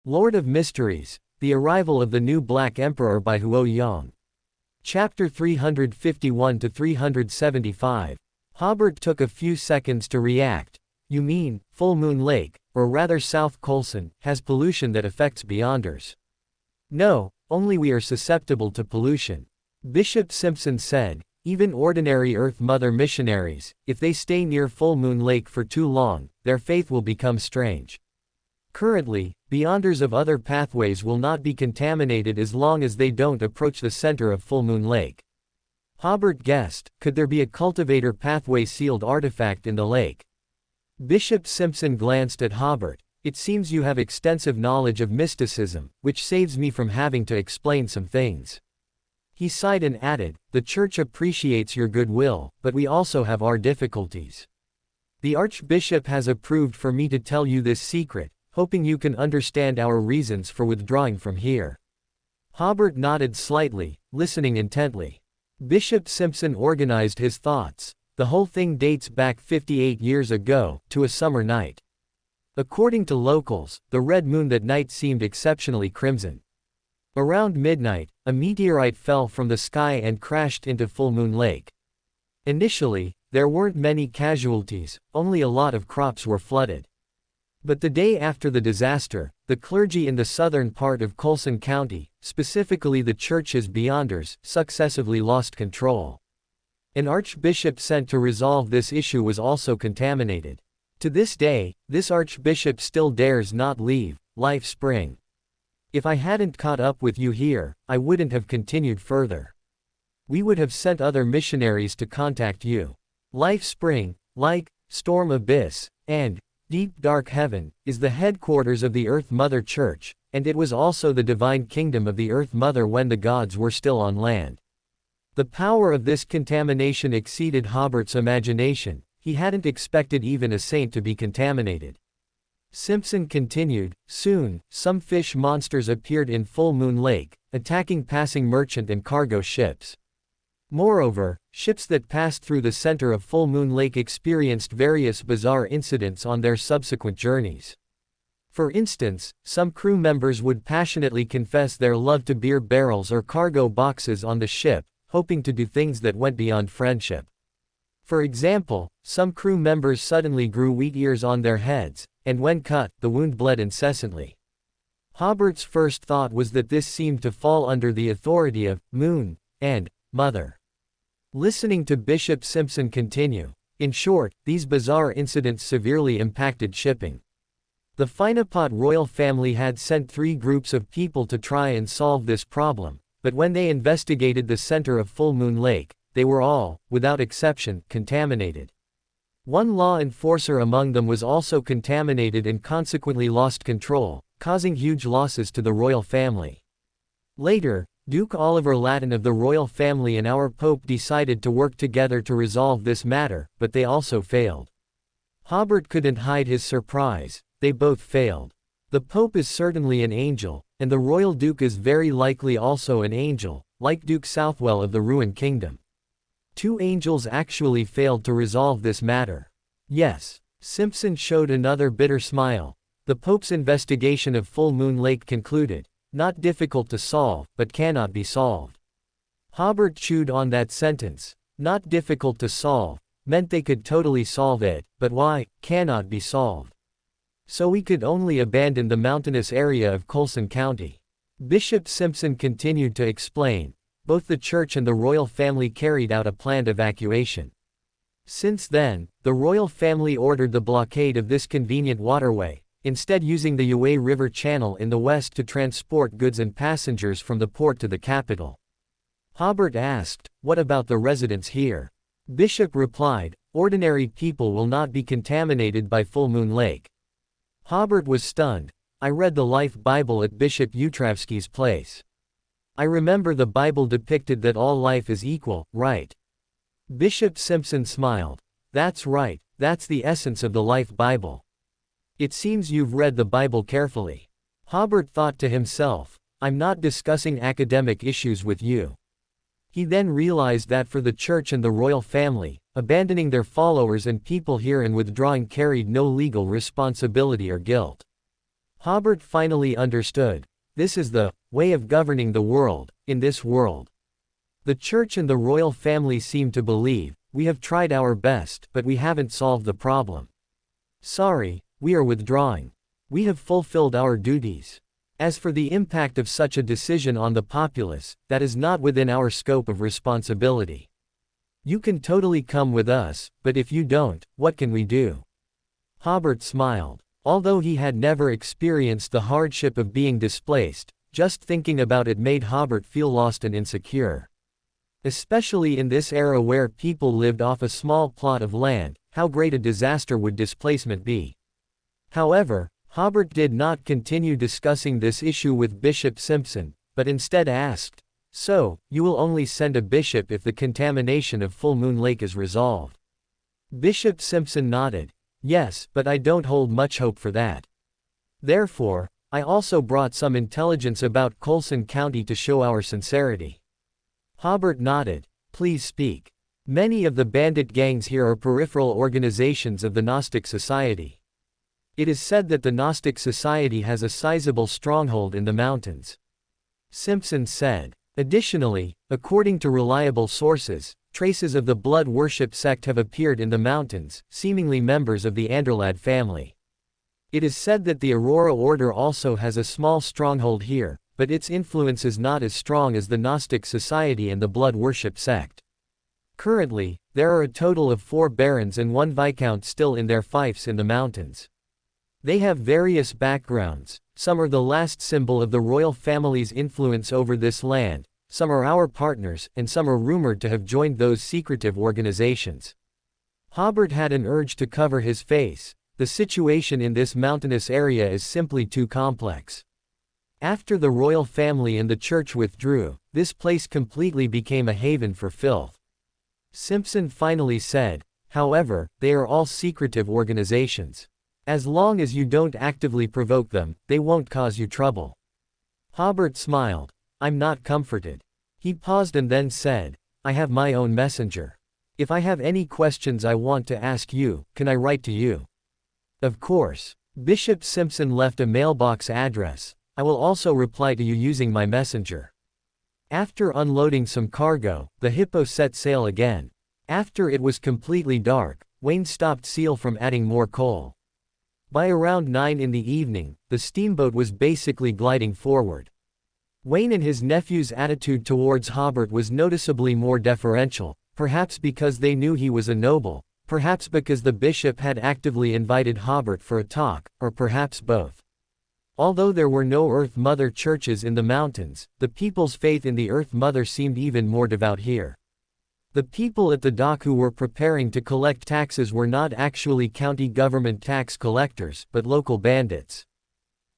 Lord of Mysteries, The Arrival of the New Black Emperor by Huo Yang. Chapter 351-375. Hobert took a few seconds to react. You mean, Full Moon Lake, or rather South Colson, has pollution that affects Beyonders? No, only we are susceptible to pollution. Bishop Simpson said, even ordinary Earth Mother missionaries, if they stay near Full Moon Lake for too long, their faith will become strange. Currently, Beyonders of other pathways will not be contaminated as long as they don't approach the center of Full Moon Lake. Hobert guessed, could there be a cultivator pathway sealed artifact in the lake? Bishop Simpson glanced at Hobert. It seems you have extensive knowledge of mysticism, which saves me from having to explain some things. He sighed and added, the Church appreciates your goodwill, but we also have our difficulties. The Archbishop has approved for me to tell you this secret, hoping you can understand our reasons for withdrawing from here. Hobert nodded slightly, listening intently. Bishop Simpson organized his thoughts. The whole thing dates back 58 years ago, to a summer night. According to locals, the red moon that night seemed exceptionally crimson. Around midnight, a meteorite fell from the sky and crashed into Full Moon Lake. Initially, there weren't many casualties, only a lot of crops were flooded. But the day after the disaster, the clergy in the southern part of Colson County, specifically the church's Beyonders, successively lost control. An archbishop sent to resolve this issue was also contaminated. To this day, this archbishop still dares not leave Life Spring. If I hadn't caught up with you here, I wouldn't have continued further. We would have sent other missionaries to contact you. Life Spring, like Storm Abyss, and Deep Dark Heaven, is the headquarters of the Earth Mother Church, and it was also the divine kingdom of the Earth Mother when the gods were still on land. The power of this contamination exceeded Hobert's imagination. He hadn't expected even a saint to be contaminated. Simpson continued, soon, some fish monsters appeared in Full Moon Lake, attacking passing merchant and cargo ships. Moreover, ships that passed through the center of Full Moon Lake experienced various bizarre incidents on their subsequent journeys. For instance, some crew members would passionately confess their love to beer barrels or cargo boxes on the ship, hoping to do things that went beyond friendship. For example, some crew members suddenly grew wheat ears on their heads, and when cut, the wound bled incessantly. Hobert's first thought was that this seemed to fall under the authority of Moon and Mother. Listening to Bishop Simpson continue, in short, these bizarre incidents severely impacted shipping. The Finapot royal family had sent 3 groups of people to try and solve this problem, but when they investigated the center of Full Moon Lake, they were all, without exception, contaminated. One law enforcer among them was also contaminated and consequently lost control, causing huge losses to the royal family. Later, Duke Oliver Latin of the royal family and our Pope decided to work together to resolve this matter, but they also failed. Hobert couldn't hide his surprise. They both failed. The Pope is certainly an angel, and the royal duke is very likely also an angel, like Duke Southwell of the Ruined Kingdom. 2 angels actually failed to resolve this matter. Yes. Simpson showed another bitter smile. The Pope's investigation of Full Moon Lake concluded, not difficult to solve, but cannot be solved. Hobert chewed on that sentence. Not difficult to solve, meant they could totally solve it, but why, cannot be solved. So we could only abandon the mountainous area of Colson County. Bishop Simpson continued to explain. Both the church and the royal family carried out a planned evacuation. Since then, the royal family ordered the blockade of this convenient waterway, instead using the Yue River Channel in the west to transport goods and passengers from the port to the capital. Hobert asked, what about the residents here? Bishop replied, ordinary people will not be contaminated by Full Moon Lake. Hobert was stunned. I read the Life Bible at Bishop Utravsky's place. I remember the Bible depicted that all life is equal, right? Bishop Simpson smiled. That's right, that's the essence of the Life Bible. It seems you've read the Bible carefully. Hobert thought to himself, I'm not discussing academic issues with you. He then realized that for the church and the royal family, abandoning their followers and people here and withdrawing carried no legal responsibility or guilt. Hobert finally understood. This is the way of governing the world, in this world. The church and the royal family seem to believe, we have tried our best, but we haven't solved the problem. Sorry, we are withdrawing. We have fulfilled our duties. As for the impact of such a decision on the populace, that is not within our scope of responsibility. You can totally come with us, but if you don't, what can we do? Hobert smiled. Although he had never experienced the hardship of being displaced, just thinking about it made Hobert feel lost and insecure. Especially in this era where people lived off a small plot of land, how great a disaster would displacement be? However, Hobert did not continue discussing this issue with Bishop Simpson, but instead asked, "So, you will only send a bishop if the contamination of Full Moon Lake is resolved?" Bishop Simpson nodded. "Yes, but I don't hold much hope for that. Therefore, I also brought some intelligence about Colson County to show our sincerity." Hobert nodded. "Please speak." "Many of the bandit gangs here are peripheral organizations of the Gnostic Society. It is said that the Gnostic Society has a sizable stronghold in the mountains," Simpson said. "Additionally, according to reliable sources, traces of the blood worship sect have appeared in the mountains, seemingly members of the Anderlad family. It is said that the Aurora Order also has a small stronghold here, but its influence is not as strong as the Gnostic Society and the blood worship sect. Currently, there are a total of 4 barons and 1 viscount still in their fiefs in the mountains. They have various backgrounds. Some are the last symbol of the royal family's influence over this land, some are our partners, and some are rumored to have joined those secretive organizations." Hobert had an urge to cover his face. The situation in this mountainous area is simply too complex. After the royal family and the church withdrew, this place completely became a haven for filth. Simpson finally said, "However, they are all secretive organizations. As long as you don't actively provoke them, they won't cause you trouble." Hobert smiled. "I'm not comforted." He paused and then said, "I have my own messenger. If I have any questions I want to ask you, can I write to you?" "Of course." Bishop Simpson left a mailbox address. "I will also reply to you using my messenger." After unloading some cargo, the Hippo set sail again. After it was completely dark, Wayne stopped Seal from adding more coal. By around 9 in the evening, the steamboat was basically gliding forward. Wayne and his nephew's attitude towards Hobert was noticeably more deferential, perhaps because they knew he was a noble, perhaps because the bishop had actively invited Hobert for a talk, or perhaps both. Although there were no Earth Mother churches in the mountains, the people's faith in the Earth Mother seemed even more devout here. The people at the dock who were preparing to collect taxes were not actually county government tax collectors, but local bandits.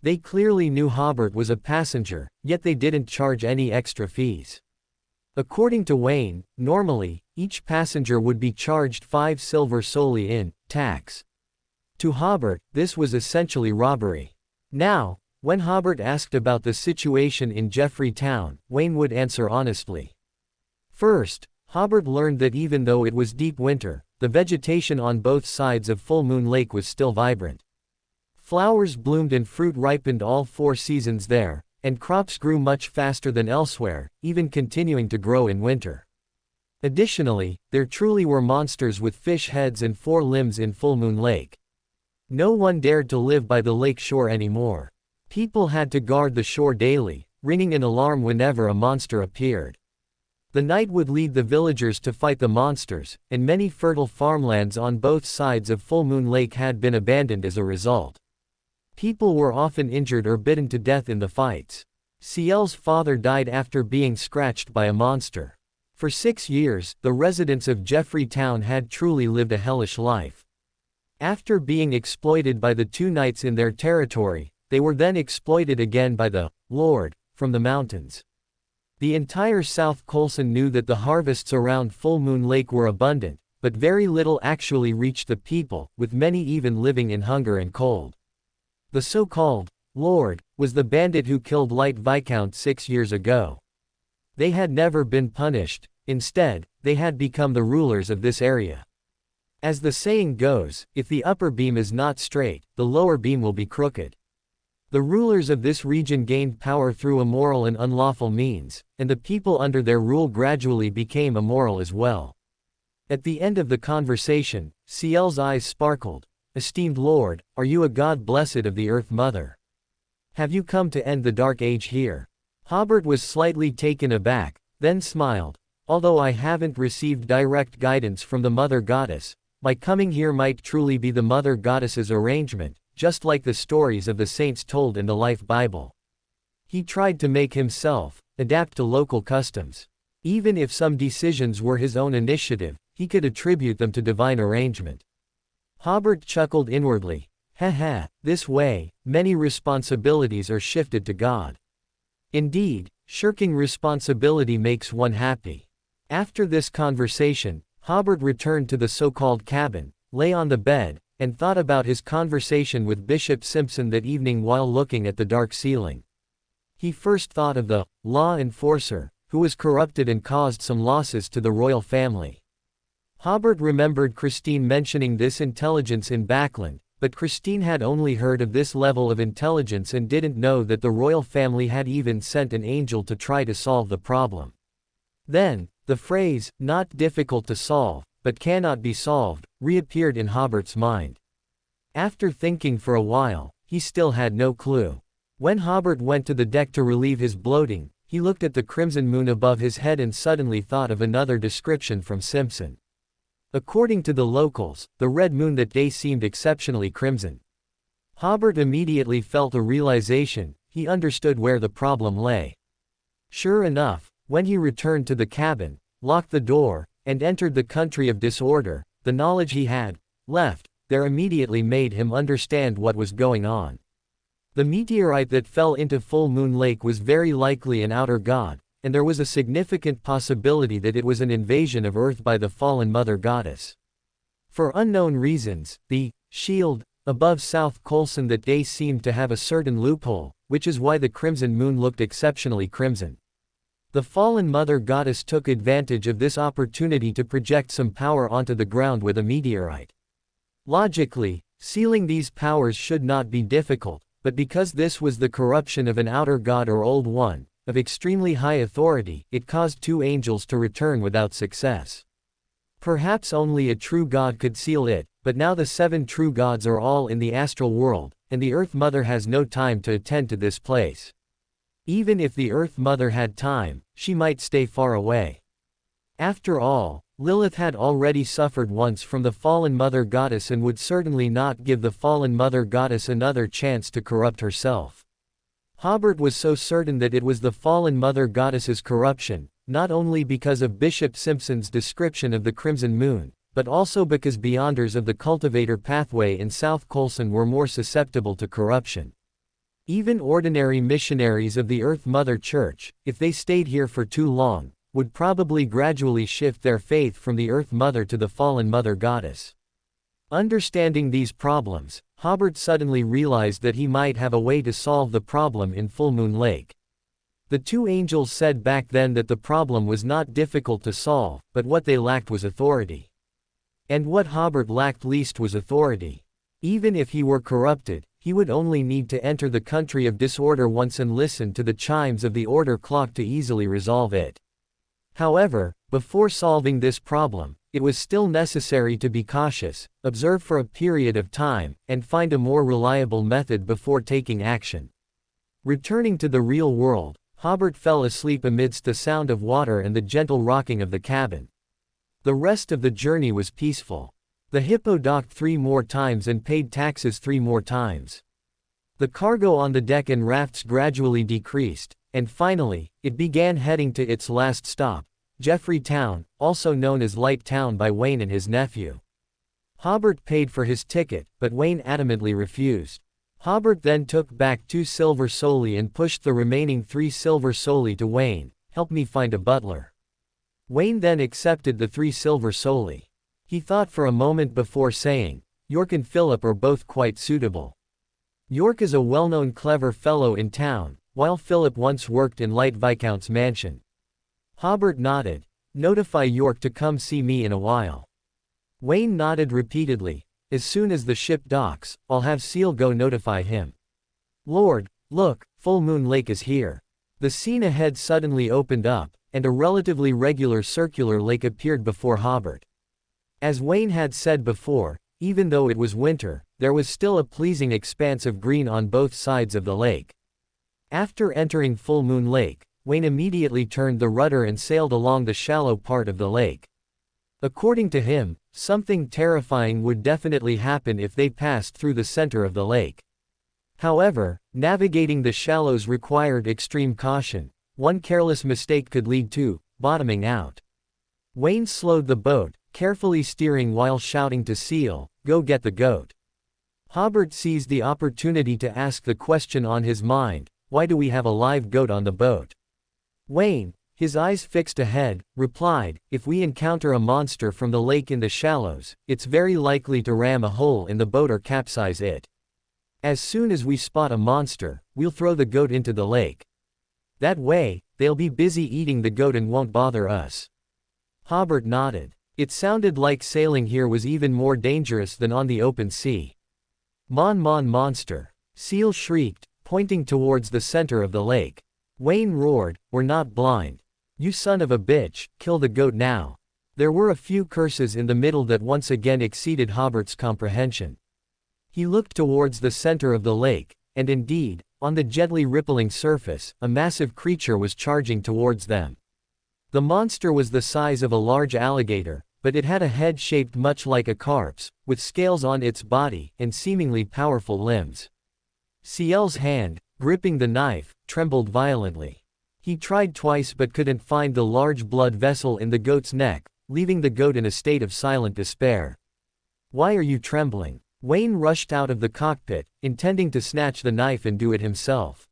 They clearly knew Hobert was a passenger, yet they didn't charge any extra fees. According to Wayne, normally, each passenger would be charged 5 silver solely in tax. To Hobert, this was essentially robbery. Now, when Hobert asked about the situation in Jeffrey Town, Wayne would answer honestly. First, Hobert learned that even though it was deep winter, the vegetation on both sides of Full Moon Lake was still vibrant. Flowers bloomed and fruit ripened all 4 seasons there, and crops grew much faster than elsewhere, even continuing to grow in winter. Additionally, there truly were monsters with fish heads and 4 limbs in Full Moon Lake. No one dared to live by the lake shore anymore. People had to guard the shore daily, ringing an alarm whenever a monster appeared. The night would lead the villagers to fight the monsters, and many fertile farmlands on both sides of Full Moon Lake had been abandoned as a result. People were often injured or bitten to death in the fights. Ciel's father died after being scratched by a monster. For 6 years, the residents of Jeffrey Town had truly lived a hellish life. After being exploited by the 2 knights in their territory, they were then exploited again by the Lord from the mountains. The entire South Colson knew that the harvests around Full Moon Lake were abundant, but very little actually reached the people, with many even living in hunger and cold. The so-called Lord was the bandit who killed Light Viscount 6 years ago. They had never been punished, instead, they had become the rulers of this area. As the saying goes, if the upper beam is not straight, the lower beam will be crooked. The rulers of this region gained power through immoral and unlawful means, and the people under their rule gradually became immoral as well. At the end of the conversation, Ciel's eyes sparkled. Esteemed Lord, are you a god blessed of the Earth Mother? Have you come to end the Dark Age here? Hobert was slightly taken aback, then smiled. Although I haven't received direct guidance from the Mother Goddess, my coming here might truly be the Mother Goddess's arrangement, just like the stories of the saints told in the Life Bible. He tried to make himself adapt to local customs. Even if some decisions were his own initiative, he could attribute them to divine arrangement. Hobert chuckled inwardly. Haha, this way, many responsibilities are shifted to God. Indeed, shirking responsibility makes one happy. After this conversation, Hobert returned to the so-called cabin, lay on the bed, and thought about his conversation with Bishop Simpson that evening while looking at the dark ceiling. He first thought of the law enforcer, who was corrupted and caused some losses to the royal family. Hobert remembered Christine mentioning this intelligence in Backland, but Christine had only heard of this level of intelligence and didn't know that the royal family had even sent an angel to try to solve the problem. Then, the phrase, not difficult to solve, but cannot be solved, reappeared in Hobert's mind. After thinking for a while, he still had no clue. When Hobert went to the deck to relieve his bloating, he looked at the crimson moon above his head and suddenly thought of another description from Simpson. According to the locals, the red moon that day seemed exceptionally crimson. Hobert immediately felt a realization. He understood where the problem lay. Sure enough, when he returned to the cabin, locked the door, and entered the country of disorder, the knowledge he had left there immediately made him understand what was going on. The meteorite that fell into Full Moon Lake was very likely an outer god, and there was a significant possibility that it was an invasion of Earth by the fallen Mother Goddess. For unknown reasons, the shield above South Colson that day seemed to have a certain loophole, which is why the crimson moon looked exceptionally crimson. The fallen Mother Goddess took advantage of this opportunity to project some power onto the ground with a meteorite. Logically, sealing these powers should not be difficult, but because this was the corruption of an outer god or old one, of extremely high authority, it caused two angels to return without success. Perhaps only a true god could seal it, but now the 7 true gods are all in the astral world, and the Earth Mother has no time to attend to this place. Even if the Earth Mother had time, she might stay far away. After all, Lilith had already suffered once from the fallen Mother Goddess and would certainly not give the fallen Mother Goddess another chance to corrupt herself. Hobert was so certain that it was the fallen Mother Goddess's corruption, not only because of Bishop Simpson's description of the Crimson Moon, but also because Beyonders of the Cultivator pathway in South Colson were more susceptible to corruption. Even ordinary missionaries of the Earth Mother Church, if they stayed here for too long, would probably gradually shift their faith from the Earth Mother to the fallen Mother Goddess. Understanding these problems, Hobert suddenly realized that he might have a way to solve the problem in Full Moon Lake. The two angels said back then that the problem was not difficult to solve, but what they lacked was authority. And what Hobert lacked least was authority. Even if he were corrupted, he would only need to enter the country of disorder once and listen to the chimes of the order clock to easily resolve it. However, before solving this problem, it was still necessary to be cautious, observe for a period of time, and find a more reliable method before taking action. Returning to the real world, Hobert fell asleep amidst the sound of water and the gentle rocking of the cabin. The rest of the journey was peaceful. The hippo docked 3 more times and paid taxes 3 more times. The cargo on the deck and rafts gradually decreased, and finally, it began heading to its last stop, Jeffrey Town, also known as Light Town by Wayne and his nephew. Hobert paid for his ticket, but Wayne adamantly refused. Hobert then took back 2 silver soldi and pushed the remaining 3 silver soldi to Wayne. "Help me find a butler." Wayne then accepted the 3 silver soldi. He thought for a moment before saying, "York and Philip are both quite suitable. York is a well-known clever fellow in town, while Philip once worked in Light Viscount's mansion." Hobert nodded. "Notify York to come see me in a while." Wayne nodded repeatedly. "As soon as the ship docks, I'll have Seal go notify him." Lord, look, Full Moon Lake is here. The scene ahead suddenly opened up, and a relatively regular circular lake appeared before Hobert. As Wayne had said before, even though it was winter, there was still a pleasing expanse of green on both sides of the lake. After entering Full Moon Lake, Wayne immediately turned the rudder and sailed along the shallow part of the lake. According to him, something terrifying would definitely happen if they passed through the center of the lake. However, navigating the shallows required extreme caution. One careless mistake could lead to bottoming out. Wayne slowed the boat, carefully steering while shouting to Seal, "Go get the goat." Hobert seized the opportunity to ask the question on his mind, "Why do we have a live goat on the boat?" Wayne, his eyes fixed ahead, replied, "If we encounter a monster from the lake in the shallows, it's very likely to ram a hole in the boat or capsize it. As soon as we spot a monster, we'll throw the goat into the lake. That way, they'll be busy eating the goat and won't bother us." Hobert nodded. It sounded like sailing here was even more dangerous than on the open sea. Monster! Seal shrieked, pointing towards the center of the lake. Wayne roared, "We're not blind. You son of a bitch, kill the goat now." There were a few curses in the middle that once again exceeded Hobert's comprehension. He looked towards the center of the lake, and indeed, on the gently rippling surface, a massive creature was charging towards them. The monster was the size of a large alligator, but it had a head shaped much like a carp's, with scales on its body, and seemingly powerful limbs. Ciel's hand, gripping the knife, trembled violently. He tried twice but couldn't find the large blood vessel in the goat's neck, leaving the goat in a state of silent despair. "Why are you trembling?" Wayne rushed out of the cockpit, intending to snatch the knife and do it himself.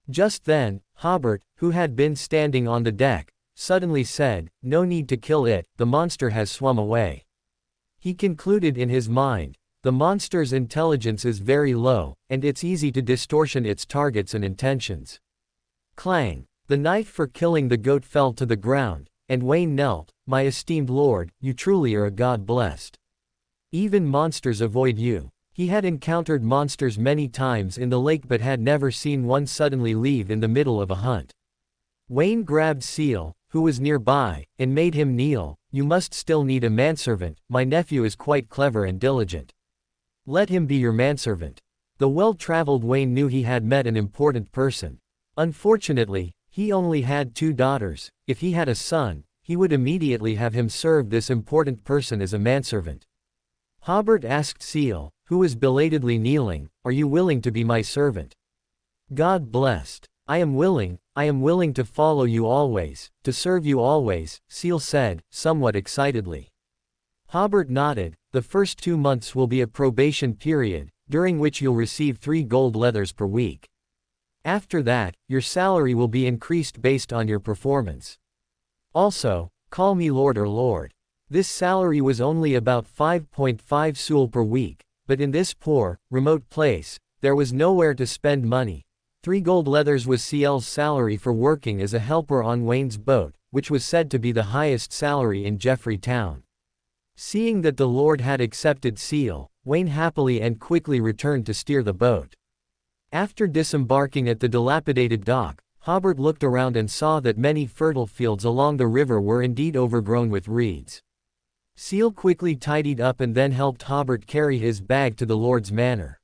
Just then, Hobert, who had been standing on the deck, suddenly said, "No need to kill it, the monster has swum away." He concluded in his mind, the monster's intelligence is very low, and it's easy to distortion its targets and intentions. Clang! The knife for killing the goat fell to the ground, and Wayne knelt, "My esteemed lord, you truly are a god blessed. Even monsters avoid you." He had encountered monsters many times in the lake but had never seen one suddenly leave in the middle of a hunt. Wayne grabbed Seal, who was nearby, and made him kneel. "You must still need a manservant. My nephew is quite clever and diligent. Let him be your manservant." The well-traveled Wayne knew he had met an important person. Unfortunately, he only had 2 daughters. If he had a son, he would immediately have him serve this important person as a manservant. Hobert asked Seal, who was belatedly kneeling, "Are you willing to be my servant?" "God blessed. I am willing to follow you always, to serve you always," Seal said, somewhat excitedly. Hobert nodded. "The first 2 months will be a probation period, during which you'll receive 3 gold leathers per week. After that, your salary will be increased based on your performance. Also, call me Lord or Lord." This salary was only about 5.5 sul per week, but in this poor, remote place, there was nowhere to spend money. 3 gold leathers was Ciel's salary for working as a helper on Wayne's boat, which was said to be the highest salary in Jeffrey Town. Seeing that the Lord had accepted Ciel, Wayne happily and quickly returned to steer the boat. After disembarking at the dilapidated dock, Hobert looked around and saw that many fertile fields along the river were indeed overgrown with reeds. Ciel quickly tidied up and then helped Hobert carry his bag to the Lord's manor.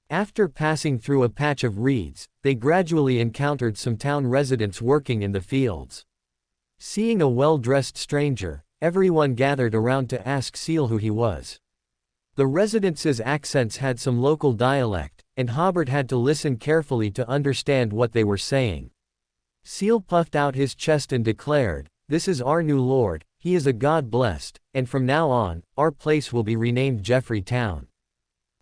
After passing through a patch of reeds, they gradually encountered some town residents working in the fields. Seeing a well-dressed stranger, everyone gathered around to ask Ciel who he was. The residents' accents had some local dialect, and Hobert had to listen carefully to understand what they were saying. Ciel puffed out his chest and declared, "This is our new lord, he is a god blessed, and from now on, our place will be renamed Jeffrey Town."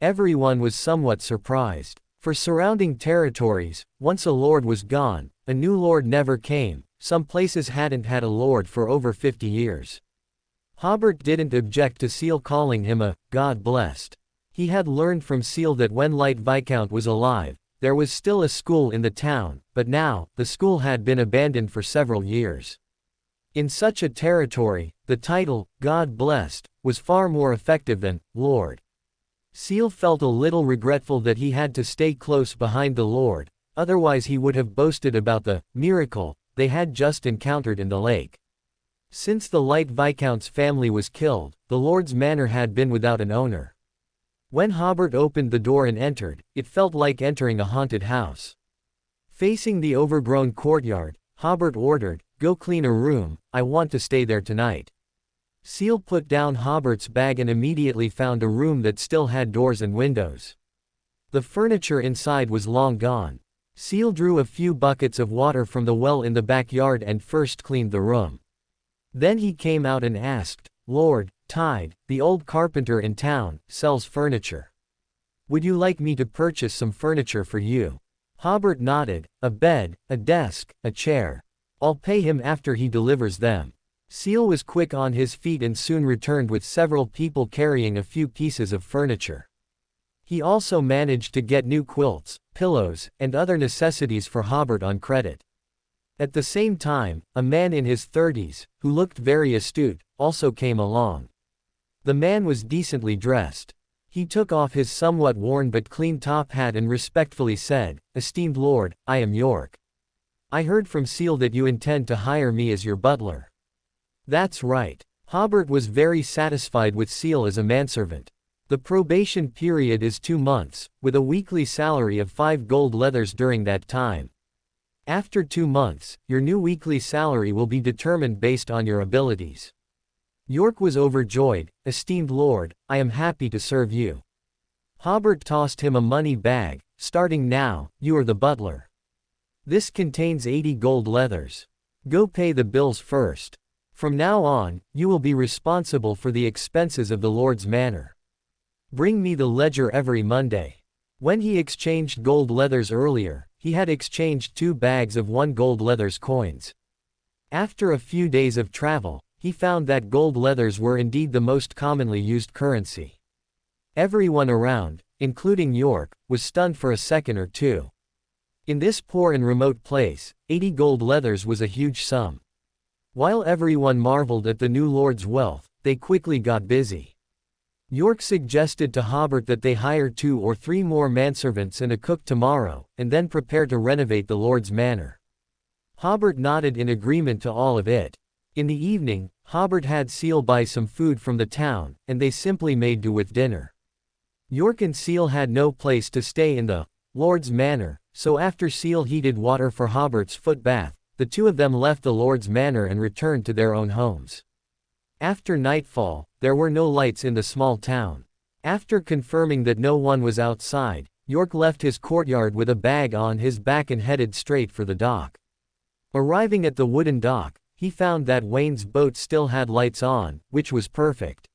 Everyone was somewhat surprised. For surrounding territories, once a lord was gone, a new lord never came. Some places hadn't had a lord for over 50 years. Hobert didn't object to Ciel calling him a god blessed. He had learned from Ciel that when Light Viscount was alive, there was still a school in the town, but now, the school had been abandoned for several years. In such a territory, the title, God Blessed, was far more effective than Lord. Seal felt a little regretful that he had to stay close behind the Lord, otherwise he would have boasted about the miracle they had just encountered in the lake. Since the Light Viscount's family was killed, the Lord's manor had been without an owner. When Hobert opened the door and entered, it felt like entering a haunted house. Facing the overgrown courtyard, Hobert ordered, "Go clean a room, I want to stay there tonight." Seal put down Hobert's bag and immediately found a room that still had doors and windows. The furniture inside was long gone. Seal drew a few buckets of water from the well in the backyard and first cleaned the room. Then he came out and asked, "Lord, Tide, the old carpenter in town, sells furniture. Would you like me to purchase some furniture for you?" Hobert nodded. "A bed, a desk, a chair. I'll pay him after he delivers them." Seal was quick on his feet and soon returned with several people carrying a few pieces of furniture. He also managed to get new quilts, pillows, and other necessities for Hobert on credit. At the same time, a man in his 30s, who looked very astute, also came along. The man was decently dressed. He took off his somewhat worn but clean top hat and respectfully said, "Esteemed Lord, I am York. I heard from Seal that you intend to hire me as your butler." "That's right." Hobert was very satisfied with Seal as a manservant. The probation period is 2 months, with a weekly salary of 5 gold leathers during that time. After 2 months, your new weekly salary will be determined based on your abilities. York was overjoyed. "Esteemed Lord, I am happy to serve you." Hobert tossed him a money bag. "Starting now, you are the butler. This contains 80 gold leathers. Go pay the bills first. From now on, you will be responsible for the expenses of the Lord's manor. Bring me the ledger every Monday." When he exchanged gold leathers earlier, he had exchanged 2 bags of 1 gold leathers coins. After a few days of travel, he found that gold leathers were indeed the most commonly used currency. Everyone around, including York, was stunned for a second or two. In this poor and remote place, 80 gold leathers was a huge sum. While everyone marveled at the new lord's wealth, they quickly got busy. York suggested to Hobert that they hire 2 or 3 more manservants and a cook tomorrow, and then prepare to renovate the lord's manor. Hobert nodded in agreement to all of it. In the evening, Hobert had Seal buy some food from the town, and they simply made do with dinner. York and Seal had no place to stay in the lord's manor, so after Seal heated water for Hobert's foot bath, the 2 of them left the lord's manor and returned to their own homes. After nightfall, there were no lights in the small town. After confirming that no one was outside, York left his courtyard with a bag on his back and headed straight for the dock. Arriving at the wooden dock, he found that Wayne's boat still had lights on, which was perfect.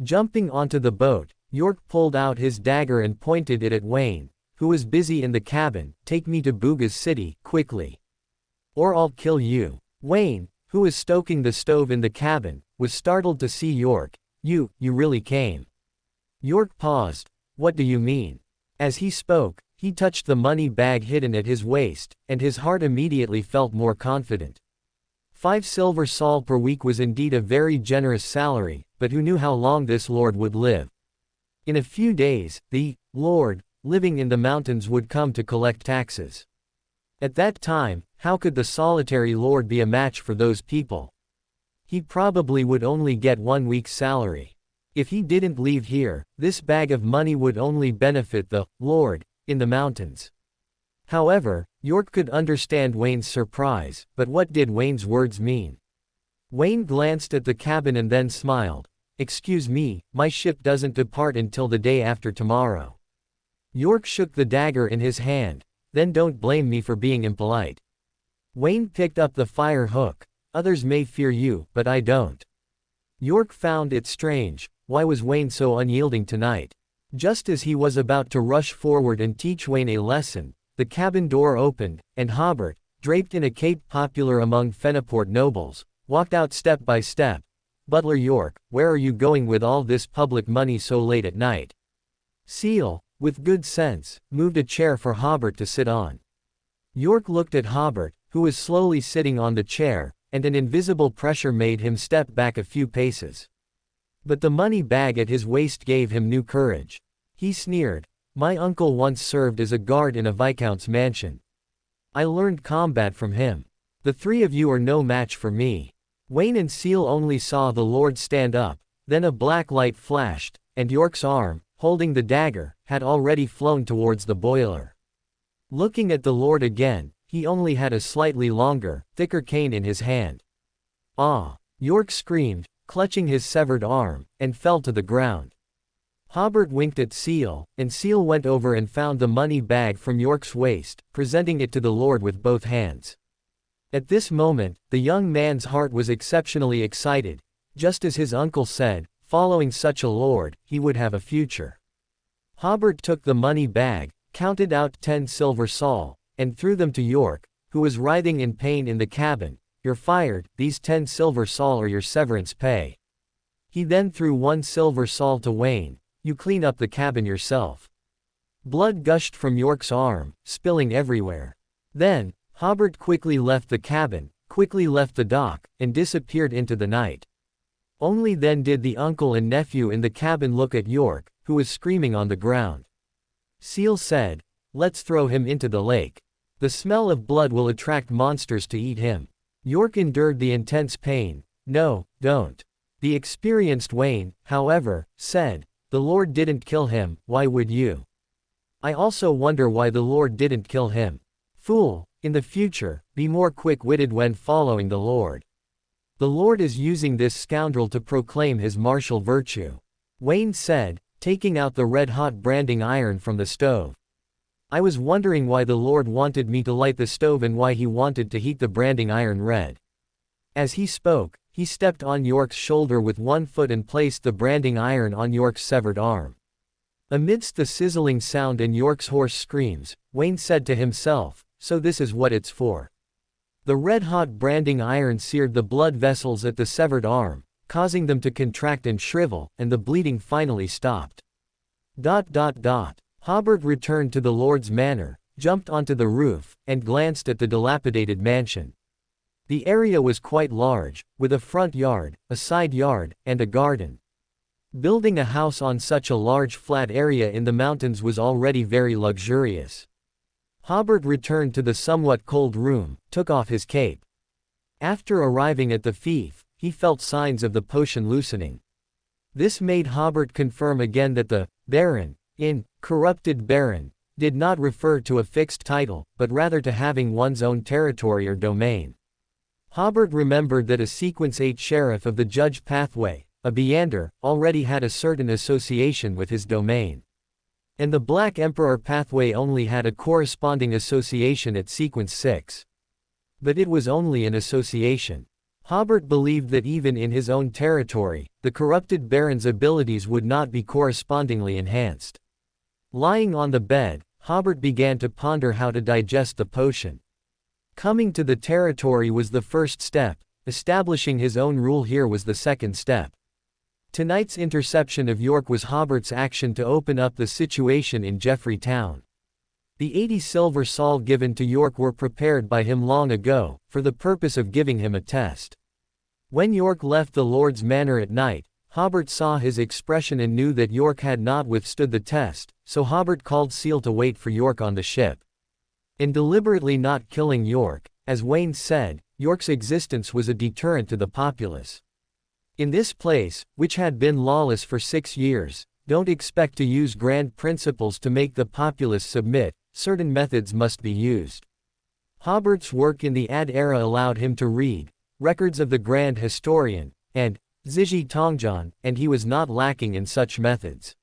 Jumping onto the boat, York pulled out his dagger and pointed it at Wayne, who was busy in the cabin. "Take me to Booga's city, quickly. Or I'll kill you." Wayne, who was stoking the stove in the cabin, was startled to see York. You really came." York paused. "What do you mean?" As he spoke, he touched the money bag hidden at his waist, and his heart immediately felt more confident. 5 silver sol per week was indeed a very generous salary, but who knew how long this lord would live? In a few days, the lord, living in the mountains, would come to collect taxes. At that time, how could the solitary lord be a match for those people? He probably would only get 1 week's salary. If he didn't leave here, this bag of money would only benefit the lord in the mountains. However, York could understand Wayne's surprise, but what did Wayne's words mean? Wayne glanced at the cabin and then smiled. "Excuse me, my ship doesn't depart until the day after tomorrow." York shook the dagger in his hand. "Then don't blame me for being impolite." Wayne picked up the fire hook. "Others may fear you, but I don't." York found it strange. Why was Wayne so unyielding tonight? Just as he was about to rush forward and teach Wayne a lesson, the cabin door opened, and Hobert, draped in a cape popular among Feniport nobles, walked out step by step. "Butler York, where are you going with all this public money so late at night?" Seal, with good sense, moved a chair for Hobert to sit on. York looked at Hobert, who was slowly sitting on the chair, and an invisible pressure made him step back a few paces. But the money bag at his waist gave him new courage. He sneered. My uncle once served as a guard in a viscount's mansion. I learned combat from him. The three of you are no match for me. Wayne and Seal only saw the Lord stand up, then a black light flashed, and York's arm, holding the dagger, had already flown towards the boiler. Looking at the Lord again, he only had a slightly longer, thicker cane in his hand. Ah! York screamed, clutching his severed arm, and fell to the ground. Hobert winked at Seal, and Seal went over and found the money bag from York's waist, presenting it to the Lord with both hands. At this moment, the young man's heart was exceptionally excited. Just as his uncle said, following such a lord, he would have a future. Hobert took the money bag, counted out 10 silver sol, and threw them to York, who was writhing in pain in the cabin. You're fired, these 10 silver sol are your severance pay. He then threw 1 silver sol to Wayne. You clean up the cabin yourself. Blood gushed from York's arm, spilling everywhere. Then, Hobert quickly left the cabin, quickly left the dock, and disappeared into the night. Only then did the uncle and nephew in the cabin look at York, who was screaming on the ground. Seal said, let's throw him into the lake. The smell of blood will attract monsters to eat him. York endured the intense pain. No, don't. The experienced Wayne, however, said, the Lord didn't kill him, why would you? I also wonder why the Lord didn't kill him. Fool, in the future, be more quick-witted when following the Lord. The Lord is using this scoundrel to proclaim his martial virtue. Wayne said, taking out the red-hot branding iron from the stove. I was wondering why the Lord wanted me to light the stove and why he wanted to heat the branding iron red. As he spoke, he stepped on York's shoulder with one foot and placed the branding iron on York's severed arm. Amidst the sizzling sound and York's hoarse screams, Wayne said to himself, so this is what it's for. The red-hot branding iron seared the blood vessels at the severed arm, causing them to contract and shrivel, and the bleeding finally stopped. Hobert returned to the Lord's manor, jumped onto the roof, and glanced at the dilapidated mansion. The area was quite large, with a front yard, a side yard, and a garden. Building a house on such a large flat area in the mountains was already very luxurious. Hobert returned to the somewhat cold room, took off his cape. After arriving at the fief, he felt signs of the potion loosening. This made Hobert confirm again that the Baron, in Corrupted Baron, did not refer to a fixed title, but rather to having one's own territory or domain. Hobert remembered that a Sequence 8 sheriff of the Judge Pathway, a Beander, already had a certain association with his domain. And the Black Emperor Pathway only had a corresponding association at Sequence 6. But it was only an association. Hobert believed that even in his own territory, the Corrupted Baron's abilities would not be correspondingly enhanced. Lying on the bed, Hobert began to ponder how to digest the potion. Coming to the territory was the first step, establishing his own rule here was the second step. Tonight's interception of York was Hobert's action to open up the situation in Jeffrey Town. The 80 silver sol given to York were prepared by him long ago, for the purpose of giving him a test. When York left the Lord's manor at night, Hobert saw his expression and knew that York had not withstood the test, so Hobert called Seal to wait for York on the ship. In deliberately not killing York, as Wayne said, York's existence was a deterrent to the populace. In this place, which had been lawless for 6 years, don't expect to use grand principles to make the populace submit, certain methods must be used. Hobert's work in the Ad era allowed him to read records of the Grand Historian, and Zizhi Tongjian, and he was not lacking in such methods.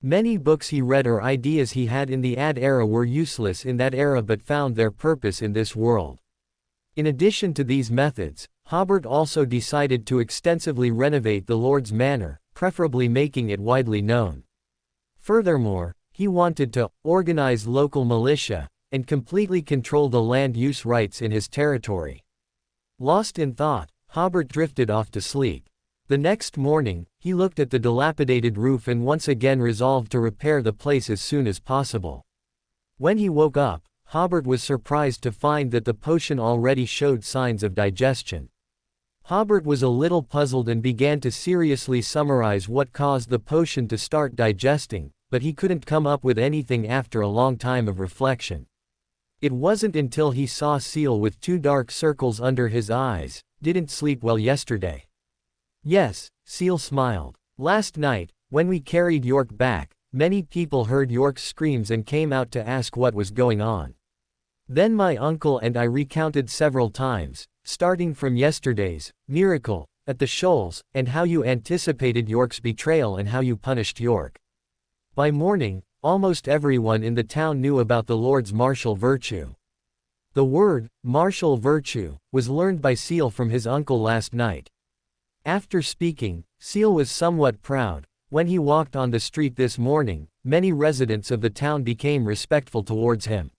Many books he read or ideas he had in the Ad era were useless in that era but found their purpose in this world. In addition to these methods, Hobert also decided to extensively renovate the Lord's manor, preferably making it widely known. Furthermore, he wanted to organize local militia, and completely control the land use rights in his territory. Lost in thought, Hobert drifted off to sleep. The next morning, he looked at the dilapidated roof and once again resolved to repair the place as soon as possible. When he woke up, Hobert was surprised to find that the potion already showed signs of digestion. Hobert was a little puzzled and began to seriously summarize what caused the potion to start digesting, but he couldn't come up with anything after a long time of reflection. It wasn't until he saw Seal with 2 dark circles under his eyes. Didn't sleep well yesterday. Yes, Seal smiled. Last night, when we carried York back, many people heard York's screams and came out to ask what was going on. Then my uncle and I recounted several times, starting from yesterday's miracle at the Shoals, and how you anticipated York's betrayal and how you punished York. By morning, almost everyone in the town knew about the Lord's martial virtue. The word, martial virtue, was learned by Seal from his uncle last night. After speaking, Seal was somewhat proud. When he walked on the street this morning, many residents of the town became respectful towards him.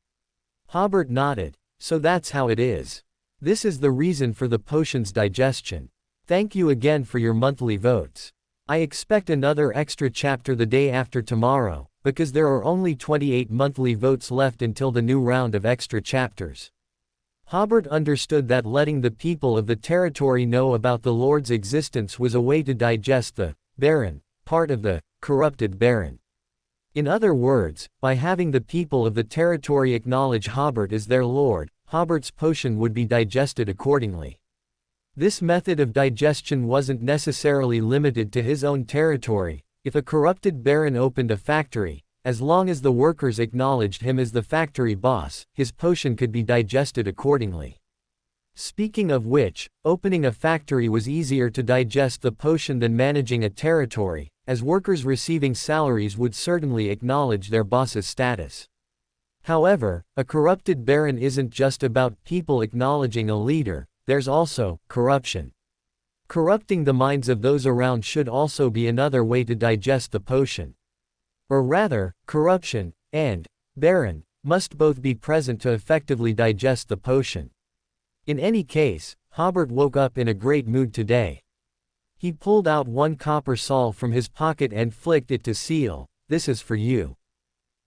Hobert nodded. So that's how it is. This is the reason for the potion's digestion. Thank you again for your monthly votes. I expect another extra chapter the day after tomorrow, because there are only 28 monthly votes left until the new round of extra chapters. Hobert understood that letting the people of the territory know about the Lord's existence was a way to digest the Baron part of the corrupted Baron. In other words, by having the people of the territory acknowledge Hobert as their Lord, Hobert's potion would be digested accordingly. This method of digestion wasn't necessarily limited to his own territory. If a corrupted Baron opened a factory, as long as the workers acknowledged him as the factory boss, his potion could be digested accordingly. Speaking of which, opening a factory was easier to digest the potion than managing a territory, as workers receiving salaries would certainly acknowledge their boss's status. However, a corrupted Baron isn't just about people acknowledging a leader, there's also corruption. Corrupting the minds of those around should also be another way to digest the potion. Or rather, corruption and Baron must both be present to effectively digest the potion. In any case, Hobert woke up in a great mood today. He pulled out 1 copper sol from his pocket and flicked it to Seal. This is for you.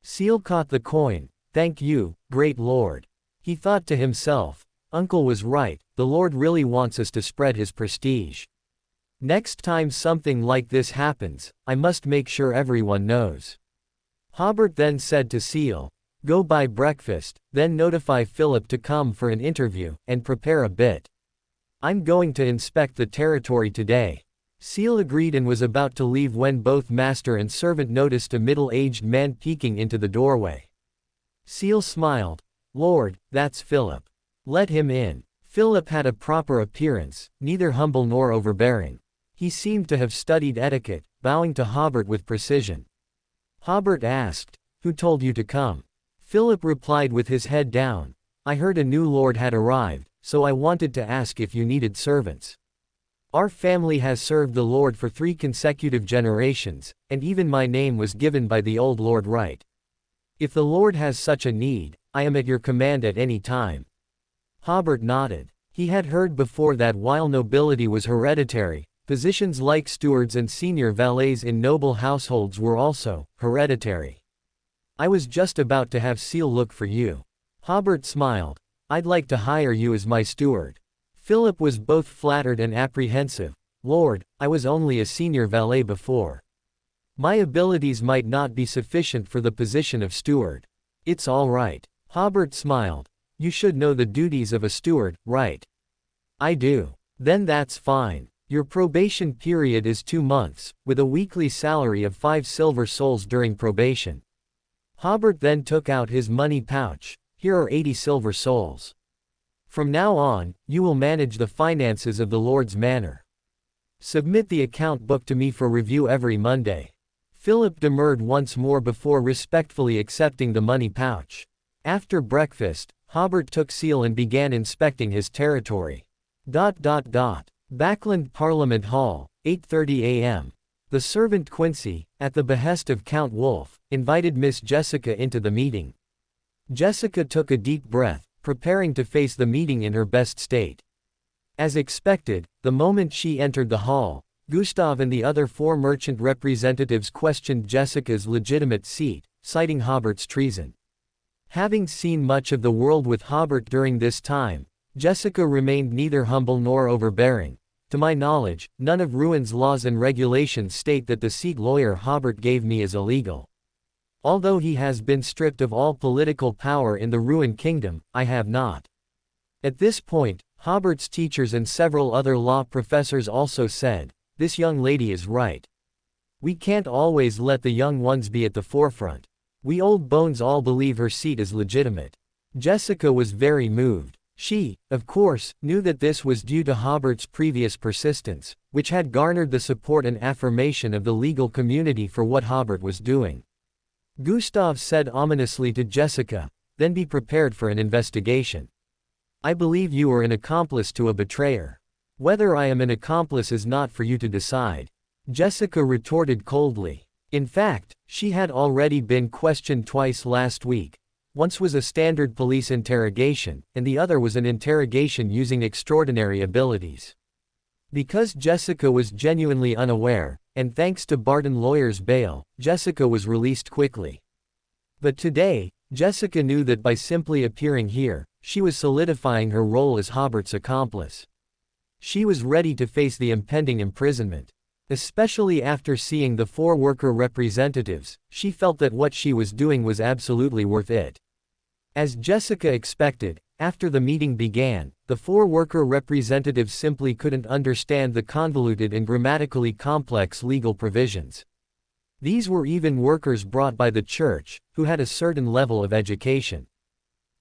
Seal caught the coin. Thank you, great Lord. He thought to himself, Uncle was right, the Lord really wants us to spread his prestige. Next time something like this happens, I must make sure everyone knows. Hobert then said to Seal, go buy breakfast, then notify Philip to come for an interview, and prepare a bit. I'm going to inspect the territory today. Seal agreed and was about to leave when both master and servant noticed a middle-aged man peeking into the doorway. Seal smiled. Lord, that's Philip. Let him in. Philip had a proper appearance, neither humble nor overbearing. He seemed to have studied etiquette, bowing to Hobert with precision. Hobert asked, who told you to come? Philip replied with his head down, I heard a new lord had arrived, so I wanted to ask if you needed servants. Our family has served the Lord for 3 consecutive generations, and even my name was given by the old Lord Right. If the Lord has such a need, I am at your command at any time. Hobert nodded. He had heard before that while nobility was hereditary, positions like stewards and senior valets in noble households were also hereditary. I was just about to have Seal look for you. Hobert smiled. I'd like to hire you as my steward. Philip was both flattered and apprehensive. Lord, I was only a senior valet before. My abilities might not be sufficient for the position of steward. It's all right. Hobert smiled. You should know the duties of a steward, right? I do. Then that's fine. Your probation period is 2 months, with a weekly salary of 5 silver sols during probation. Hobert then took out his money pouch. Here are 80 silver sols. From now on, you will manage the finances of the Lord's manor. Submit the account book to me for review every Monday. Philip demurred once more before respectfully accepting the money pouch. After breakfast, Hobert took Seal and began inspecting his territory. Backland Parliament Hall, 8:30 a.m. The servant Quincy, at the behest of Count Wolfe, invited Miss Jessica into the meeting. Jessica took a deep breath, preparing to face the meeting in her best state. As expected, the moment she entered the hall, Gustav and the other 4 merchant representatives questioned Jessica's legitimate seat, citing Hobert's treason. Having seen much of the world with Hobert during this time, Jessica remained neither humble nor overbearing. To my knowledge, none of Ruin's laws and regulations state that the seat lawyer Hobert gave me is illegal. Although he has been stripped of all political power in the ruined kingdom, I have not. At this point, Hobert's teachers and several other law professors also said, "This young lady is right. We can't always let the young ones be at the forefront. We old bones all believe her seat is legitimate." Jessica was very moved. She, of course, knew that this was due to Hobert's previous persistence, which had garnered the support and affirmation of the legal community for what Hobert was doing. Gustav said ominously to Jessica, "Then be prepared for an investigation. I believe you are an accomplice to a betrayer. Whether I am an accomplice is not for you to decide." Jessica retorted coldly. In fact, she had already been questioned twice last week. Once was a standard police interrogation, and the other was an interrogation using extraordinary abilities. Because Jessica was genuinely unaware, and thanks to Barton lawyer's bail, Jessica was released quickly. But today, Jessica knew that by simply appearing here, she was solidifying her role as Hobert's accomplice. She was ready to face the impending imprisonment. Especially after seeing the 4 worker representatives, she felt that what she was doing was absolutely worth it. As Jessica expected, after the meeting began, the 4 worker representatives simply couldn't understand the convoluted and grammatically complex legal provisions. These were even workers brought by the church, who had a certain level of education.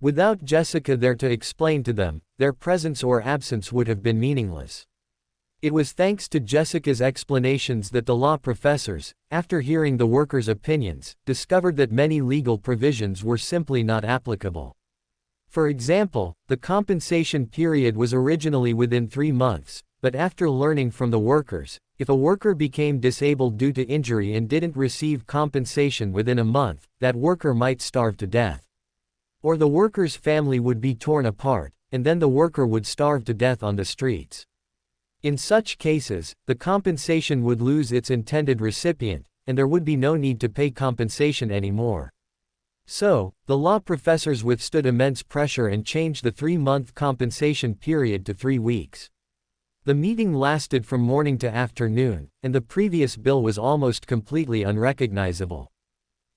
Without Jessica there to explain to them, their presence or absence would have been meaningless. It was thanks to Jessica's explanations that the law professors, after hearing the workers' opinions, discovered that many legal provisions were simply not applicable. For example, the compensation period was originally within 3 months, but after learning from the workers, if a worker became disabled due to injury and didn't receive compensation within a month, that worker might starve to death. Or the worker's family would be torn apart, and then the worker would starve to death on the streets. In such cases, the compensation would lose its intended recipient, and there would be no need to pay compensation anymore. So, the law professors withstood immense pressure and changed the 3-month compensation period to 3 weeks. The meeting lasted from morning to afternoon, and the previous bill was almost completely unrecognizable.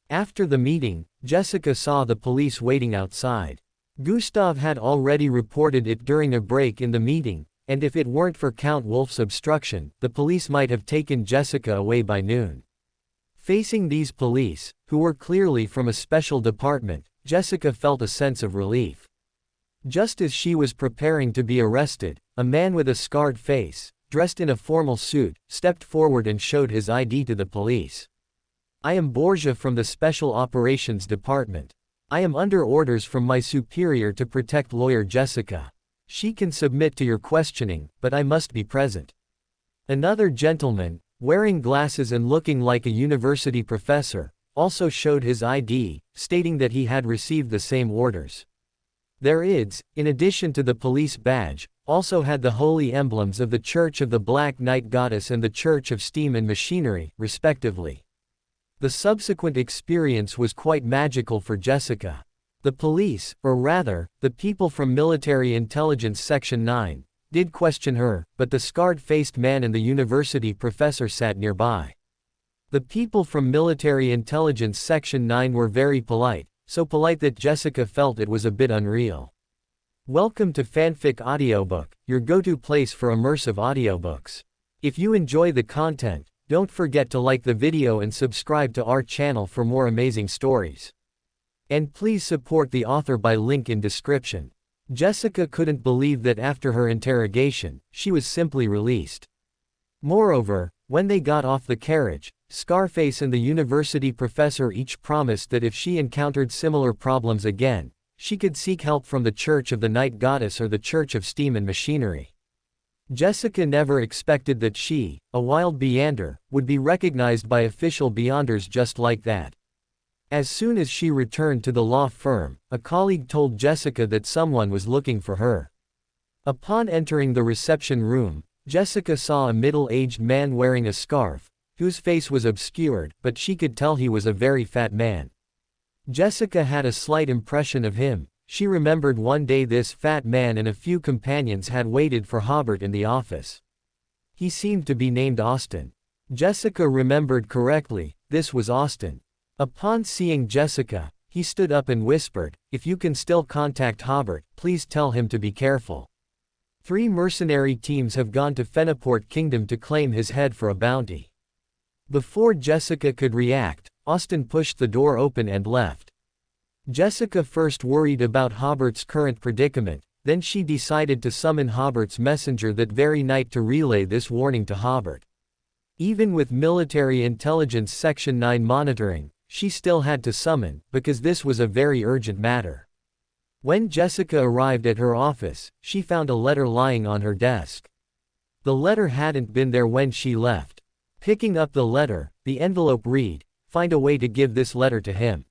After the meeting, Jessica saw the police waiting outside. Gustav had already reported it during a break in the meeting, and if it weren't for Count Wolf's obstruction, the police might have taken Jessica away by noon. Facing these police, who were clearly from a special department, Jessica felt a sense of relief. Just as she was preparing to be arrested, a man with a scarred face, dressed in a formal suit, stepped forward and showed his ID to the police. "I am Borgia from the Special Operations Department. I am under orders from my superior to protect lawyer Jessica. She can submit to your questioning, but I must be present." Another gentleman, wearing glasses and looking like a university professor, also showed his ID, stating that he had received the same orders. Their IDs, in addition to the police badge, also had the holy emblems of the Church of the Black Knight Goddess and the Church of Steam and Machinery, respectively. The subsequent experience was quite magical for Jessica. The police, or rather, the people from Military Intelligence Section 9, did question her, but the scarred-faced man and the university professor sat nearby. The people from Military Intelligence Section 9 were very polite, so polite that Jessica felt it was a bit unreal. Welcome to Fanfic Audiobook, your go-to place for immersive audiobooks. If you enjoy the content, don't forget to like the video and subscribe to our channel for more amazing stories. And please support the author by link in description. Jessica couldn't believe that after her interrogation, she was simply released. Moreover, when they got off the carriage, Scarface and the university professor each promised that if she encountered similar problems again, she could seek help from the Church of the Night Goddess or the Church of Steam and Machinery. Jessica never expected that she, a wild Beyonder, would be recognized by official Beyonders just like that. As soon as she returned to the law firm, a colleague told Jessica that someone was looking for her. Upon entering the reception room, Jessica saw a middle-aged man wearing a scarf, whose face was obscured, but she could tell he was a very fat man. Jessica had a slight impression of him. She remembered one day this fat man and a few companions had waited for Hobert in the office. He seemed to be named Austin. Jessica remembered correctly, this was Austin. Upon seeing Jessica, he stood up and whispered, "If you can still contact Hobert, please tell him to be careful. 3 mercenary teams have gone to Fenaport Kingdom to claim his head for a bounty." Before Jessica could react, Austin pushed the door open and left. Jessica first worried about Hobert's current predicament, then she decided to summon Hobert's messenger that very night to relay this warning to Hobert. Even with Military Intelligence Section 9 monitoring, she still had to summon, because this was a very urgent matter. When Jessica arrived at her office, she found a letter lying on her desk. The letter hadn't been there when she left. Picking up the letter, the envelope read, "Find a way to give this letter to him."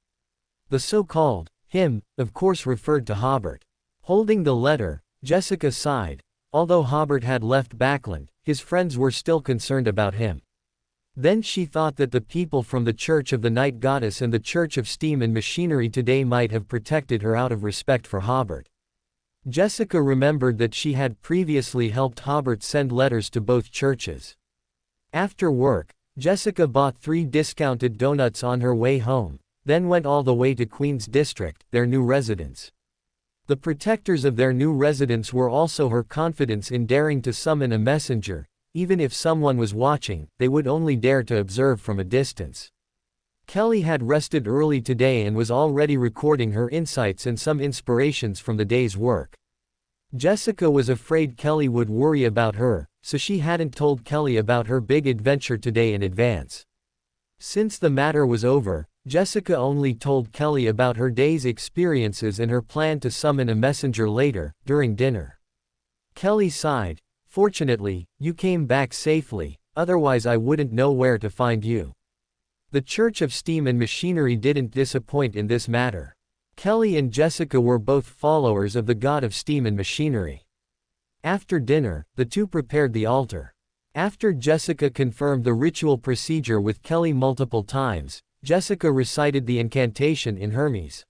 The so-called him, of course, referred to Hobert. Holding the letter, Jessica sighed. Although Hobert had left Backland, his friends were still concerned about him. Then she thought that the people from the Church of the Night Goddess and the Church of Steam and Machinery today might have protected her out of respect for Hobert. Jessica remembered that she had previously helped Hobert send letters to both churches. After work, Jessica bought 3 discounted donuts on her way home, then went all the way to Queen's District, their new residence. The protectors of their new residence were also her confidence in daring to summon a messenger. Even if someone was watching, they would only dare to observe from a distance. Kelly had rested early today and was already recording her insights and some inspirations from the day's work. Jessica was afraid Kelly would worry about her, so she hadn't told Kelly about her big adventure today in advance. Since the matter was over, Jessica only told Kelly about her day's experiences and her plan to summon a messenger later, during dinner. Kelly sighed. "Fortunately, you came back safely, otherwise I wouldn't know where to find you." The Church of Steam and Machinery didn't disappoint in this matter. Kelly and Jessica were both followers of the god of steam and machinery. After dinner, the two prepared the altar. After Jessica confirmed the ritual procedure with Kelly multiple times, Jessica recited the incantation in Hermes.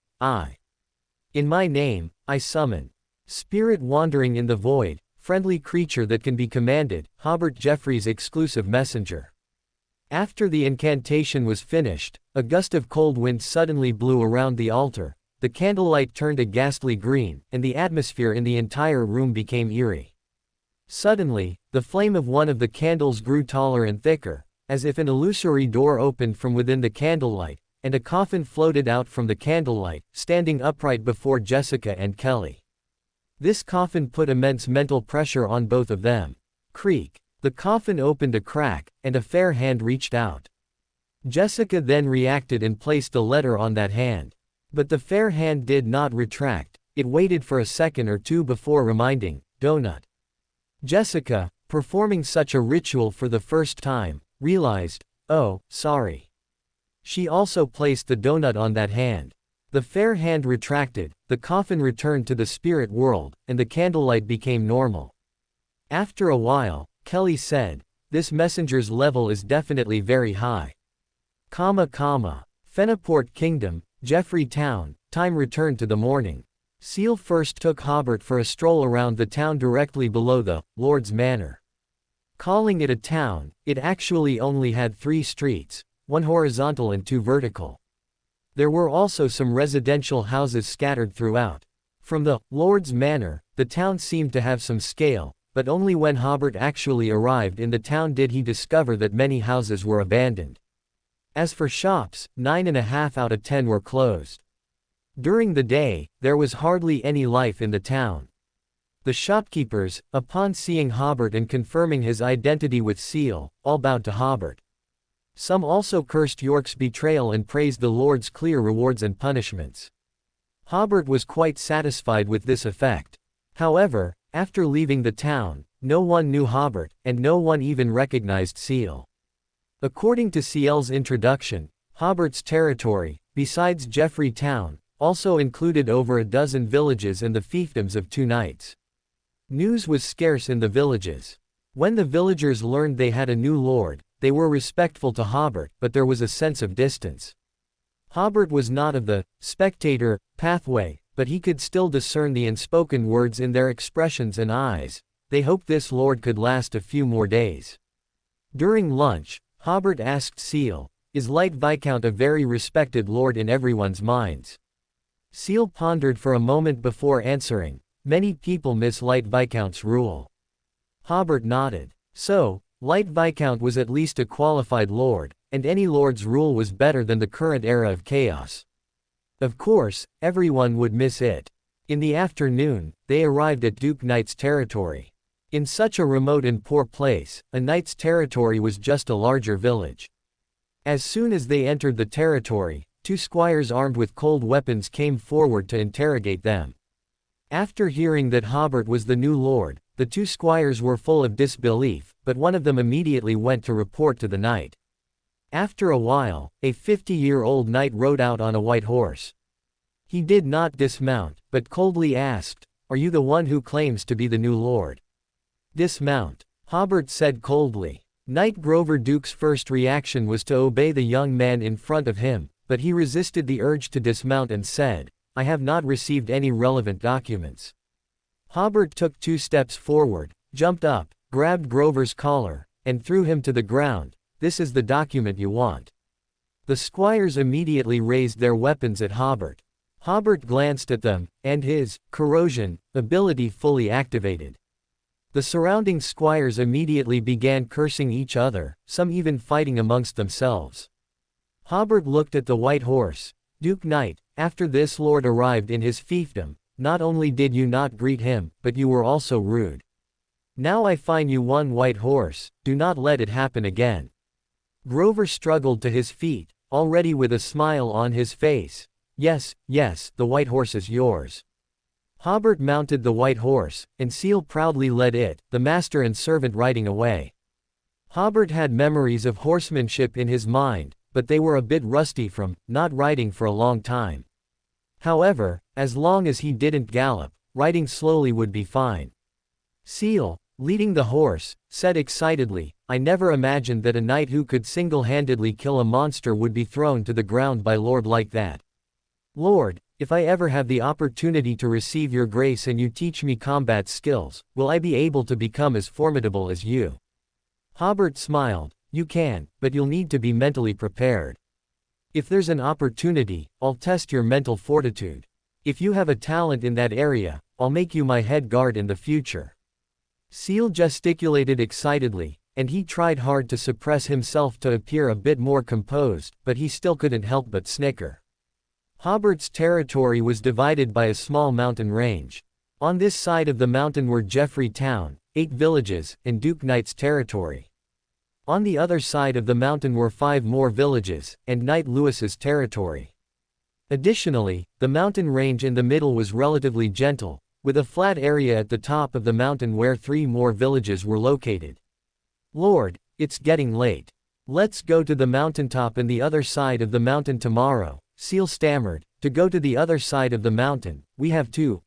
In my name, I summon. Spirit wandering in the void, friendly creature that can be commanded, Hobert Jeffrey's exclusive messenger. After the incantation was finished, a gust of cold wind suddenly blew around the altar, the candlelight turned a ghastly green, and the atmosphere in the entire room became eerie. Suddenly, the flame of one of the candles grew taller and thicker, as if an illusory door opened from within the candlelight, and a coffin floated out from the candlelight, standing upright before Jessica and Kelly. This coffin put immense mental pressure on both of them. Creak. The coffin opened a crack, and a fair hand reached out. Jessica then reacted and placed a letter on that hand. But the fair hand did not retract, it waited for a second or two before reminding, "Donut." Jessica, performing such a ritual for the first time, realized, "Oh, sorry." She also placed the donut on that hand. The fair hand retracted, the coffin returned to the spirit world, and the candlelight became normal. After a while, Kelly said, "This messenger's level is definitely very high. Fenaport Kingdom, Jeffrey Town." Time returned to the morning. Seal first took Hobert for a stroll around the town directly below the Lord's Manor. Calling it a town, it actually only had 3 streets, 1 horizontal and 2 vertical. There were also some residential houses scattered throughout. From the Lord's Manor, the town seemed to have some scale, but only when Hobert actually arrived in the town did he discover that many houses were abandoned. As for shops, 9.5 out of 10 were closed. During the day, there was hardly any life in the town. The shopkeepers, upon seeing Hobert and confirming his identity with Seal, all bowed to Hobert. Some also cursed York's betrayal and praised the Lord's clear rewards and punishments. Hobert was quite satisfied with this effect. However, after leaving the town, no one knew Hobert, and no one even recognized Seal. According to Seal's introduction, Hobert's territory, besides Jeffrey Town, also included over a dozen villages and the fiefdoms of 2 knights. News was scarce in the villages. When the villagers learned they had a new lord, they were respectful to Hobert, but there was a sense of distance. Hobert was not of the spectator pathway, but he could still discern the unspoken words in their expressions and eyes. They hoped this lord could last a few more days. During lunch, Hobert asked Seal, is Light Viscount a very respected lord in everyone's minds? Seal pondered for a moment before answering. Many people miss Light Viscount's rule. Hobert nodded. So, Light Viscount was at least a qualified lord, and any lord's rule was better than the current era of chaos. Of course, everyone would miss it. In the afternoon, they arrived at Duke Knight's territory. In such a remote and poor place, a knight's territory was just a larger village. As soon as they entered the territory, 2 squires armed with cold weapons came forward to interrogate them. After hearing that Hobert was the new lord, the 2 squires were full of disbelief, but one of them immediately went to report to the knight. After a while, a 50-year-old knight rode out on a white horse. He did not dismount, but coldly asked, "Are you the one who claims to be the new lord?" "Dismount," Hobert said coldly. Knight Grover Duke's first reaction was to obey the young man in front of him, but he resisted the urge to dismount and said, "I have not received any relevant documents." Hobert took 2 steps forward, jumped up, grabbed Grover's collar, and threw him to the ground. "This is the document you want." The squires immediately raised their weapons at Hobert. Hobert glanced at them, and his corrosion ability fully activated. The surrounding squires immediately began cursing each other, some even fighting amongst themselves. Hobert looked at the white horse. "Duke Knight, after this lord arrived in his fiefdom, not only did you not greet him, but you were also rude. Now I fine you 1 white horse, do not let it happen again." Grover struggled to his feet, already with a smile on his face. "Yes, yes, the white horse is yours." Hobert mounted the white horse, and Seal proudly led it, the master and servant riding away. Hobert had memories of horsemanship in his mind, but they were a bit rusty from not riding for a long time. However, as long as he didn't gallop, riding slowly would be fine. Seal, leading the horse, said excitedly, "I never imagined that a knight who could single-handedly kill a monster would be thrown to the ground by lord like that. Lord, if I ever have the opportunity to receive your grace and you teach me combat skills, will I be able to become as formidable as you?" Hobert smiled. "You can, but you'll need to be mentally prepared. If there's an opportunity, I'll test your mental fortitude. If you have a talent in that area, I'll make you my head guard in the future." Seal gesticulated excitedly, and he tried hard to suppress himself to appear a bit more composed, but he still couldn't help but snicker. Hobert's territory was divided by a small mountain range. On this side of the mountain were Geoffrey Town, 8 villages, and Duke Knight's territory. On the other side of the mountain were 5 more villages, and Knight Lewis's territory. Additionally, the mountain range in the middle was relatively gentle, with a flat area at the top of the mountain where 3 more villages were located. "Lord, it's getting late. Let's go to the mountaintop and the other side of the mountain tomorrow," Seal stammered. "To go to the other side of the mountain, we have to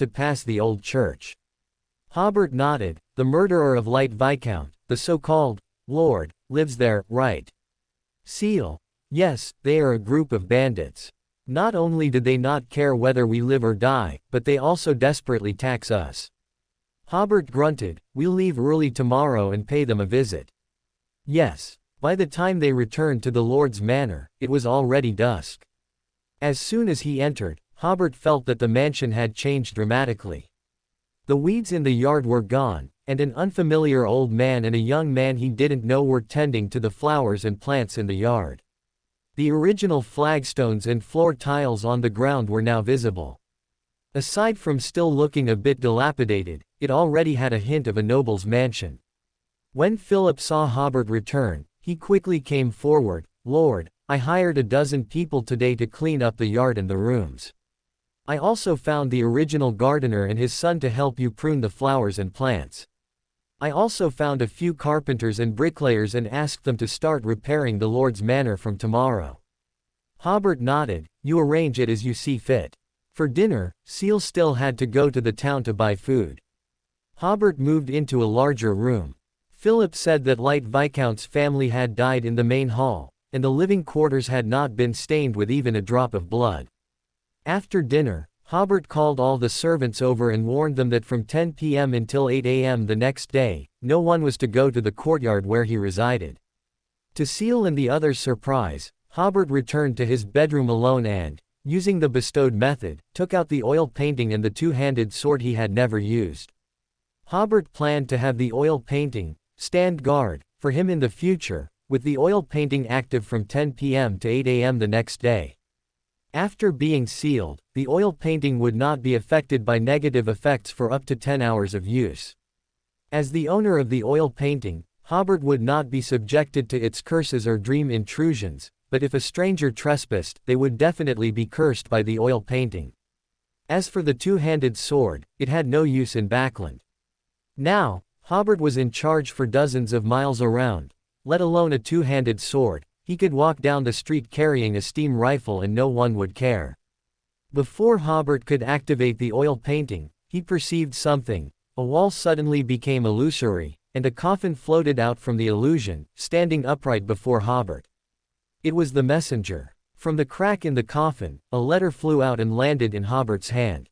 pass the old church." Hobert nodded. "The murderer of Light Viscount, the so-called Lord, lives there, right?" Seal: "Yes, they are a group of bandits. Not only do they not care whether we live or die, but they also desperately tax us." Hobert grunted. "We'll leave early tomorrow and pay them a visit." Yes. By the time they returned to the Lord's manor, it was already dusk. As soon as he entered, Hobert felt that the mansion had changed dramatically. The weeds in the yard were gone, and an unfamiliar old man and a young man he didn't know were tending to the flowers and plants in the yard. The original flagstones and floor tiles on the ground were now visible. Aside from still looking a bit dilapidated, it already had a hint of a noble's mansion. When Philip saw Hobert return, he quickly came forward. "Lord, I hired a dozen people today to clean up the yard and the rooms. I also found the original gardener and his son to help you prune the flowers and plants. I also found a few carpenters and bricklayers and asked them to start repairing the Lord's manor from tomorrow." Hobert nodded. "You arrange it as you see fit." For dinner, Seal still had to go to the town to buy food. Hobert moved into a larger room. Philip said that Light Viscount's family had died in the main hall, and the living quarters had not been stained with even a drop of blood. After dinner, Hobert called all the servants over and warned them that from 10 p.m. until 8 a.m. the next day, no one was to go to the courtyard where he resided. To Seal and the others' surprise, Hobert returned to his bedroom alone and, using the bestowed method, took out the oil painting and the two-handed sword he had never used. Hobert planned to have the oil painting stand guard for him in the future, with the oil painting active from 10 p.m. to 8 a.m. the next day. After being sealed, the oil painting would not be affected by negative effects for up to 10 hours of use. As the owner of the oil painting, Hobert would not be subjected to its curses or dream intrusions, but if a stranger trespassed, they would definitely be cursed by the oil painting. As for the two-handed sword, it had no use in Backland. Now, Hobert was in charge for dozens of miles around, let alone a two-handed sword. He could walk down the street carrying a steam rifle and no one would care. Before Hobert could activate the oil painting, he perceived something. A wall suddenly became illusory, and a coffin floated out from the illusion, standing upright before Hobert. It was the messenger. From the crack in the coffin, a letter flew out and landed in Hobert's hand.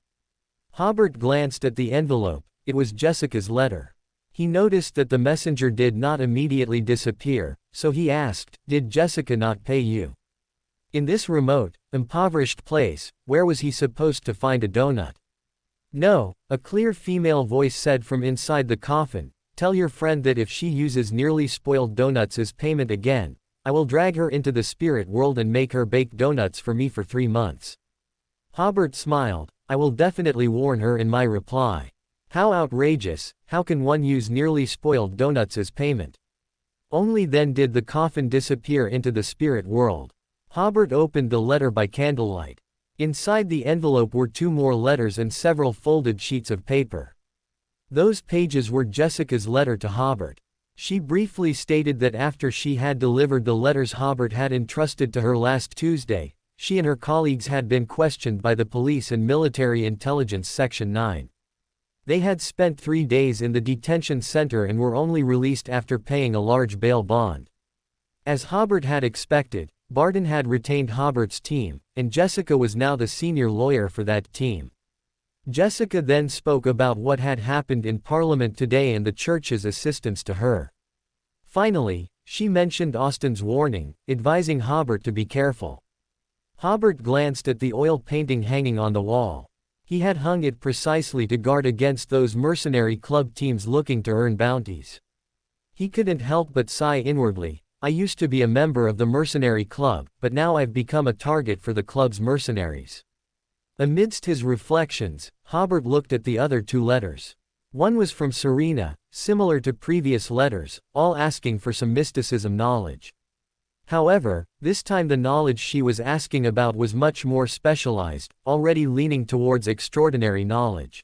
Hobert glanced at the envelope. It was Jessica's letter. He noticed that the messenger did not immediately disappear, so he asked, "Did Jessica not pay you?" In this remote, impoverished place, where was he supposed to find a donut? "No," a clear female voice said from inside the coffin. "Tell your friend that if she uses nearly spoiled donuts as payment again, I will drag her into the spirit world and make her bake donuts for me for 3 months." Hobert smiled. "I will definitely warn her in my reply." How outrageous! How can one use nearly spoiled donuts as payment? Only then did the coffin disappear into the spirit world. Hobert opened the letter by candlelight. Inside the envelope were 2 more letters and several folded sheets of paper. Those pages were Jessica's letter to Hobert. She briefly stated that after she had delivered the letters Hobert had entrusted to her last Tuesday, she and her colleagues had been questioned by the Police and Military Intelligence Section 9. They had spent 3 days in the detention center and were only released after paying a large bail bond. As Hobert had expected, Barton had retained Hobert's team, and Jessica was now the senior lawyer for that team. Jessica then spoke about what had happened in Parliament today and the church's assistance to her. Finally, she mentioned Austen's warning, advising Hobert to be careful. Hobert glanced at the oil painting hanging on the wall. He had hung it precisely to guard against those mercenary club teams looking to earn bounties. He couldn't help but sigh inwardly. "I used to be a member of the mercenary club, but now I've become a target for the club's mercenaries." Amidst his reflections, Hobert looked at the other 2 letters. One was from Serena, similar to previous letters, all asking for some mysticism knowledge. However, this time the knowledge she was asking about was much more specialized, already leaning towards extraordinary knowledge.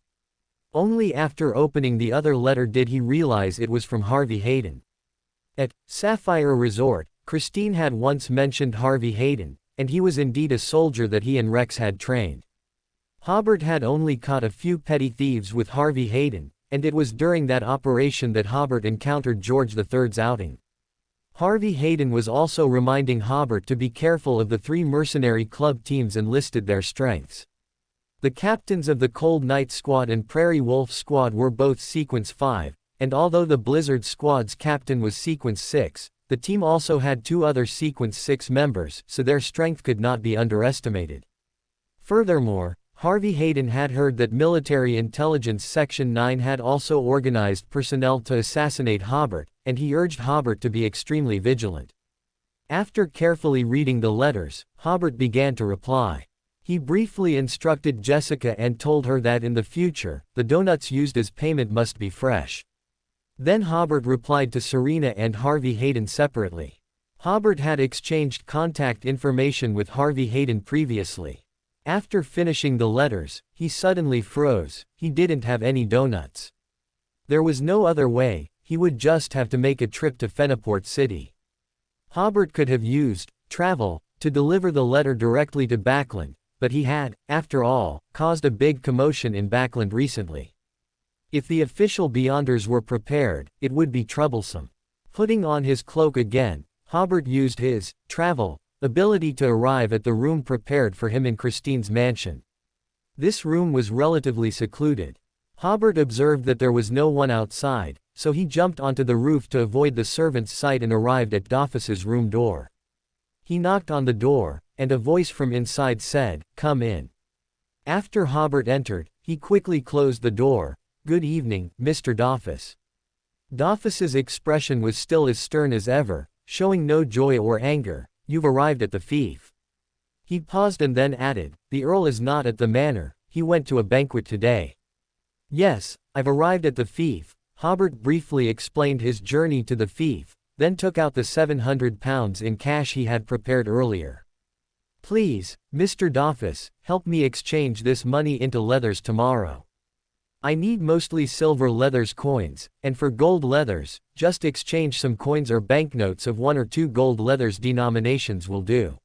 Only after opening the other letter did he realize it was from Harvey Hayden. At Sapphire Resort, Christine had once mentioned Harvey Hayden, and he was indeed a soldier that he and Rex had trained. Hobert had only caught a few petty thieves with Harvey Hayden, and it was during that operation that Hobert encountered George III's outing. Harvey Hayden was also reminding Hobert to be careful of the 3 mercenary club teams and listed their strengths. The captains of the Cold Night Squad and Prairie Wolf Squad were both Sequence 5, and although the Blizzard Squad's captain was Sequence 6, the team also had 2 other Sequence 6 members, so their strength could not be underestimated. Furthermore, Harvey Hayden had heard that Military Intelligence Section 9 had also organized personnel to assassinate Hobert, and he urged Hobert to be extremely vigilant. After carefully reading the letters, Hobert began to reply. He briefly instructed Jessica and told her that in the future, the donuts used as payment must be fresh. Then Hobert replied to Serena and Harvey Hayden separately. Hobert had exchanged contact information with Harvey Hayden previously. After finishing the letters, he suddenly froze. He didn't have any donuts. There was no other way, he would just have to make a trip to Fenaport City. Hobert could have used travel to deliver the letter directly to Backland, but he had, after all, caused a big commotion in Backland recently. If the official Beyonders were prepared, it would be troublesome. Putting on his cloak again, Hobert used his travel ability to arrive at the room prepared for him in Christine's mansion. This room was relatively secluded. Hobert observed that there was no one outside, so he jumped onto the roof to avoid the servant's sight and arrived at Dofus's room door. He knocked on the door, and a voice from inside said, "Come in." After Hobert entered, he quickly closed the door. "Good evening, Mr. Dofus." Dofus's expression was still as stern as ever, showing no joy or anger. "You've arrived at the fief." He paused and then added, "The Earl is not at the manor, he went to a banquet today." "Yes, I've arrived at the fief." Hobert briefly explained his journey to the fief, then took out the £700 in cash he had prepared earlier. "Please, Mr. Dofus, help me exchange this money into leathers tomorrow. I need mostly silver leathers coins, and for gold leathers, just exchange some coins or banknotes of 1 or 2 gold leathers denominations will do.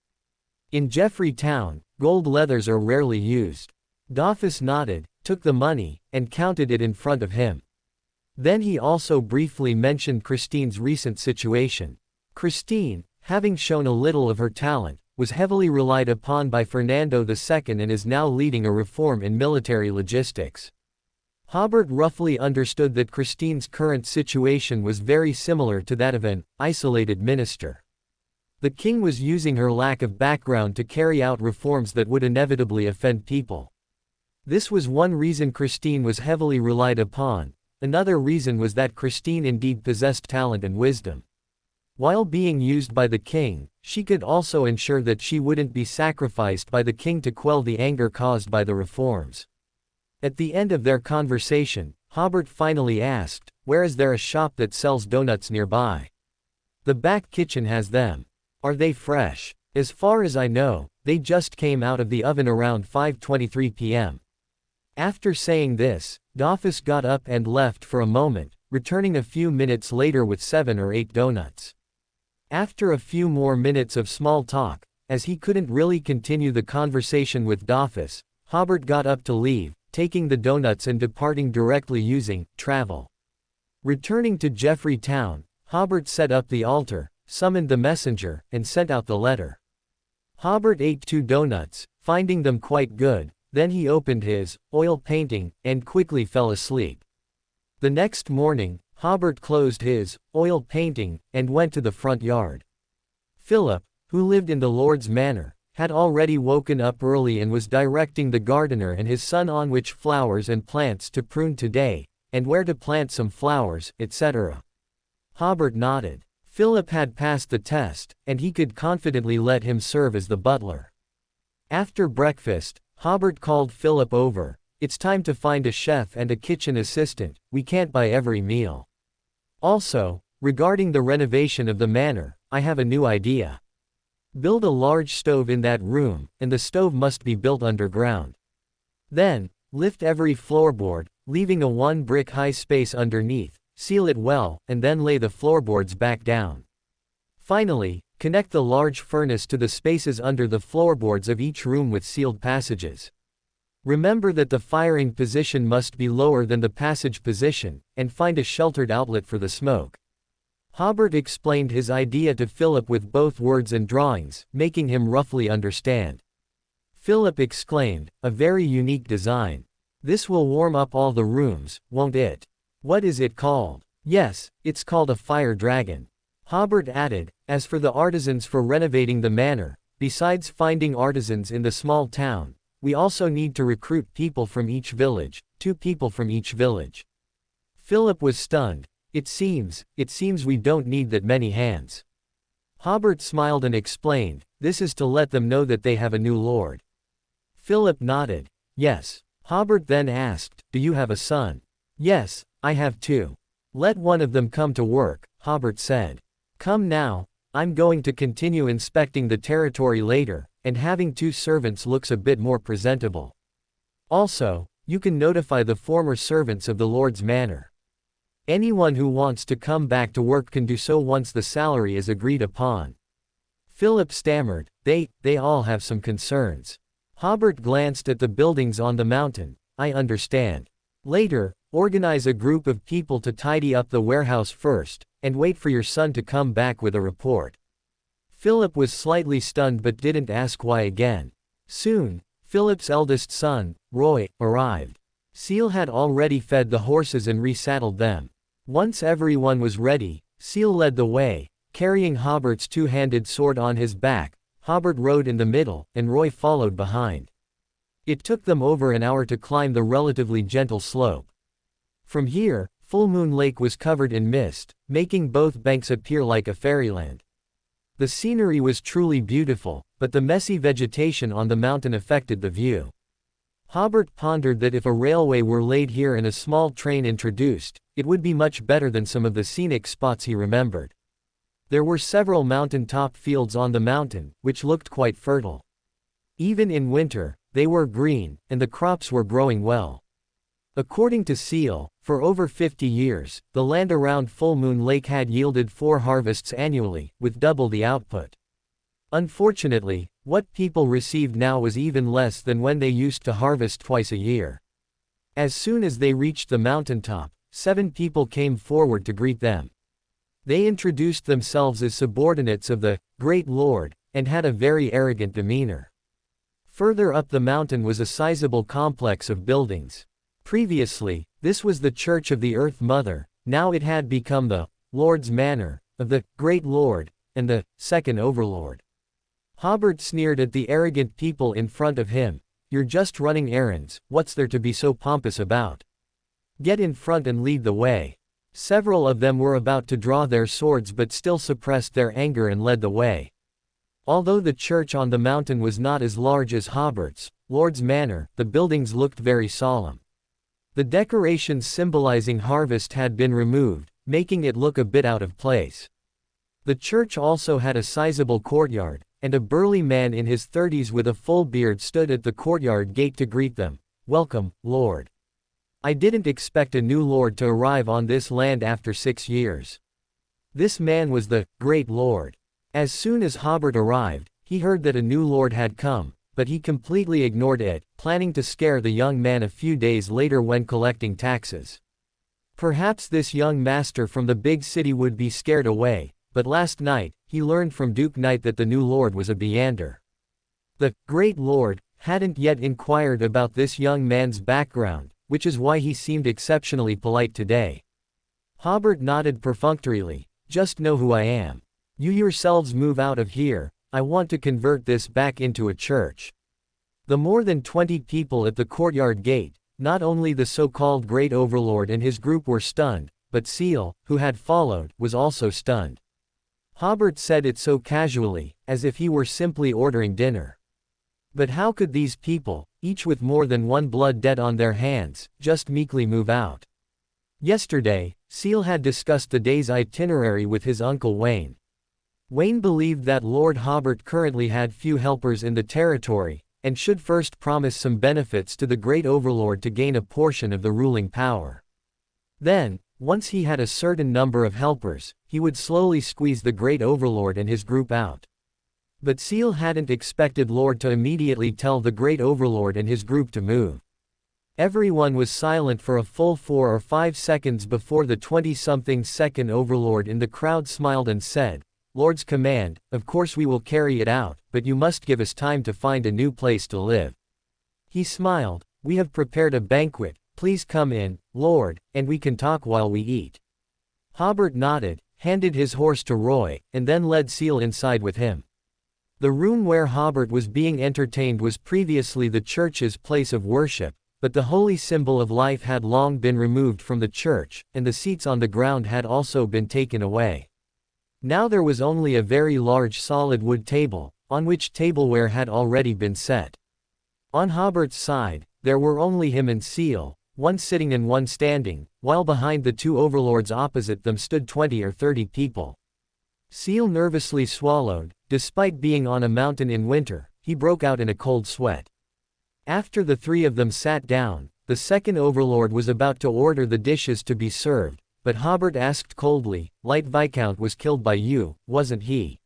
In Jeffrey Town, gold leathers are rarely used." Dofus nodded, took the money, and counted it in front of him. Then he also briefly mentioned Christine's recent situation. Christine, having shown a little of her talent, was heavily relied upon by Fernando II and is now leading a reform in military logistics. Hobert roughly understood that Christine's current situation was very similar to that of an isolated minister. The king was using her lack of background to carry out reforms that would inevitably offend people. This was one reason Christine was heavily relied upon. Another reason was that Christine indeed possessed talent and wisdom. While being used by the king, she could also ensure that she wouldn't be sacrificed by the king to quell the anger caused by the reforms. At the end of their conversation, Hobert finally asked, "Where is there a shop that sells donuts nearby?" "The back kitchen has them." "Are they fresh?" "As far as I know, they just came out of the oven around 5:23 p.m. After saying this, Dofus got up and left for a moment, returning a few minutes later with 7 or 8 donuts. After a few more minutes of small talk, as he couldn't really continue the conversation with Dofus, Hobert got up to leave, taking the donuts and departing directly using travel. Returning to Jeffrey Town, Hobert set up the altar, summoned the messenger, and sent out the letter. Hobert ate 2 donuts, finding them quite good. Then he opened his oil painting and quickly fell asleep. The next morning, Hobert closed his oil painting and went to the front yard. Philip, who lived in the Lord's manor, had already woken up early and was directing the gardener and his son on which flowers and plants to prune today, and where to plant some flowers, etc. Hobert nodded. Philip had passed the test, and he could confidently let him serve as the butler. After breakfast, Hobert called Philip over. "It's time to find a chef and a kitchen assistant, we can't buy every meal. Also, regarding the renovation of the manor, I have a new idea. Build a large stove in that room, and the stove must be built underground. Then, lift every floorboard, leaving a 1-brick high space underneath, seal it well, and then lay the floorboards back down. Finally, connect the large furnace to the spaces under the floorboards of each room with sealed passages. Remember that the firing position must be lower than the passage position, and find a sheltered outlet for the smoke." Hobert explained his idea to Philip with both words and drawings, making him roughly understand. Philip exclaimed, "A very unique design. This will warm up all the rooms, won't it? What is it called?" "Yes, it's called a fire dragon." Hobert added, "As for the artisans for renovating the manor, besides finding artisans in the small town, we also need to recruit people from each village, 2 people from each village." Philip was stunned. It seems we don't need that many hands." Hobert smiled and explained, "This is to let them know that they have a new lord." Philip nodded. "Yes." Hobert then asked, "Do you have a son?" "Yes, I have 2. Let one of them come to work," Hobert said. "Come now, I'm going to continue inspecting the territory later, and having 2 servants looks a bit more presentable. Also, you can notify the former servants of the Lord's manor. Anyone who wants to come back to work can do so once the salary is agreed upon." Philip stammered, They all have some concerns." Hobert glanced at the buildings on the mountain. "I understand. Later, organize a group of people to tidy up the warehouse first, and wait for your son to come back with a report." Philip was slightly stunned but didn't ask why again. Soon, Philip's eldest son, Roy, arrived. Seal had already fed the horses and resaddled them. Once everyone was ready, Seal led the way, carrying Hobert's two-handed sword on his back. Hobert rode in the middle, and Roy followed behind. It took them over an hour to climb the relatively gentle slope. From here, Full Moon Lake was covered in mist, making both banks appear like a fairyland. The scenery was truly beautiful, but the messy vegetation on the mountain affected the view. Hobert pondered that if a railway were laid here and a small train introduced, it would be much better than some of the scenic spots he remembered. There were several mountain-top fields on the mountain, which looked quite fertile. Even in winter, they were green, and the crops were growing well. According to Seal, for over 50 years, the land around Full Moon Lake had yielded 4 harvests annually, with double the output. Unfortunately, what people received now was even less than when they used to harvest twice a year. As soon as they reached the mountaintop, 7 people came forward to greet them. They introduced themselves as subordinates of the Great Lord, and had a very arrogant demeanor. Further up the mountain was a sizable complex of buildings. Previously, this was the Church of the Earth Mother, now it had become the Lord's Manor, of the Great Lord, and the Second Overlord. Hobert sneered at the arrogant people in front of him. "You're just running errands, what's there to be so pompous about? Get in front and lead the way." Several of them were about to draw their swords but still suppressed their anger and led the way. Although the church on the mountain was not as large as Hobert's Lord's Manor, the buildings looked very solemn. The decorations symbolizing harvest had been removed, making it look a bit out of place. The church also had a sizable courtyard, and a burly man in his 30s with a full beard stood at the courtyard gate to greet them. "Welcome, Lord. I didn't expect a new lord to arrive on this land after 6 years." This man was the Great Lord. As soon as Hobert arrived, he heard that a new lord had come, but he completely ignored it, planning to scare the young man a few days later when collecting taxes. Perhaps this young master from the big city would be scared away, but last night, he learned from Duke Knight that the new lord was a Beander. The Great Lord hadn't yet inquired about this young man's background, which is why he seemed exceptionally polite today. Hobert nodded perfunctorily. "Just know who I am. You yourselves move out of here, I want to convert this back into a church." The more than 20 people at the courtyard gate, not only the so-called Great Overlord and his group were stunned, but Seal, who had followed, was also stunned. Hobert said it so casually, as if he were simply ordering dinner. But how could these people, each with more than one blood debt on their hands, just meekly move out? Yesterday, Seal had discussed the day's itinerary with his uncle Wayne. Wayne believed that Lord Hobert currently had few helpers in the territory, and should first promise some benefits to the Great Overlord to gain a portion of the ruling power. Then, once he had a certain number of helpers, he would slowly squeeze the Great Overlord and his group out. But Seal hadn't expected Lord to immediately tell the Great Overlord and his group to move. Everyone was silent for a full 4 or 5 seconds before the 20-something second Overlord in the crowd smiled and said, "Lord's command, of course we will carry it out, but you must give us time to find a new place to live." He smiled. "We have prepared a banquet, please come in, Lord, and we can talk while we eat." Hobert nodded, handed his horse to Roy, and then led Seal inside with him. The room where Hobert was being entertained was previously the church's place of worship, but the holy symbol of life had long been removed from the church, and the seats on the ground had also been taken away. Now there was only a very large solid wood table, on which tableware had already been set. On Hobert's side, there were only him and Seal, one sitting and one standing, while behind the 2 overlords opposite them stood 20 or 30 people. Seal nervously swallowed. Despite being on a mountain in winter, he broke out in a cold sweat. After the 3 of them sat down, the second overlord was about to order the dishes to be served, but Hobert asked coldly, "Light Viscount was killed by you, wasn't he?"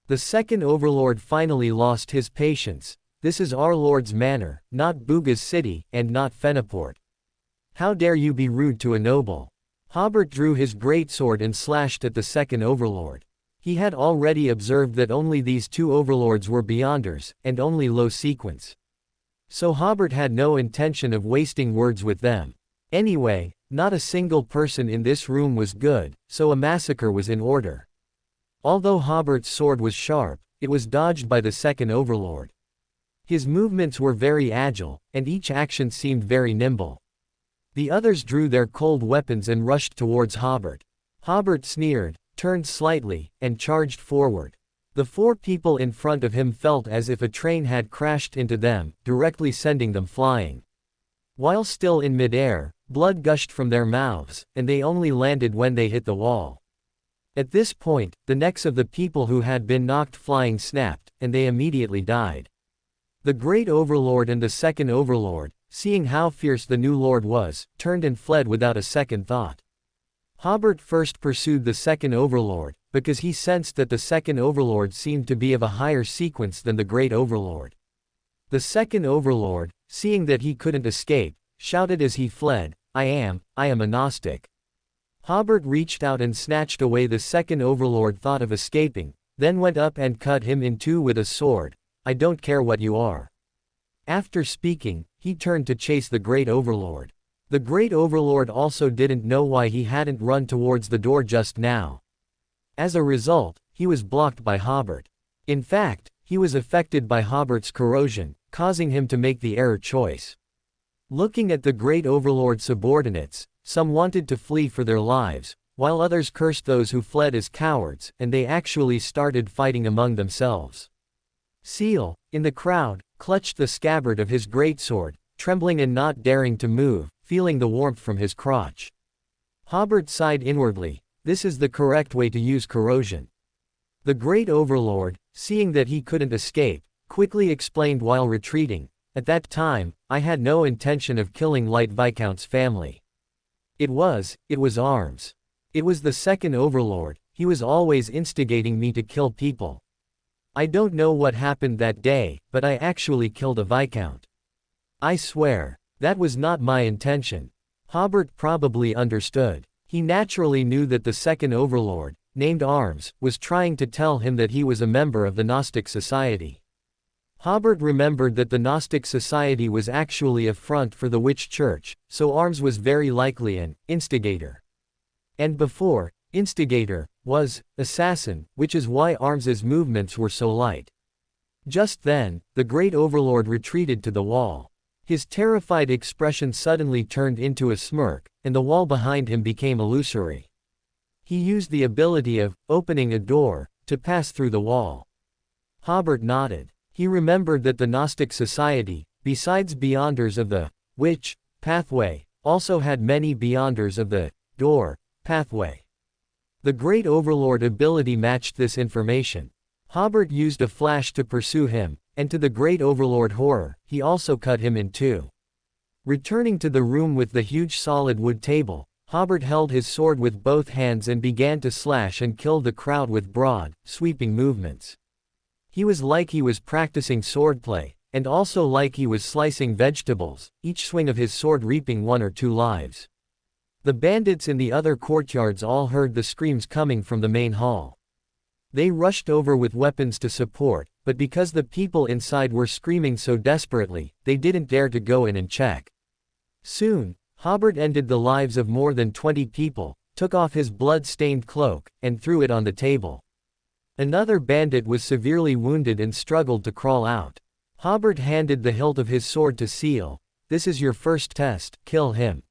The second overlord finally lost his patience. "This is our Lord's Manor, not Booga's city, and not Fenaport. How dare you be rude to a noble?" Hobert drew his greatsword and slashed at the second overlord. He had already observed that only these 2 overlords were Beyonders, and only low sequence. So Hobert had no intention of wasting words with them. Anyway, not a single person in this room was good, so a massacre was in order. Although Hobert's sword was sharp, it was dodged by the second overlord. His movements were very agile, and each action seemed very nimble. The others drew their cold weapons and rushed towards Hobert. Hobert sneered, turned slightly, and charged forward. The 4 people in front of him felt as if a train had crashed into them, directly sending them flying. While still in midair, blood gushed from their mouths, and they only landed when they hit the wall. At this point, the necks of the people who had been knocked flying snapped, and they immediately died. The Great Overlord and the Second Overlord, seeing how fierce the new Lord was, turned and fled without a second thought. Hobert first pursued the Second Overlord, because he sensed that the Second Overlord seemed to be of a higher sequence than the Great Overlord. The Second Overlord, seeing that he couldn't escape, shouted as he fled, I am a Gnostic. Hobert reached out and snatched away the Second Overlord thought of escaping, then went up and cut him in 2 with a sword. I don't care what you are. After speaking, he turned to chase the Great Overlord. The Great Overlord also didn't know why he hadn't run towards the door just now. As a result, he was blocked by Hobert. In fact, he was affected by Hobert's corrosion, causing him to make the error choice. Looking at the Great Overlord's subordinates, some wanted to flee for their lives, while others cursed those who fled as cowards, and they actually started fighting among themselves. Seal, in the crowd, clutched the scabbard of his greatsword, trembling and not daring to move, feeling the warmth from his crotch. Hobert sighed inwardly, this is the correct way to use corrosion. The Great Overlord, seeing that he couldn't escape, quickly explained while retreating, at that time, I had no intention of killing Light Viscount's family. It was Arms. It was the Second Overlord, he was always instigating me to kill people. I don't know what happened that day, but I actually killed a Viscount. I swear, that was not my intention. Hobert probably understood. He naturally knew that the Second Overlord, named Arms, was trying to tell him that he was a member of the Gnostic Society. Hobert remembered that the Gnostic Society was actually a front for the Witch Church, so Arms was very likely an instigator. And before, instigator was assassin, which is why Arms's movements were so light. Just then, the Great Overlord retreated to the wall. His terrified expression suddenly turned into a smirk, and the wall behind him became illusory. He used the ability of opening a door to pass through the wall. Hobert nodded. He remembered that the Gnostic Society, besides Beyonders of the Witch pathway, also had many Beyonders of the Door pathway. The Great Overlord ability matched this information. Hobert used a flash to pursue him, and to the Great Overlord horror, he also cut him in 2. Returning to the room with the huge solid wood table, Hobert held his sword with both hands and began to slash and kill the crowd with broad, sweeping movements. He was like he was practicing swordplay, and also like he was slicing vegetables, each swing of his sword reaping 1 or 2 lives. The bandits in the other courtyards all heard the screams coming from the main hall. They rushed over with weapons to support, but because the people inside were screaming so desperately, they didn't dare to go in and check. Soon, Hobert ended the lives of more than 20 people, took off his blood-stained cloak, and threw it on the table. Another bandit was severely wounded and struggled to crawl out. Hobert handed the hilt of his sword to Seal. This is your first test, kill him.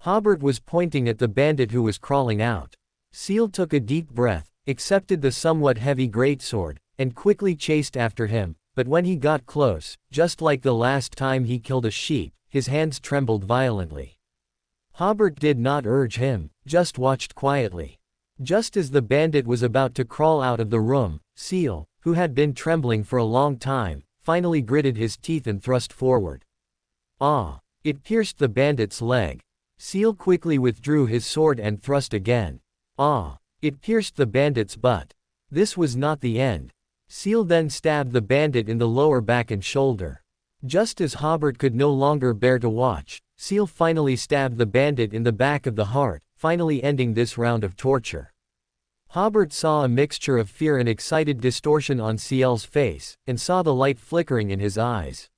Hobert was pointing at the bandit who was crawling out. Seal took a deep breath, accepted the somewhat heavy greatsword, and quickly chased after him, but when he got close, just like the last time he killed a sheep, his hands trembled violently. Hobert did not urge him, just watched quietly. Just as the bandit was about to crawl out of the room, Seal, who had been trembling for a long time, finally gritted his teeth and thrust forward. Ah! It pierced the bandit's leg. Seal quickly withdrew his sword and thrust again. Ah! It pierced the bandit's butt. This was not the end. Seal then stabbed the bandit in the lower back and shoulder. Just as Hobert could no longer bear to watch, Seal finally stabbed the bandit in the back of the heart, finally ending this round of torture. Hobert saw a mixture of fear and excited distortion on Seal's face, and saw the light flickering in his eyes.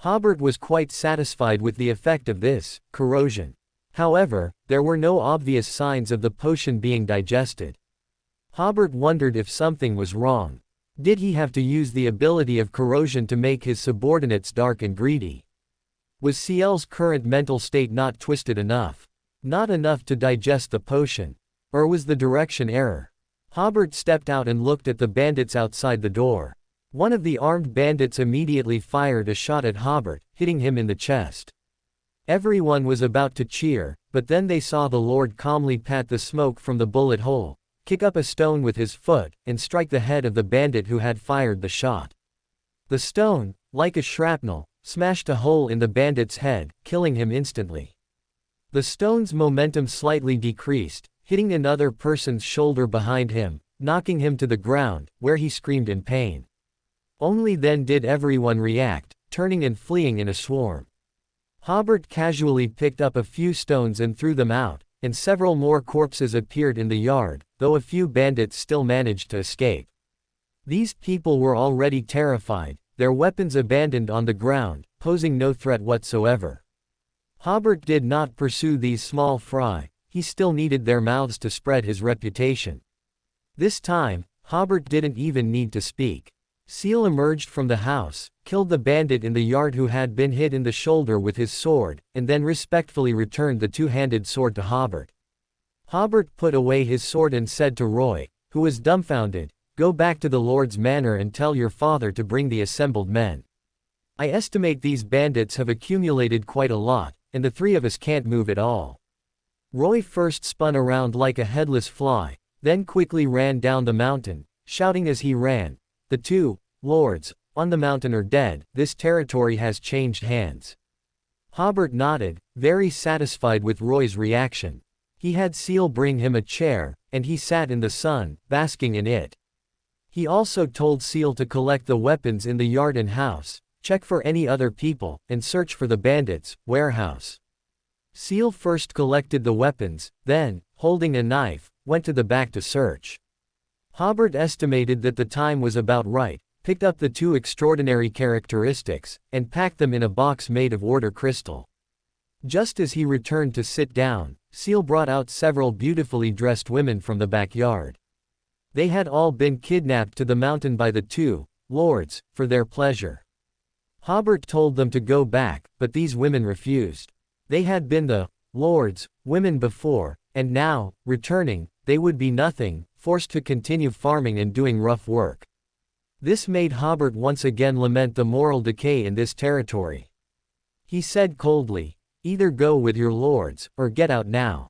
Hobert was quite satisfied with the effect of this corrosion. However, there were no obvious signs of the potion being digested. Hobert wondered if something was wrong. Did he have to use the ability of corrosion to make his subordinates dark and greedy? Was Ciel's current mental state not twisted enough? Not enough to digest the potion? Or was the direction error? Hobert stepped out and looked at the bandits outside the door. One of the armed bandits immediately fired a shot at Hobert, hitting him in the chest. Everyone was about to cheer, but then they saw the Lord calmly pat the smoke from the bullet hole, kick up a stone with his foot, and strike the head of the bandit who had fired the shot. The stone, like a shrapnel, smashed a hole in the bandit's head, killing him instantly. The stone's momentum slightly decreased, hitting another person's shoulder behind him, knocking him to the ground, where he screamed in pain. Only then did everyone react, turning and fleeing in a swarm. Hobert casually picked up a few stones and threw them out, and several more corpses appeared in the yard, though a few bandits still managed to escape. These people were already terrified, their weapons abandoned on the ground, posing no threat whatsoever. Hobert did not pursue these small fry, he still needed their mouths to spread his reputation. This time, Hobert didn't even need to speak. Ciel emerged from the house, killed the bandit in the yard who had been hit in the shoulder with his sword, and then respectfully returned the two-handed sword to Hobert. Hobert put away his sword and said to Roy, who was dumbfounded, "Go back to the Lord's manor and tell your father to bring the assembled men. I estimate these bandits have accumulated quite a lot, and the three of us can't move at all." Roy first spun around like a headless fly, then quickly ran down the mountain, shouting as he ran, "The two lords on the mountain are dead, this territory has changed hands." Hobert nodded, very satisfied with Roy's reaction. He had Ciel bring him a chair, and he sat in the sun, basking in it. He also told Ciel to collect the weapons in the yard and house, check for any other people, and search for the bandits' warehouse. Ciel first collected the weapons, then, holding a knife, went to the back to search. Hobert estimated that the time was about right, picked up the two extraordinary characteristics, and packed them in a box made of order crystal. Just as he returned to sit down, Ciel brought out several beautifully dressed women from the backyard. They had all been kidnapped to the mountain by the two lords, for their pleasure. Hobert told them to go back, but these women refused. They had been the lords' women before, and now, returning, they would be nothing, forced to continue farming and doing rough work. This made Hobert once again lament the moral decay in this territory. He said coldly, "Either go with your lords, or get out now."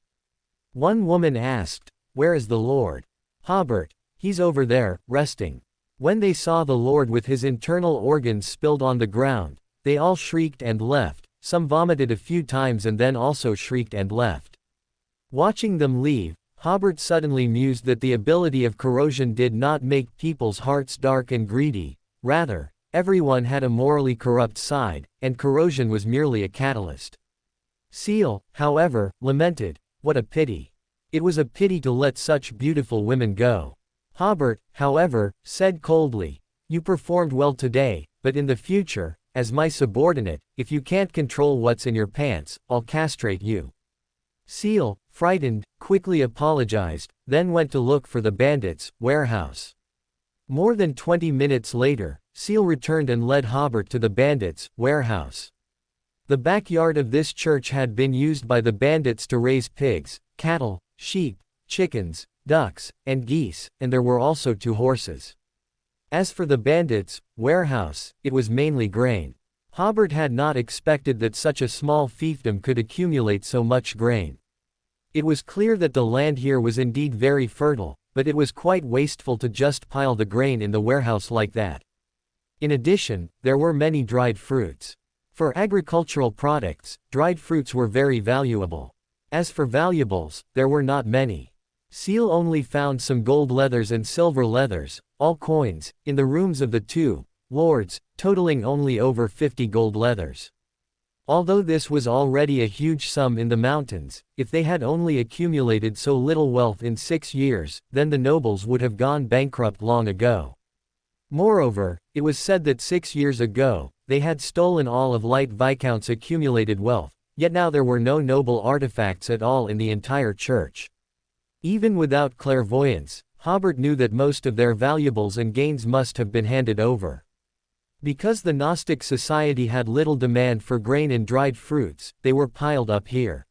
One woman asked, "Where is the lord?" "Hobert, he's over there, resting." When they saw the lord with his internal organs spilled on the ground, they all shrieked and left, some vomited a few times and then also shrieked and left. Watching them leave, Hobert suddenly mused that the ability of corrosion did not make people's hearts dark and greedy, rather, everyone had a morally corrupt side, and corrosion was merely a catalyst. Ciel, however, lamented, "What a pity. It was a pity to let such beautiful women go." Hobert, however, said coldly, "You performed well today, but in the future, as my subordinate, if you can't control what's in your pants, I'll castrate you." Ciel, frightened, quickly apologized, then went to look for the bandits' warehouse. More than 20 minutes later, Ciel returned and led Hobert to the bandits' warehouse. The backyard of this church had been used by the bandits to raise pigs, cattle, sheep, chickens, ducks, and geese, and there were also 2 horses. As for the bandits' warehouse, it was mainly grain. Hobert had not expected that such a small fiefdom could accumulate so much grain. It was clear that the land here was indeed very fertile, but it was quite wasteful to just pile the grain in the warehouse like that. In addition, there were many dried fruits. For agricultural products, dried fruits were very valuable. As for valuables, there were not many. Ciel only found some gold leathers and silver leathers, all coins, in the rooms of the 2 lords, totaling only over 50 gold leathers. Although this was already a huge sum in the mountains, if they had only accumulated so little wealth in 6 years, then the nobles would have gone bankrupt long ago. Moreover, it was said that 6 years ago, They had stolen all of Light Viscount's accumulated wealth, yet now there were no noble artifacts at all in the entire church. Even without clairvoyance, Hobert knew that most of their valuables and gains must have been handed over. Because the Gnostic Society had little demand for grain and dried fruits, they were piled up here.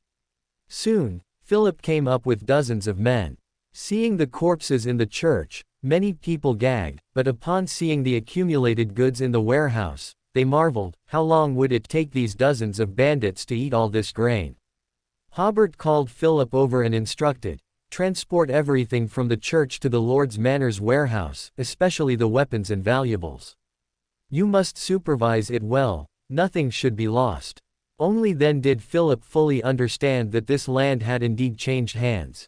Soon, Philip came up with dozens of men. Seeing the corpses in the church, many people gagged, but upon seeing the accumulated goods in the warehouse, they marveled, how long would it take these dozens of bandits to eat all this grain? Hobert called Philip over and instructed, transport everything from the church to the Lord's Manor's warehouse, especially the weapons and valuables. You must supervise it well, nothing should be lost. Only then did Philip fully understand that this land had indeed changed hands.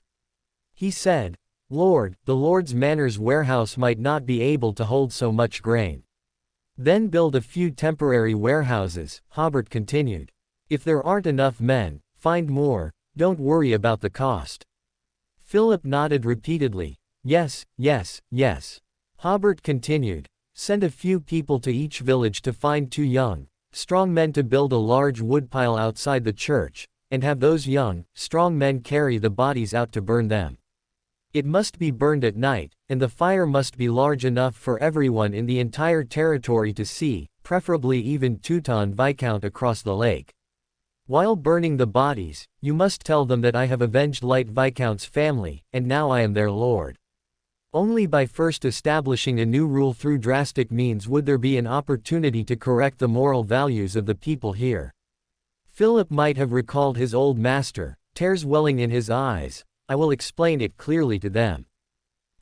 He said, Lord, the Lord's Manor's warehouse might not be able to hold so much grain. Then build a few temporary warehouses, Hobert continued. If there aren't enough men, find more, don't worry about the cost. Philip nodded repeatedly, yes, yes, yes. Hobert continued, send a few people to each village to find 2 young, strong men to build a large woodpile outside the church, and have those young, strong men carry the bodies out to burn them. It must be burned at night, and the fire must be large enough for everyone in the entire territory to see, preferably even Teuton Viscount across the lake. While burning the bodies, you must tell them that I have avenged Light Viscount's family, and now I am their lord. Only by first establishing a new rule through drastic means would there be an opportunity to correct the moral values of the people here. Philip might have recalled his old master, tears welling in his eyes. I will explain it clearly to them.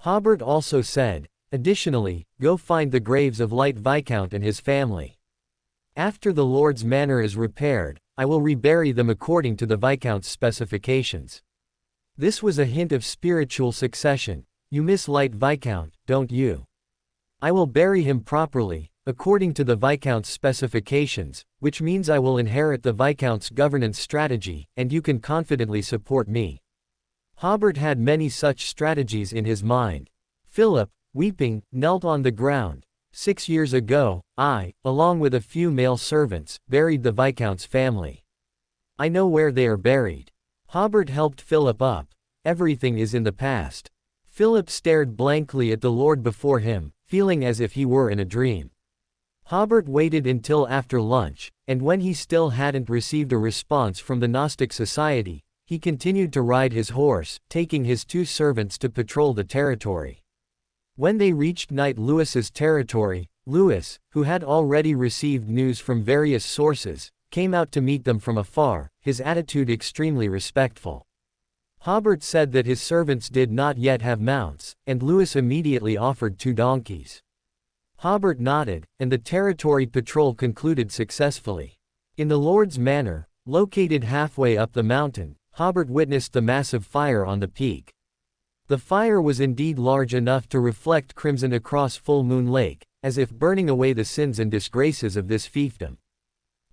Hobert also said, additionally, go find the graves of Light Viscount and his family. After the Lord's Manor is repaired, I will rebury them according to the Viscount's specifications. This was a hint of spiritual succession. You miss Light Viscount, don't you? I will bury him properly, according to the Viscount's specifications, which means I will inherit the Viscount's governance strategy, and you can confidently support me. Hobert had many such strategies in his mind. Philip, weeping, knelt on the ground. 6 years ago, I, along with a few male servants, buried the Viscount's family. I know where they are buried. Hobert helped Philip up. Everything is in the past. Philip stared blankly at the Lord before him, feeling as if he were in a dream. Hobert waited until after lunch, and when he still hadn't received a response from the Gnostic Society, he continued to ride his horse, taking his 2 servants to patrol the territory. When they reached Knight Lewis's territory, Lewis, who had already received news from various sources, came out to meet them from afar, his attitude extremely respectful. Hobert said that his servants did not yet have mounts, and Lewis immediately offered 2 donkeys. Hobert nodded, and the territory patrol concluded successfully. In the Lord's Manor, located halfway up the mountain, Hobert witnessed the massive fire on the peak. The fire was indeed large enough to reflect crimson across Full Moon Lake, as if burning away the sins and disgraces of this fiefdom.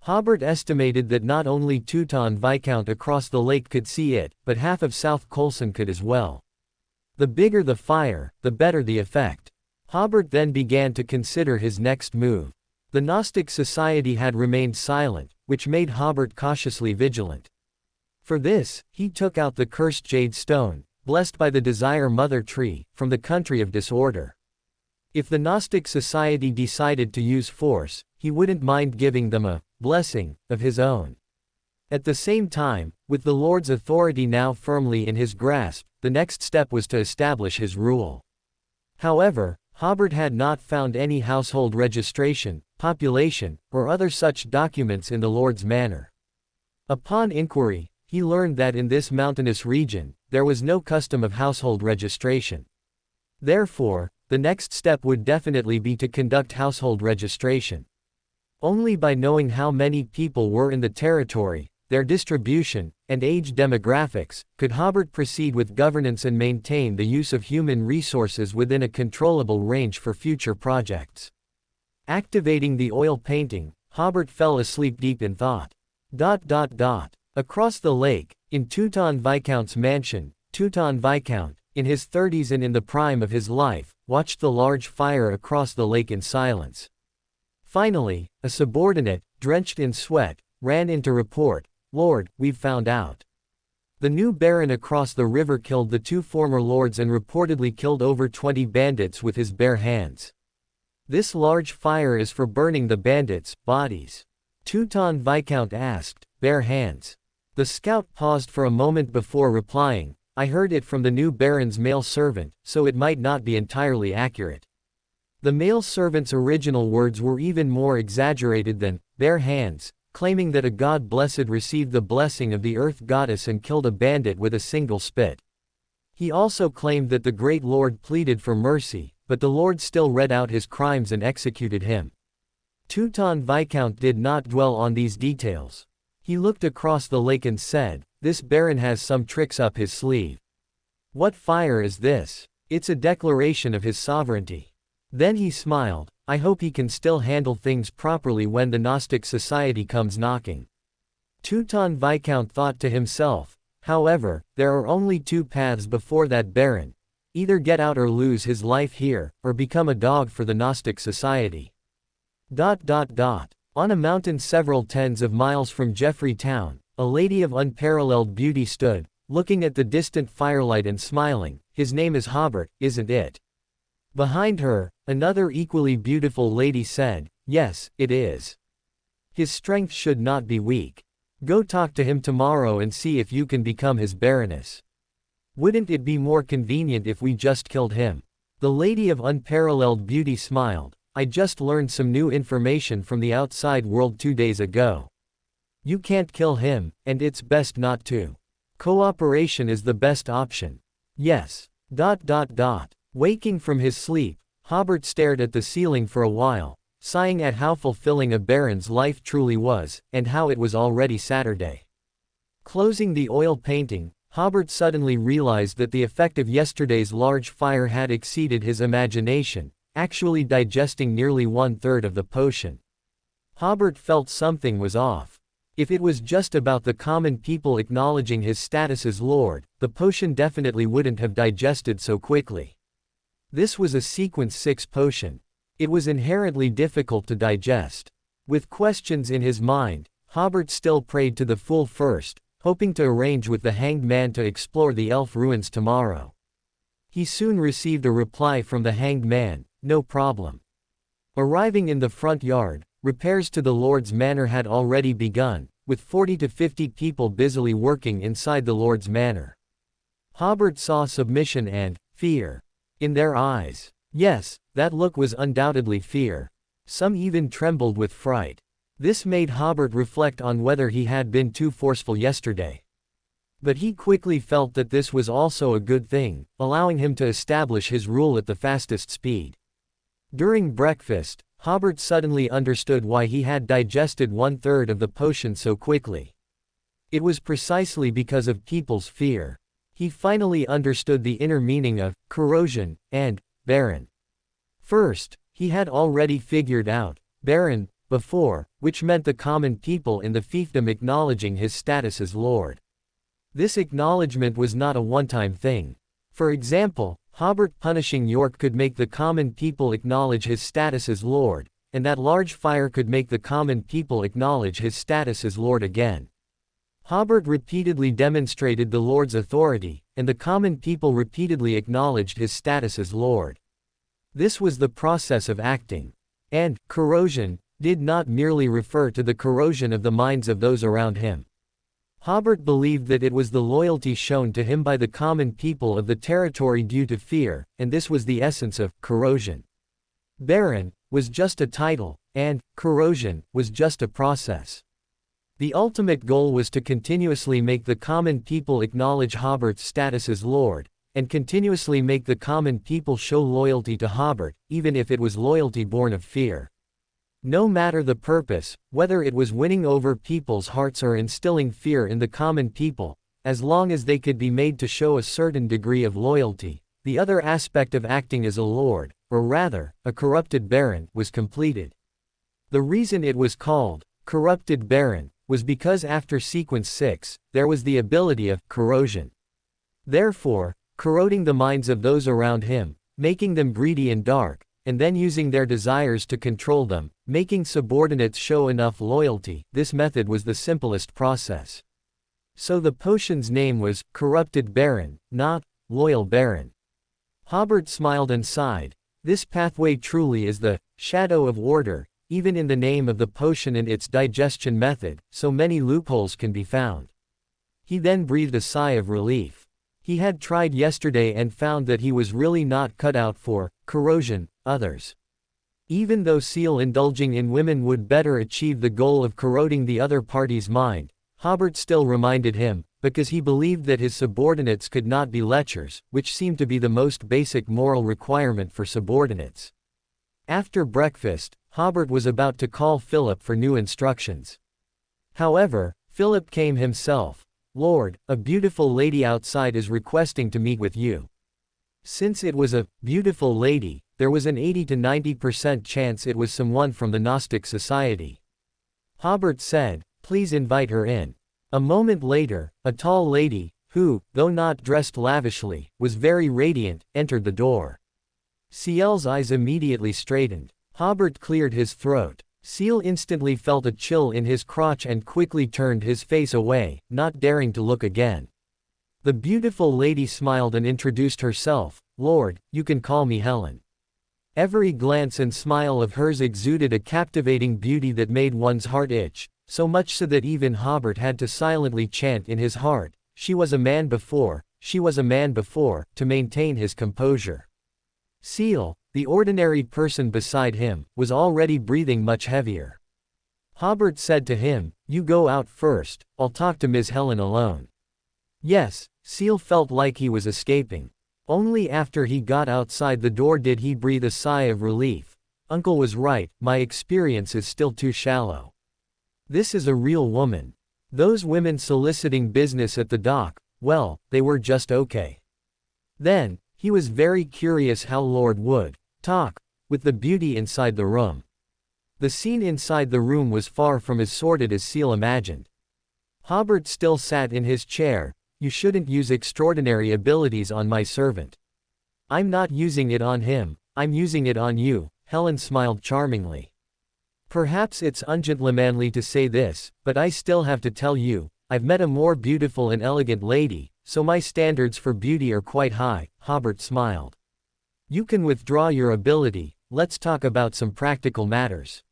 Hobert estimated that not only Teuton Viscount across the lake could see it, but half of South Colson could as well. The bigger the fire, the better the effect. Hobert then began to consider his next move. The Gnostic Society had remained silent, which made Hobert cautiously vigilant. For this, he took out the cursed jade stone, blessed by the Desire Mother Tree, from the country of disorder. If the Gnostic Society decided to use force, he wouldn't mind giving them a blessing of his own. At the same time, with the Lord's authority now firmly in his grasp, the next step was to establish his rule. However, Hobert had not found any household registration, population, or other such documents in the Lord's Manor. Upon inquiry, he learned that in this mountainous region, there was no custom of household registration. Therefore, the next step would definitely be to conduct household registration. Only by knowing how many people were in the territory, their distribution, and age demographics, could Hobert proceed with governance and maintain the use of human resources within a controllable range for future projects. Activating the oil painting, Hobert fell asleep deep in thought. Across the lake, in Teuton Viscount's mansion, Teuton Viscount, in his 30s and in the prime of his life, watched the large fire across the lake in silence. Finally, a subordinate, drenched in sweat, ran in to report, "Lord, we've found out. The new baron across the river killed the 2 former lords and reportedly killed over 20 bandits with his bare hands. This large fire is for burning the bandits' bodies." Teuton Viscount asked, "Bare hands?" The scout paused for a moment before replying, "I heard it from the new baron's male servant, so it might not be entirely accurate." The male servant's original words were even more exaggerated than bare hands, claiming that a god blessed received the blessing of the earth goddess and killed a bandit with a single spit. He also claimed that the great lord pleaded for mercy, but the lord still read out his crimes and executed him. Teuton Viscount did not dwell on these details. He looked across the lake and said, "This baron has some tricks up his sleeve. What fire is this? It's a declaration of his sovereignty." Then he smiled, "I hope he can still handle things properly when the Gnostic Society comes knocking." Teuton Viscount thought to himself, "However, there are only 2 paths before that baron. Either get out or lose his life here, or become a dog for the Gnostic Society." On a mountain several tens of miles from Jeffrey Town, a lady of unparalleled beauty stood, looking at the distant firelight and smiling. "His name is Hobert, isn't it?" Behind her, another equally beautiful lady said, "Yes, it is. His strength should not be weak. Go talk to him tomorrow and see if you can become his baroness. Wouldn't it be more convenient if we just killed him?" The lady of unparalleled beauty smiled, "I just learned some new information from the outside world 2 days ago. You can't kill him, and it's best not to. Cooperation is the best option." "Yes. Waking from his sleep, Hobert stared at the ceiling for a while, sighing at how fulfilling a baron's life truly was, and how it was already Saturday. Closing the oil painting, Hobert suddenly realized that the effect of yesterday's large fire had exceeded his imagination, actually digesting nearly 1/3 of the potion. Hobert felt something was off. If it was just about the common people acknowledging his status as lord, the potion definitely wouldn't have digested so quickly. This was a sequence 6 potion. It was inherently difficult to digest. With questions in his mind, Hobert still prayed to the Fool first, hoping to arrange with the Hanged Man to explore the elf ruins tomorrow. He soon received a reply from the Hanged Man, "No problem." Arriving in the front yard, repairs to the Lord's Manor had already begun, with 40 to 50 people busily working inside the Lord's Manor. Hobert saw submission and fear in their eyes. Yes, that look was undoubtedly fear. Some even trembled with fright. This made Hobert reflect on whether he had been too forceful yesterday. But he quickly felt that this was also a good thing, allowing him to establish his rule at the fastest speed. During breakfast, Hobert suddenly understood why he had digested 1/3 of the potion so quickly. It was precisely because of people's fear. He finally understood the inner meaning of corrosion and baron. First, he had already figured out baron before, which meant the common people in the fiefdom acknowledging his status as lord. This acknowledgement was not a one-time thing. For example, Hobert punishing York could make the common people acknowledge his status as lord, and that large fire could make the common people acknowledge his status as lord again. Hobert repeatedly demonstrated the lord's authority, and the common people repeatedly acknowledged his status as lord. This was the process of acting. And corrosion did not merely refer to the corrosion of the minds of those around him. Hobert believed that it was the loyalty shown to him by the common people of the territory due to fear, and this was the essence of corrosion. Baron was just a title, and corrosion was just a process. The ultimate goal was to continuously make the common people acknowledge Hobert's status as lord, and continuously make the common people show loyalty to Hobert, even if it was loyalty born of fear. No matter the purpose, whether it was winning over people's hearts or instilling fear in the common people, as long as they could be made to show a certain degree of loyalty, the other aspect of acting as a lord, or rather, a corrupted baron, was completed. The reason it was called corrupted baron was because after sequence 6, there was the ability of corrosion. Therefore, corroding the minds of those around him, making them greedy and dark, and then using their desires to control them, making subordinates show enough loyalty. This method was the simplest process. So the potion's name was Corrupted Baron, not Loyal Baron. Hobert smiled and sighed. This pathway truly is the shadow of order, even in the name of the potion and its digestion method, so many loopholes can be found. He then breathed a sigh of relief. He had tried yesterday and found that he was really not cut out for corrosion, others. Even though Seal indulging in women would better achieve the goal of corroding the other party's mind, Hobert still reminded him, because he believed that his subordinates could not be lechers, which seemed to be the most basic moral requirement for subordinates. After breakfast, Hobert was about to call Philip for new instructions. However, Philip came himself. "Lord, a beautiful lady outside is requesting to meet with you." Since it was a beautiful lady, there was an 80 to 90% chance it was someone from the Gnostic Society. Hobert said, "Please invite her in." A moment later, a tall lady, who, though not dressed lavishly, was very radiant, entered the door. Ciel's eyes immediately straightened. Hobert cleared his throat. Ciel instantly felt a chill in his crotch and quickly turned his face away, not daring to look again. The beautiful lady smiled and introduced herself. "Lord, you can call me Helen." Every glance and smile of hers exuded a captivating beauty that made one's heart itch, so much so that even Hobert had to silently chant in his heart, "She was a man before, she was a man before," to maintain his composure. Ciel, the ordinary person beside him, was already breathing much heavier. Hobert said to him, "You go out first, I'll talk to Miss Helen alone." Yes, Ciel felt like he was escaping. Only after he got outside the door did he breathe a sigh of relief. Uncle was right, my experience is still too shallow. This is a real woman. Those women soliciting business at the dock, well, they were just okay. Then, he was very curious how Lord would talk with the beauty inside the room. The scene inside the room was far from as sordid as Ciel imagined. Hobert still sat in his chair. "You shouldn't use extraordinary abilities on my servant." "I'm not using it on him, I'm using it on you," Helen smiled charmingly. "Perhaps it's ungentlemanly to say this, but I still have to tell you, I've met a more beautiful and elegant lady, so my standards for beauty are quite high." Hobert smiled. "You can withdraw your ability, let's talk about some practical matters."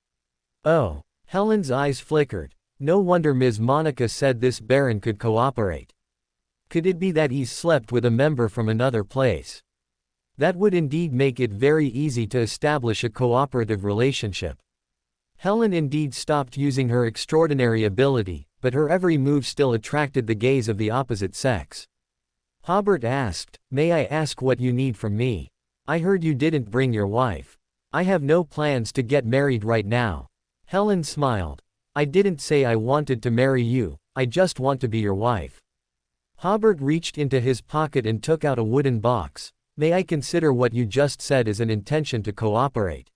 "Oh." Helen's eyes flickered. No wonder Ms. Monica said this Baron could cooperate. Could it be that he's slept with a member from another place? That would indeed make it very easy to establish a cooperative relationship. Helen indeed stopped using her extraordinary ability, but her every move still attracted the gaze of the opposite sex. Hobert asked, "May I ask what you need from me? I heard you didn't bring your wife." "I have no plans to get married right now." Helen smiled. "I didn't say I wanted to marry you, I just want to be your wife." Hobert reached into his pocket and took out a wooden box. "May I consider what you just said as an intention to cooperate?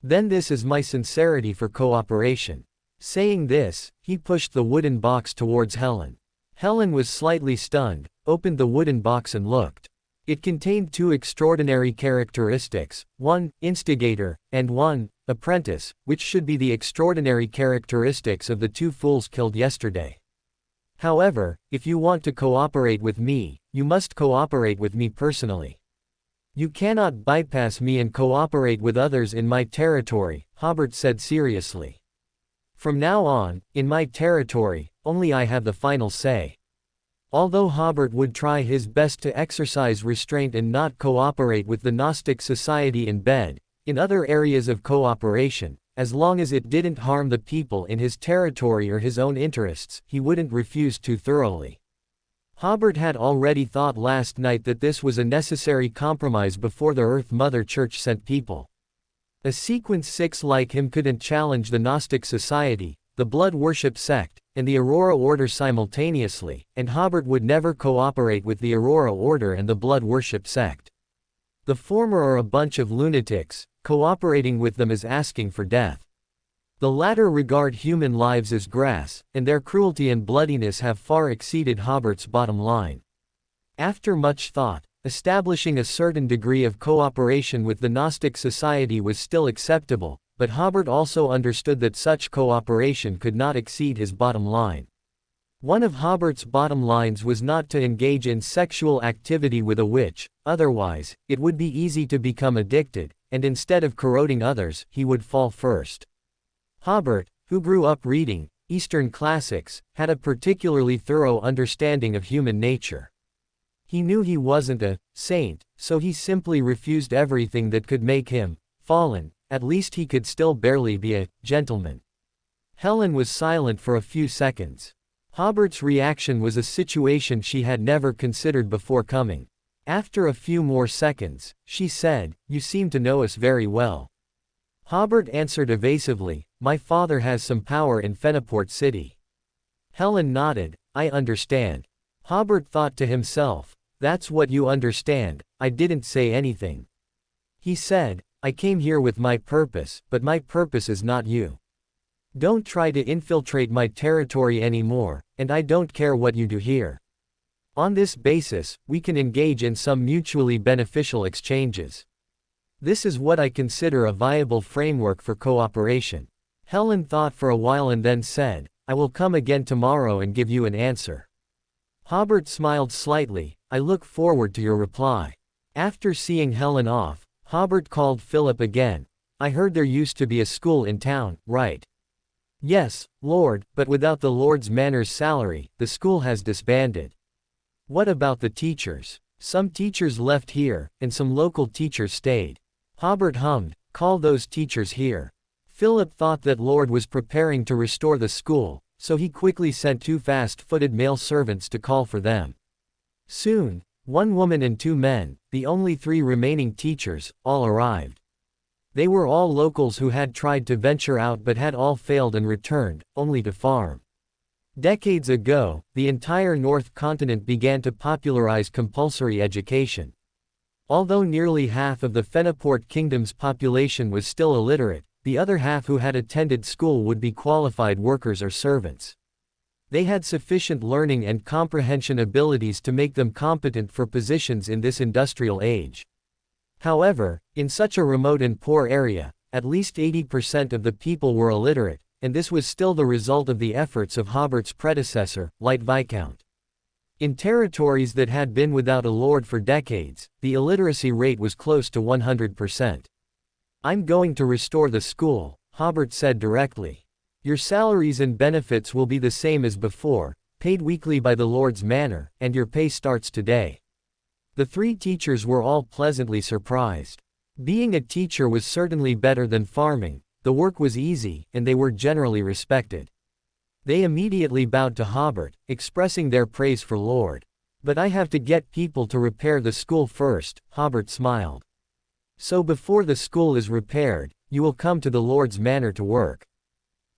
Then this is my sincerity for cooperation." Saying this, he pushed the wooden box towards Helen. Helen was slightly stunned, opened the wooden box and looked. It contained two extraordinary characteristics, one, instigator, and one, apprentice, which should be the extraordinary characteristics of the two fools killed yesterday. "However, if you want to cooperate with me, you must cooperate with me personally. You cannot bypass me and cooperate with others in my territory," Hobert said seriously. "From now on, in my territory, only I have the final say." Although Hobert would try his best to exercise restraint and not cooperate with the Gnostic Society in bed, in other areas of cooperation, as long as it didn't harm the people in his territory or his own interests, he wouldn't refuse too thoroughly. Hobert had already thought last night that this was a necessary compromise before the Earth Mother Church sent people. A Sequence 6 like him couldn't challenge the Gnostic Society, the Blood Worship Sect, and the Aurora Order simultaneously, and Hobert would never cooperate with the Aurora Order and the Blood Worship Sect. The former are a bunch of lunatics, cooperating with them is asking for death. The latter regard human lives as grass, and their cruelty and bloodiness have far exceeded Hobert's bottom line. After much thought, establishing a certain degree of cooperation with the Gnostic Society was still acceptable, but Hobert also understood that such cooperation could not exceed his bottom line. One of Hobert's bottom lines was not to engage in sexual activity with a witch, otherwise, it would be easy to become addicted, and instead of corroding others, he would fall first. Hobert, who grew up reading Eastern classics, had a particularly thorough understanding of human nature. He knew he wasn't a saint, so he simply refused everything that could make him fallen. At least he could still barely be a gentleman. Helen was silent for a few seconds. Hobert's reaction was a situation she had never considered before coming. After a few more seconds, she said, "You seem to know us very well." Hobert answered evasively, "My father has some power in Fenaport City." Helen nodded, "I understand." Hobert thought to himself, "That's what you understand, I didn't say anything." He said, "I came here with my purpose, but my purpose is not you. Don't try to infiltrate my territory anymore, and I don't care what you do here. On this basis, we can engage in some mutually beneficial exchanges. This is what I consider a viable framework for cooperation." Helen thought for a while and then said, "I will come again tomorrow and give you an answer." Hobert smiled slightly, "I look forward to your reply." After seeing Helen off, Hobert called Philip again. "I heard there used to be a school in town, right?" "Yes, Lord, but without the Lord's Manor's salary, the school has disbanded." "What about the teachers?" "Some teachers left here, and some local teachers stayed." Hobert hummed, "Call those teachers here." Philip thought that Lord was preparing to restore the school, so he quickly sent 2 fast-footed male servants to call for them. Soon, 1 woman and 2 men, the only 3 remaining teachers, all arrived. They were all locals who had tried to venture out but had all failed and returned, only to farm. Decades ago, the entire North Continent began to popularize compulsory education. Although nearly half of the Fenaport Kingdom's population was still illiterate, the other half who had attended school would be qualified workers or servants. They had sufficient learning and comprehension abilities to make them competent for positions in this industrial age. However, in such a remote and poor area, at least 80% of the people were illiterate, and this was still the result of the efforts of Hobert's predecessor, Light Viscount. In territories that had been without a lord for decades, the illiteracy rate was close to 100%. "I'm going to restore the school," Hobert said directly. "Your salaries and benefits will be the same as before, paid weekly by the Lord's Manor, and your pay starts today." The 3 teachers were all pleasantly surprised. Being a teacher was certainly better than farming, the work was easy, and they were generally respected. They immediately bowed to Hobert, expressing their praise for Lord. "But I have to get people to repair the school first," Hobert smiled. "So before the school is repaired, you will come to the Lord's Manor to work.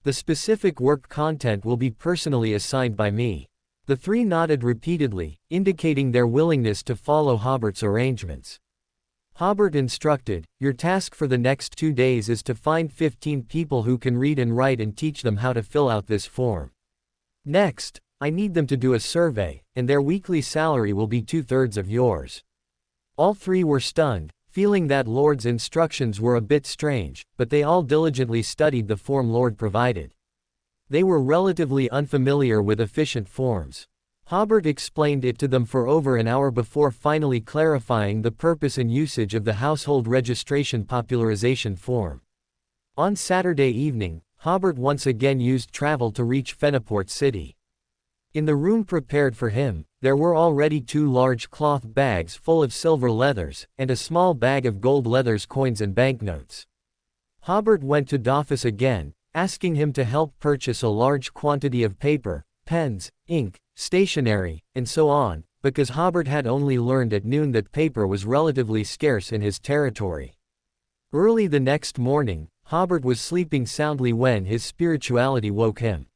The specific work content will be personally assigned by me." The 3 nodded repeatedly, indicating their willingness to follow Hobert's arrangements. Hobert instructed, "Your task for the next 2 days is to find 15 people who can read and write and teach them how to fill out this form. Next, I need them to do a survey, and their weekly salary will be 2/3 of yours." All 3 were stunned, feeling that Lord's instructions were a bit strange, but they all diligently studied the form Lord provided. They were relatively unfamiliar with efficient forms. Hobert explained it to them for over an hour before finally clarifying the purpose and usage of the household registration popularization form. On Saturday evening, Hobert once again used travel to reach Fenaport City. In the room prepared for him, there were already 2 large cloth bags full of silver leathers, and a small bag of gold leathers, coins and banknotes. Hobert went to Dofus again, asking him to help purchase a large quantity of paper, pens, ink, stationery, and so on, because Hobert had only learned at noon that paper was relatively scarce in his territory. Early the next morning, Hobert was sleeping soundly when his spirituality woke him.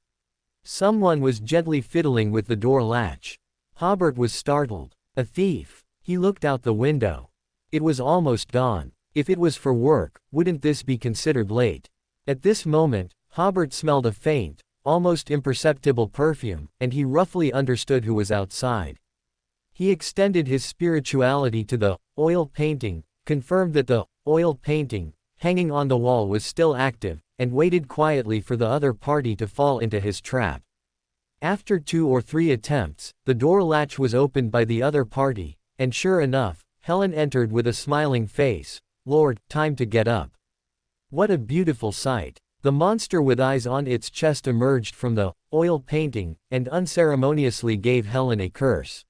Someone was gently fiddling with the door latch. Hobert was startled. A thief. He looked out the window. It was almost dawn. If it was for work, wouldn't this be considered late? At this moment, Hobert smelled a faint, almost imperceptible perfume, and he roughly understood who was outside. He extended his spirituality to the oil painting, confirmed that the oil painting hanging on the wall was still active, and waited quietly for the other party to fall into his trap. After 2 or 3 attempts, the door latch was opened by the other party, and sure enough, Helen entered with a smiling face. "Lord, time to get up." What a beautiful sight. The monster with eyes on its chest emerged from the oil painting, and unceremoniously gave Helen a curse.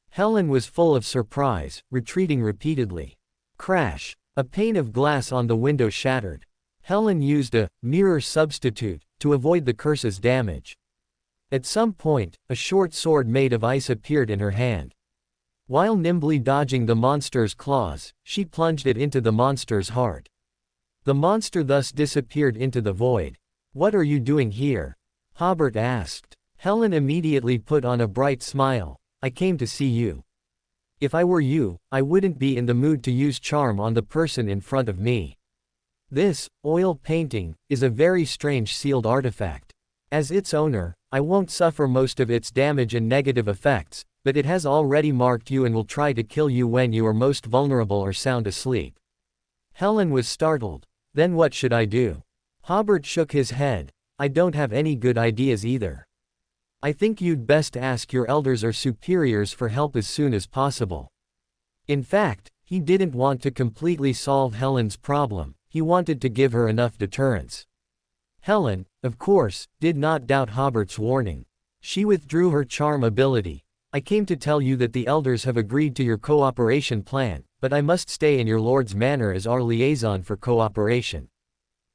Helen was full of surprise, retreating repeatedly. Crash! A pane of glass on the window shattered. Helen used a mirror substitute to avoid the curse's damage. At some point, a short sword made of ice appeared in her hand. While nimbly dodging the monster's claws, she plunged it into the monster's heart. The monster thus disappeared into the void. "What are you doing here?" Hobert asked. Helen immediately put on a bright smile. "I came to see you. If I were you, I wouldn't be in the mood to use charm on the person in front of me. This oil painting is a very strange sealed artifact. As its owner, I won't suffer most of its damage and negative effects, but it has already marked you and will try to kill you when you are most vulnerable or sound asleep." Helen was startled. "Then what should I do?" Hobert shook his head. "I don't have any good ideas either. I think you'd best ask your elders or superiors for help as soon as possible." In fact, he didn't want to completely solve Helen's problem, he wanted to give her enough deterrence. Helen, of course, did not doubt Hobert's warning. She withdrew her charm ability. "I came to tell you that the elders have agreed to your cooperation plan, but I must stay in your lord's manor as our liaison for cooperation."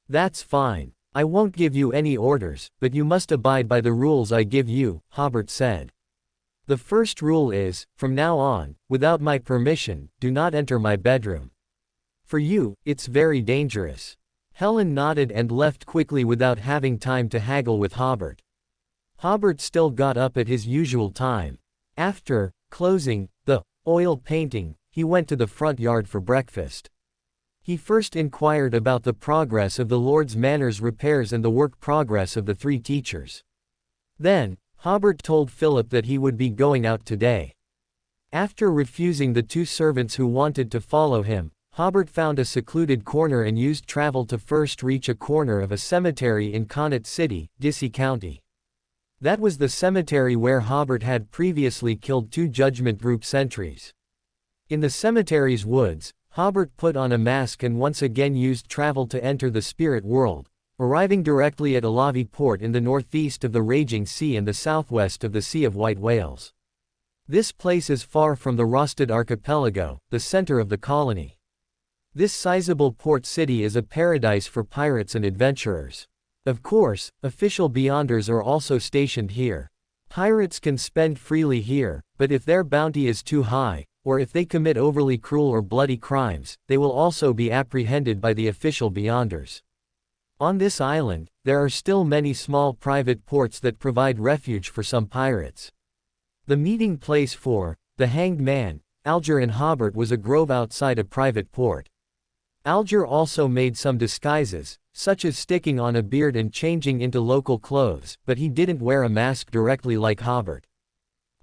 "That's fine. I won't give you any orders, but you must abide by the rules I give you," Hobert said. "The first rule is, from now on, without my permission, do not enter my bedroom. For you, it's very dangerous." Helen nodded and left quickly without having time to haggle with Hobert. Hobert still got up at his usual time. After closing the oil painting, he went to the front yard for breakfast. He first inquired about the progress of the Lord's Manor's repairs and the work progress of the 3 teachers. Then, Hobert told Philip that he would be going out today. After refusing the 2 servants who wanted to follow him, Hobert found a secluded corner and used travel to first reach a corner of a cemetery in Connaught City, Dissy County. That was the cemetery where Hobert had previously killed 2 Judgment Group sentries. In the cemetery's woods, Hobert put on a mask and once again used travel to enter the spirit world, arriving directly at Alavi Port in the northeast of the Raging Sea and the southwest of the Sea of White Whales. This place is far from the Rostad archipelago, the center of the colony. This sizable port city is a paradise for pirates and adventurers. Of course, official beyonders are also stationed here. Pirates can spend freely here, but if their bounty is too high, or if they commit overly cruel or bloody crimes, they will also be apprehended by the official beyonders. On this island, there are still many small private ports that provide refuge for some pirates. The meeting place for the Hanged Man, Alger and Hobert was a grove outside a private port. Alger also made some disguises, such as sticking on a beard and changing into local clothes, but he didn't wear a mask directly like Hobert.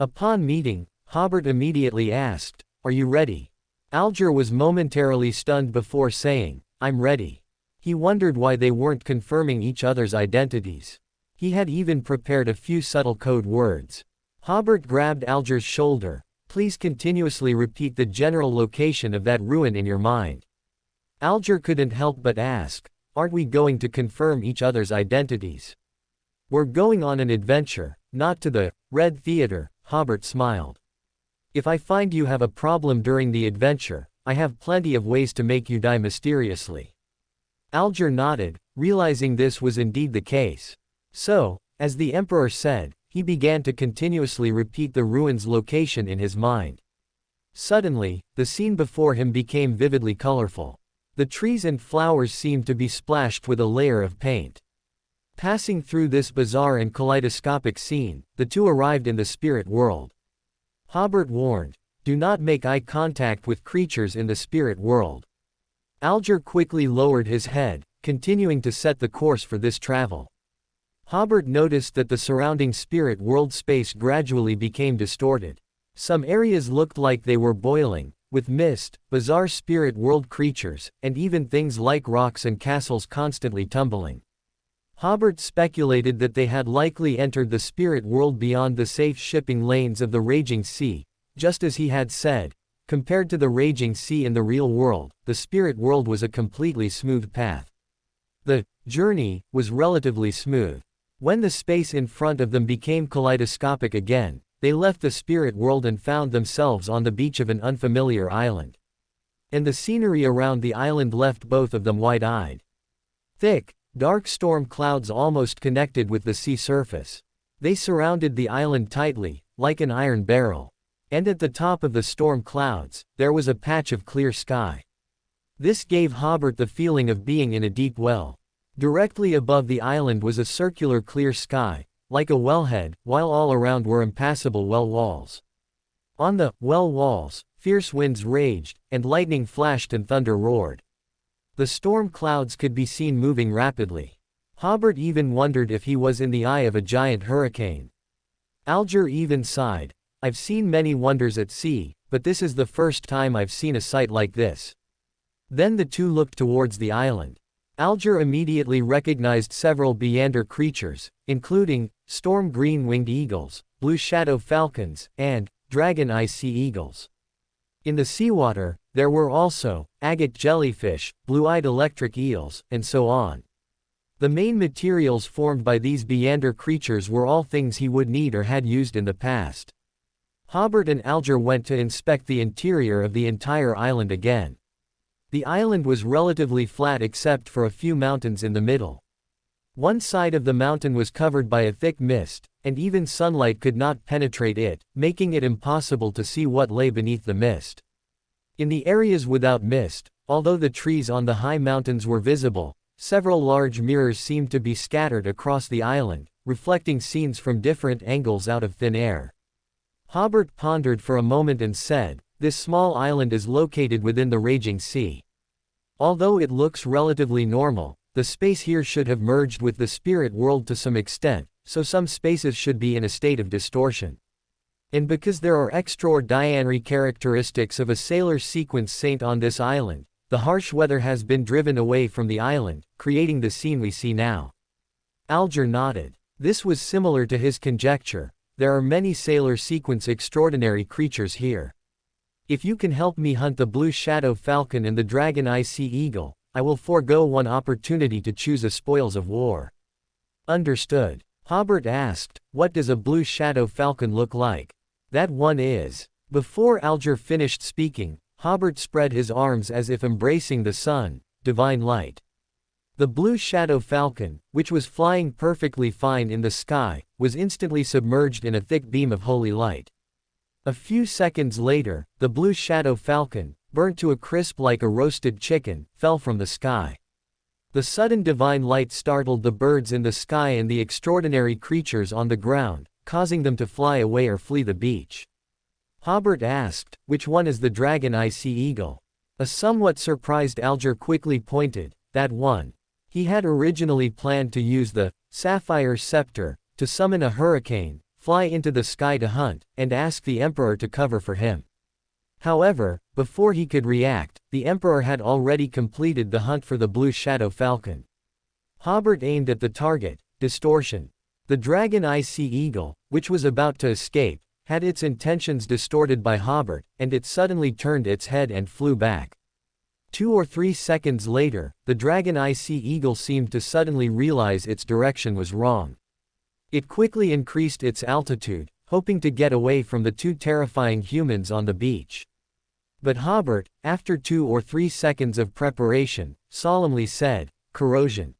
Upon meeting, Hobert immediately asked, "Are you ready?" Alger was momentarily stunned before saying, "I'm ready." He wondered why they weren't confirming each other's identities. He had even prepared a few subtle code words. Hobert grabbed Alger's shoulder. "Please continuously repeat the general location of that ruin in your mind." Alger couldn't help but ask, "Aren't we going to confirm each other's identities?" "We're going on an adventure, not to the Red Theater," Hobert smiled. "If I find you have a problem during the adventure, I have plenty of ways to make you die mysteriously." Alger nodded, realizing this was indeed the case. So, as the Emperor said, he began to continuously repeat the ruin's location in his mind. Suddenly, the scene before him became vividly colorful. The trees and flowers seemed to be splashed with a layer of paint. Passing through this bizarre and kaleidoscopic scene, the 2 arrived in the spirit world. Hobert warned, "Do not make eye contact with creatures in the spirit world." Alger quickly lowered his head, continuing to set the course for this travel. Hobert noticed that the surrounding spirit world space gradually became distorted. Some areas looked like they were boiling, with mist, bizarre spirit world creatures, and even things like rocks and castles constantly tumbling. Hobert speculated that they had likely entered the spirit world beyond the safe shipping lanes of the raging sea, just as he had said. Compared to the raging sea in the real world, the spirit world was a completely smooth path. The journey was relatively smooth. When the space in front of them became kaleidoscopic again, they left the spirit world and found themselves on the beach of an unfamiliar island. And the scenery around the island left both of them wide-eyed. Thick, dark storm clouds almost connected with the sea surface. They surrounded the island tightly, like an iron barrel. And at the top of the storm clouds, there was a patch of clear sky. This gave Hobert the feeling of being in a deep well. Directly above the island was a circular clear sky, like a wellhead, while all around were impassable well walls. On the well walls, fierce winds raged, and lightning flashed and thunder roared. The storm clouds could be seen moving rapidly. Hobert even wondered if he was in the eye of a giant hurricane. Alger even sighed. I've seen many wonders at sea, but this is the first time I've seen a sight like this. Then the two looked towards the island. Alger immediately recognized several Beander creatures, including storm green-winged eagles, blue shadow falcons, and dragon-eye sea eagles. In the seawater, there were also agate jellyfish, blue-eyed electric eels, and so on. The main materials formed by these Beander creatures were all things he would need or had used in the past. Hobert and Alger went to inspect the interior of the entire island again. The island was relatively flat except for a few mountains in the middle. One side of the mountain was covered by a thick mist, and even sunlight could not penetrate it, making it impossible to see what lay beneath the mist. In the areas without mist, although the trees on the high mountains were visible, several large mirrors seemed to be scattered across the island, reflecting scenes from different angles out of thin air. Hobert pondered for a moment and said, "This small island is located within the raging sea. Although it looks relatively normal, the space here should have merged with the spirit world to some extent, so some spaces should be in a state of distortion. And because there are extraordinary characteristics of a sailor sequence saint on this island, the harsh weather has been driven away from the island, creating the scene we see now." Alger nodded. This was similar to his conjecture. There are many sailor sequence extraordinary creatures here. If you can help me hunt the blue shadow falcon and the dragon-eye sea eagle, I will forego one opportunity to choose a spoils of war. Understood. Hobert asked, what does a blue shadow falcon look like? That one is. Before Alger finished speaking, Hobert spread his arms as if embracing the sun, divine light. The blue shadow falcon, which was flying perfectly fine in the sky, was instantly submerged in a thick beam of holy light. A few seconds later, the blue shadow falcon, burnt to a crisp like a roasted chicken, fell from the sky. The sudden divine light startled the birds in the sky and the extraordinary creatures on the ground, causing them to fly away or flee the beach. Hobert asked, which one is the dragon-eye sea eagle? A somewhat surprised Alger quickly pointed, that one. He had originally planned to use the sapphire scepter to summon a hurricane, fly into the sky to hunt, and ask the Emperor to cover for him. However, before he could react, the Emperor had already completed the hunt for the blue shadow falcon. Hobert aimed at the target, distortion. The dragon-eye sea eagle, which was about to escape, had its intentions distorted by Hobert, and it suddenly turned its head and flew back. 2 or 3 seconds later, the dragon-eye sea eagle seemed to suddenly realize its direction was wrong. It quickly increased its altitude, hoping to get away from the two terrifying humans on the beach. But Hobert, after 2 or 3 seconds of preparation, solemnly said, corrosion.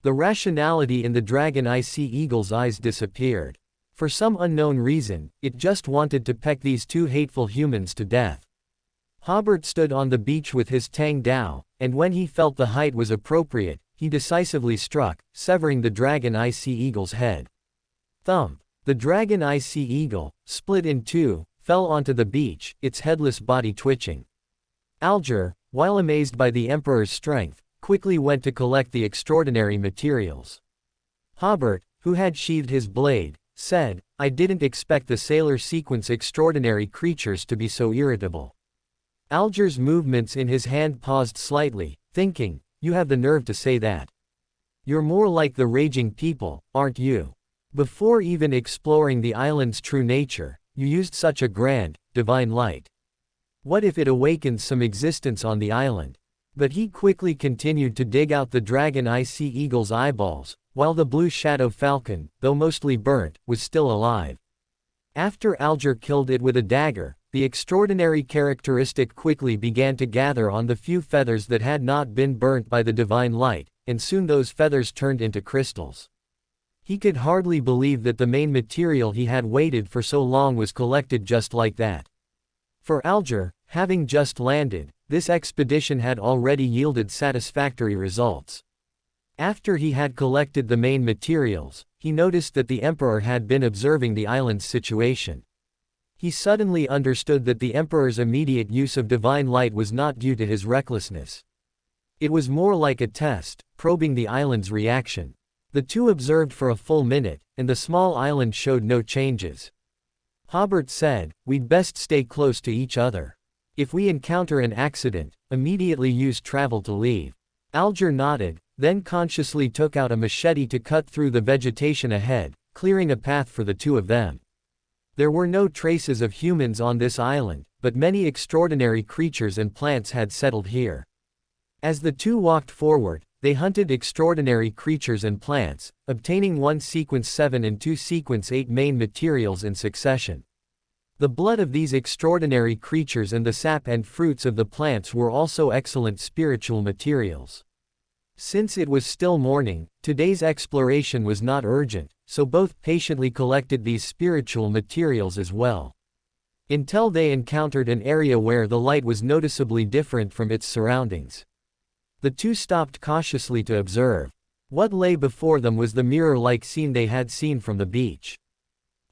The rationality in the dragon-eye sea eagle's eyes disappeared. For some unknown reason, it just wanted to peck these two hateful humans to death. Hobert stood on the beach with his Tang Dao, and when he felt the height was appropriate, he decisively struck, severing the dragon-eye sea eagle's head. Thump! The dragon-eye sea eagle, split in two, fell onto the beach, its headless body twitching. Alger, while amazed by the Emperor's strength, quickly went to collect the extraordinary materials. Hobert, who had sheathed his blade, said, I didn't expect the sailor sequence extraordinary creatures to be so irritable. Alger's movements in his hand paused slightly, thinking, you have the nerve to say that. You're more like the raging people, aren't you? Before even exploring the island's true nature, you used such a grand, divine light. What if it awakens some existence on the island? But he quickly continued to dig out the dragon icy eagle's eyeballs, while the blue shadow falcon, though mostly burnt, was still alive. After Alger killed it with a dagger, the extraordinary characteristic quickly began to gather on the few feathers that had not been burnt by the divine light, and soon those feathers turned into crystals. He could hardly believe that the main material he had waited for so long was collected just like that. For Alger, having just landed, this expedition had already yielded satisfactory results. After he had collected the main materials, he noticed that the Emperor had been observing the island's situation. He suddenly understood that the Emperor's immediate use of divine light was not due to his recklessness. It was more like a test, probing the island's reaction. The two observed for a full minute, and the small island showed no changes. Hobert said, we'd best stay close to each other. If we encounter an accident, immediately use travel to leave. Alger nodded, then consciously took out a machete to cut through the vegetation ahead, clearing a path for the two of them. There were no traces of humans on this island, but many extraordinary creatures and plants had settled here. As the two walked forward, they hunted extraordinary creatures and plants, obtaining 1 sequence 7 and 2 sequence 8 main materials in succession. The blood of these extraordinary creatures and the sap and fruits of the plants were also excellent spiritual materials. Since it was still morning, today's exploration was not urgent, so both patiently collected these spiritual materials as well. Until they encountered an area where the light was noticeably different from its surroundings. The two stopped cautiously to observe. What lay before them was the mirror-like scene they had seen from the beach.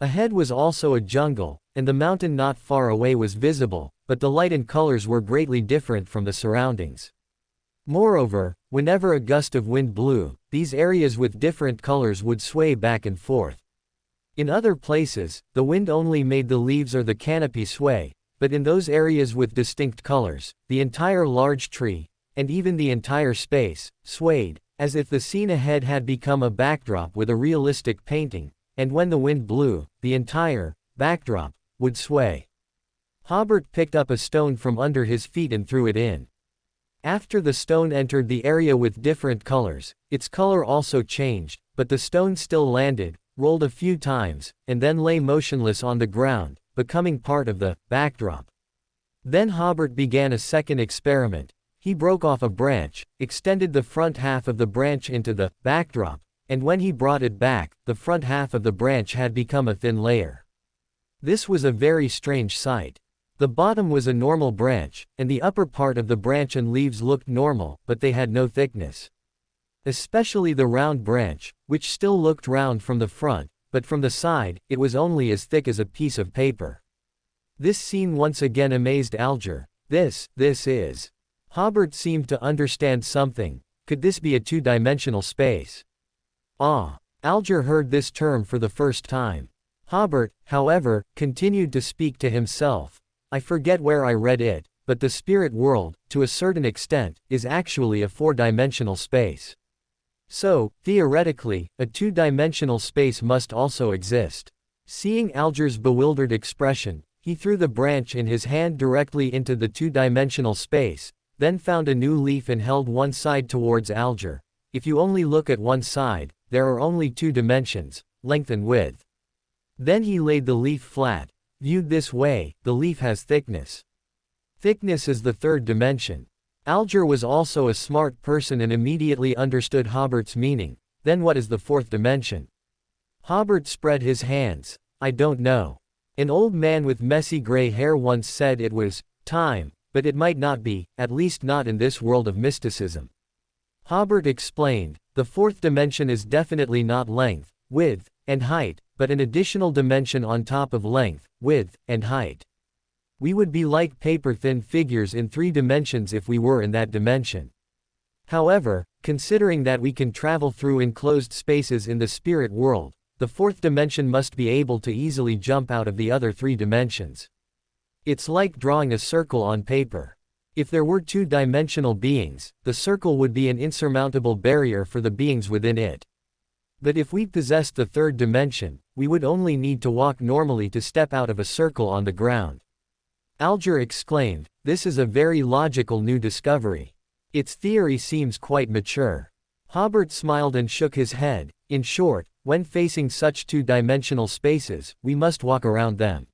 Ahead was also a jungle, and the mountain not far away was visible, but the light and colors were greatly different from the surroundings. Moreover, whenever a gust of wind blew, these areas with different colors would sway back and forth. In other places, the wind only made the leaves or the canopy sway, but in those areas with distinct colors, the entire large tree, and even the entire space, swayed, as if the scene ahead had become a backdrop with a realistic painting, and when the wind blew, the entire backdrop would sway. Hobert picked up a stone from under his feet and threw it in. After the stone entered the area with different colors, its color also changed, but the stone still landed, rolled a few times, and then lay motionless on the ground, becoming part of the backdrop. Then Hobert began a second experiment. He broke off a branch, extended the front half of the branch into the backdrop, and when he brought it back, the front half of the branch had become a thin layer. This was a very strange sight. The bottom was a normal branch, and the upper part of the branch and leaves looked normal, but they had no thickness. Especially the round branch, which still looked round from the front, but from the side, it was only as thick as a piece of paper. This scene once again amazed Alger. This is. Hobert seemed to understand something. Could this be a two-dimensional space? Ah! Alger heard this term for the first time. Hobert, however, continued to speak to himself. I forget where I read it, but the spirit world, to a certain extent, is actually a four-dimensional space. So, theoretically, a two-dimensional space must also exist. Seeing Alger's bewildered expression, he threw the branch in his hand directly into the two-dimensional space, then found a new leaf and held one side towards Alger. If you only look at one side, there are only two dimensions, length and width. Then he laid the leaf flat. Viewed this way, the leaf has thickness. Thickness is the third dimension. Alger was also a smart person and immediately understood Hobert's meaning. Then what is the fourth dimension? Hobert spread his hands. I don't know. An old man with messy gray hair once said it was time, but it might not be, at least not in this world of mysticism. Hobert explained, the fourth dimension is definitely not length, width, and height, but an additional dimension on top of length, width, and height. We would be like paper-thin figures in 3 dimensions if we were in that dimension. However, considering that we can travel through enclosed spaces in the spirit world, the fourth dimension must be able to easily jump out of the other 3 dimensions. It's like drawing a circle on paper. If there were two-dimensional beings, the circle would be an insurmountable barrier for the beings within it. But if we possessed the third dimension, we would only need to walk normally to step out of a circle on the ground. Alger exclaimed, "This is a very logical new discovery. Its theory seems quite mature." Hobert smiled and shook his head. "In short, when facing such two-dimensional spaces, we must walk around them.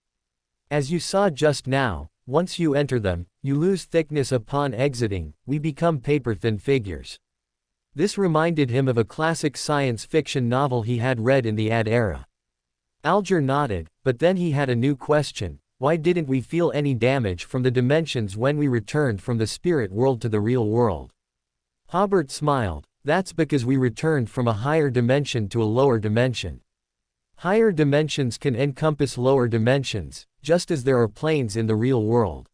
As you saw just now, once you enter them, you lose thickness upon exiting, we become paper-thin figures." This reminded him of a classic science fiction novel he had read in the Ad era. Alger nodded, but then he had a new question: why didn't we feel any damage from the dimensions when we returned from the spirit world to the real world? Hobert smiled. "That's because we returned from a higher dimension to a lower dimension. Higher dimensions can encompass lower dimensions, just as there are planes in the real world.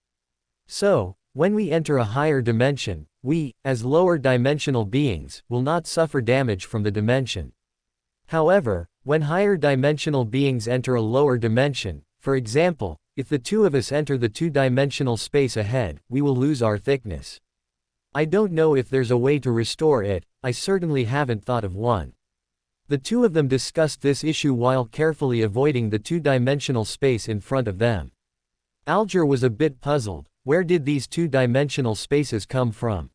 So, when we enter a higher dimension, we, as lower dimensional beings, will not suffer damage from the dimension. However, when higher dimensional beings enter a lower dimension, for example, if the two of us enter the two-dimensional space ahead, we will lose our thickness. I don't know if there's a way to restore it, I certainly haven't thought of one." The two of them discussed this issue while carefully avoiding the two-dimensional space in front of them. Alger was a bit puzzled. Where did these two-dimensional spaces come from?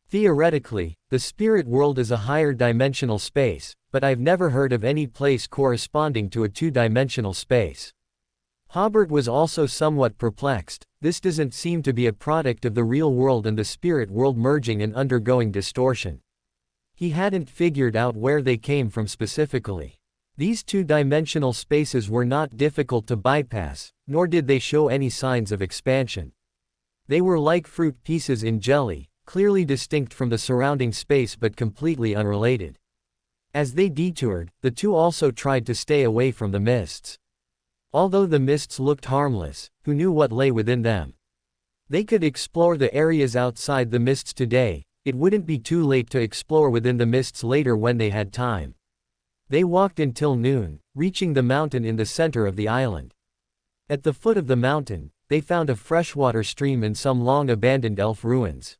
Theoretically, the spirit world is a higher dimensional space, but I've never heard of any place corresponding to a two-dimensional space. Hobert was also somewhat perplexed. This doesn't seem to be a product of the real world and the spirit world merging and undergoing distortion. He hadn't figured out where they came from specifically. These two-dimensional spaces were not difficult to bypass, nor did they show any signs of expansion. They were like fruit pieces in jelly, clearly distinct from the surrounding space but completely unrelated. As they detoured, the two also tried to stay away from the mists. Although the mists looked harmless, who knew what lay within them? They could explore the areas outside the mists today. It wouldn't be too late to explore within the mists later when they had time. They walked until noon, reaching the mountain in the center of the island. At the foot of the mountain, they found a freshwater stream and some long-abandoned elf ruins.